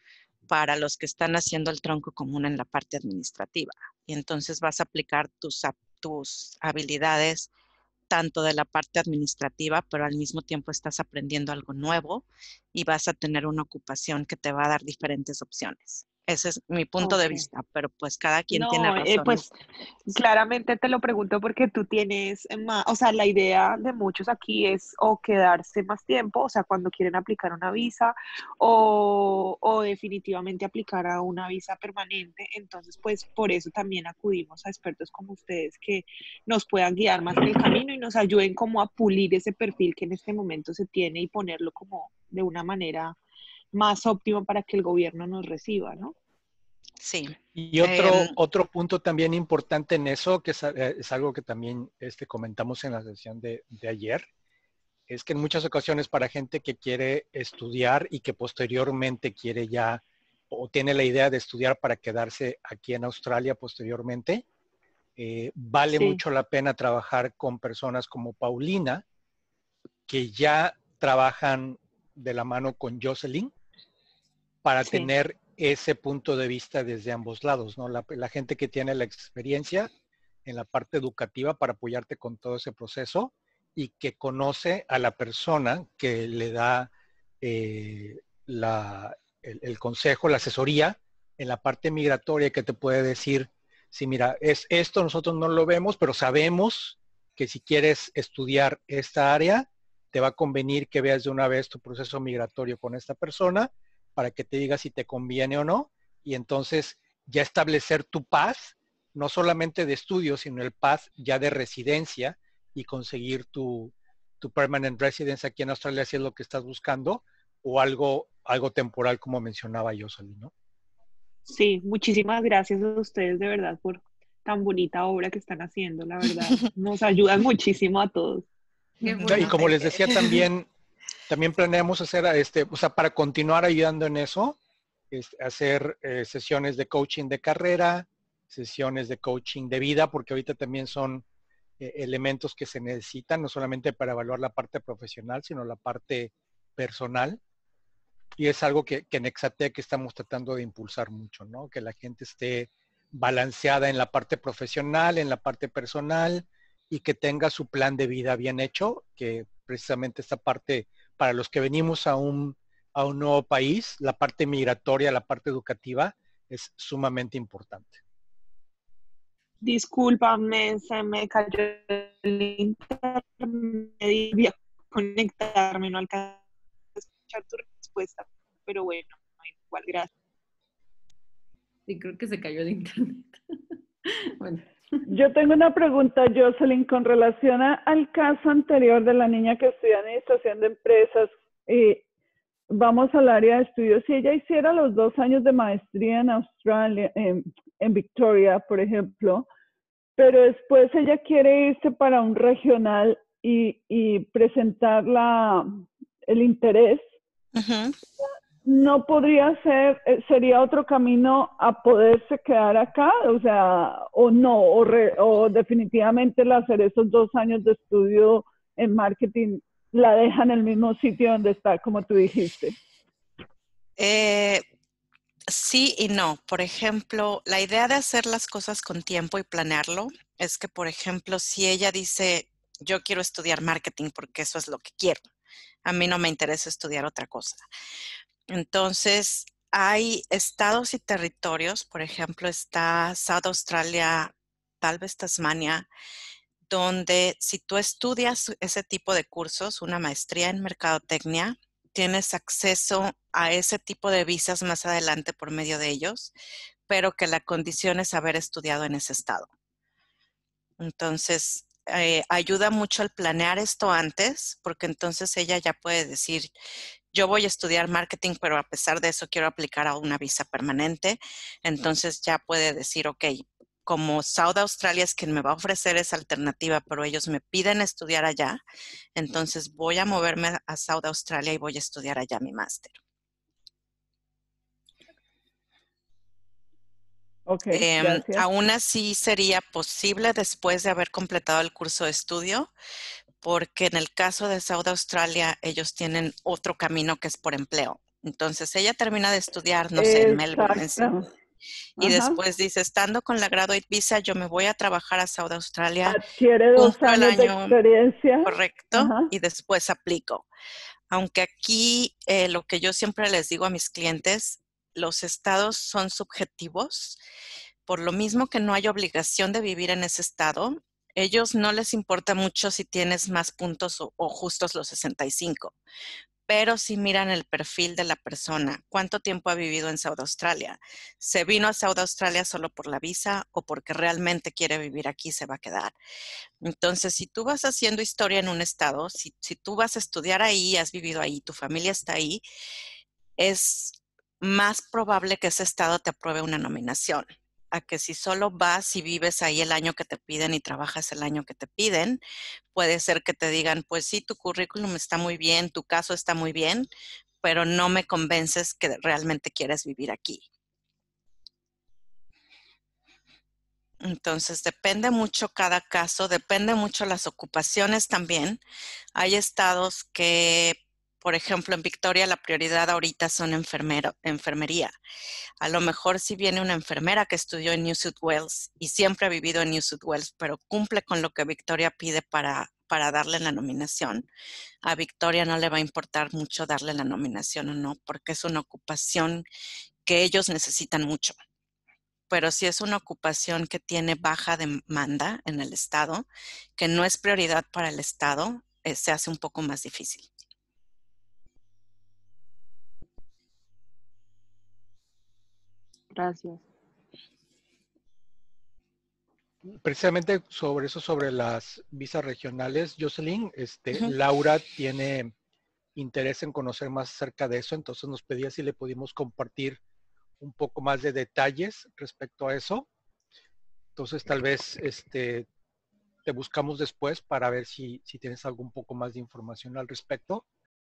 A: para los que están haciendo el tronco común en la parte administrativa. Y entonces vas a aplicar tus habilidades tanto de la parte administrativa, pero al mismo tiempo estás aprendiendo algo nuevo y vas a tener una ocupación que te va a dar diferentes opciones. Ese es mi punto de
H: Ok.
A: vista, pero pues cada quien tiene
H: No, pues
A: razones.
H: claramente te lo pregunto porque tú tienes más, o sea, la idea de muchos aquí es o quedarse más tiempo, o sea, cuando quieren aplicar una visa, o definitivamente aplicar a una visa permanente. Entonces, pues por eso también acudimos a expertos como ustedes que nos puedan guiar más en el camino y nos ayuden como a pulir ese perfil que en este momento se tiene y ponerlo como de una manera más óptima para que el gobierno nos reciba, ¿no?
A: Sí.
B: Y otro punto también importante en eso, que es algo que también comentamos en la sesión de ayer, es que en muchas ocasiones para gente que quiere estudiar y que posteriormente quiere ya o tiene la idea de estudiar para quedarse aquí en Australia posteriormente, vale
H: Sí,
B: mucho la pena trabajar con personas como Paulina, que ya trabajan de la mano con Jocelyn para
H: sí.
B: tener ese punto de vista desde ambos lados, ¿no? La gente que tiene la experiencia en la parte educativa para apoyarte con todo ese proceso y que conoce a la persona que le da el consejo, la asesoría en la parte migratoria, que te puede decir, sí, mira, es esto, nosotros no lo vemos, pero sabemos que si quieres estudiar esta área, te va a convenir que veas de una vez tu proceso migratorio con esta persona para que te diga si te conviene o no, y entonces ya establecer tu path, no solamente de estudio, sino el path ya de residencia y conseguir tu permanent residence aquí en Australia si es lo que estás buscando, o algo temporal como mencionaba Jocelyn, ¿no?
H: Sí, muchísimas gracias a ustedes de verdad por tan bonita obra que están haciendo, la verdad. Nos ayudan muchísimo a todos.
C: Qué
B: Y
C: bueno.
B: como les decía también planeamos hacer, o sea, para continuar ayudando en eso, hacer sesiones de coaching de carrera, sesiones de coaching de vida, porque ahorita también son elementos que se necesitan, no solamente para evaluar la parte profesional, sino la parte personal. Y es algo que en Exatec estamos tratando de impulsar mucho, ¿no? Que la gente esté balanceada en la parte profesional, en la parte personal y que tenga su plan de vida bien hecho, que precisamente esta parte, para los que venimos a un nuevo país, la parte migratoria, la parte educativa, es sumamente importante.
H: Discúlpame, se me cayó el internet y voy a conectarme, no alcancé a escuchar tu respuesta, pero bueno, igual, gracias.
C: Sí, creo que se cayó el internet. Bueno.
D: Yo tengo una pregunta, Jocelyn, con relación al caso anterior de la niña que estudia administración de empresas. Vamos al área de estudios. Si ella hiciera los 2 años de maestría en Australia, en Victoria, por ejemplo, pero después ella quiere irse para un regional y presentar el interés, no podría ser, sería otro camino a poderse quedar acá, o sea, o no, o definitivamente el hacer esos 2 años de estudio en marketing la deja en el mismo sitio donde está, como tú dijiste.
A: Sí y no. Por ejemplo, la idea de hacer las cosas con tiempo y planearlo es que, por ejemplo, si ella dice, yo quiero estudiar marketing porque eso es lo que quiero, a mí no me interesa estudiar otra cosa. Entonces, hay estados y territorios, por ejemplo, está South Australia, tal vez Tasmania, donde si tú estudias ese tipo de cursos, una maestría en mercadotecnia, tienes acceso a ese tipo de visas más adelante por medio de ellos, pero que la condición es haber estudiado en ese estado. Entonces, ayuda mucho al planear esto antes, porque entonces ella ya puede decir, yo voy a estudiar marketing, pero a pesar de eso quiero aplicar a una visa permanente. Entonces ya puede decir, ok, como South Australia es quien me va a ofrecer esa alternativa, pero ellos me piden estudiar allá, entonces voy a moverme a South Australia y voy a estudiar allá mi máster.
D: Ok, gracias.
A: Aún así sería posible después de haber completado el curso de estudio, porque en el caso de South Australia ellos tienen otro camino que es por empleo. Entonces ella termina de estudiar, no sé, en Melbourne, en Sydney, y después dice, estando con la Graduate Visa, yo me voy a trabajar a South Australia,
D: Adquiere 2
A: cumplo el
D: años de
A: año
D: experiencia.
A: correcto y después aplico. Aunque aquí lo que yo siempre les digo a mis clientes, los estados son subjetivos, por lo mismo que no hay obligación de vivir en ese estado. Ellos no les importa mucho si tienes más puntos o justos los 65, pero sí miran el perfil de la persona. ¿Cuánto tiempo ha vivido en South Australia? ¿Se vino a South Australia solo por la visa o porque realmente quiere vivir aquí y se va a quedar? Entonces, si tú vas haciendo historia en un estado, si tú vas a estudiar ahí, has vivido ahí, tu familia está ahí, es más probable que ese estado te apruebe una nominación, a que si solo vas y vives ahí el año que te piden y trabajas el año que te piden, puede ser que te digan, pues sí, tu currículum está muy bien, tu caso está muy bien, pero no me convences que realmente quieres vivir aquí. Entonces, depende mucho cada caso, depende mucho las ocupaciones también. Hay estados que, por ejemplo, en Victoria la prioridad ahorita son enfermería. A lo mejor si viene una enfermera que estudió en New South Wales y siempre ha vivido en New South Wales, pero cumple con lo que Victoria pide para darle la nominación, a Victoria no le va a importar mucho darle la nominación o no, porque es una ocupación que ellos necesitan mucho. Pero si es una ocupación que tiene baja demanda en el estado, que no es prioridad para el estado, se hace un poco más difícil.
H: Gracias.
B: Precisamente sobre eso, sobre las visas regionales, Jocelyn, Laura tiene interés en conocer más acerca de eso, entonces nos pedía si le pudimos compartir un poco más de detalles respecto a eso. Entonces tal vez te buscamos después para ver si tienes algún poco más de información al respecto.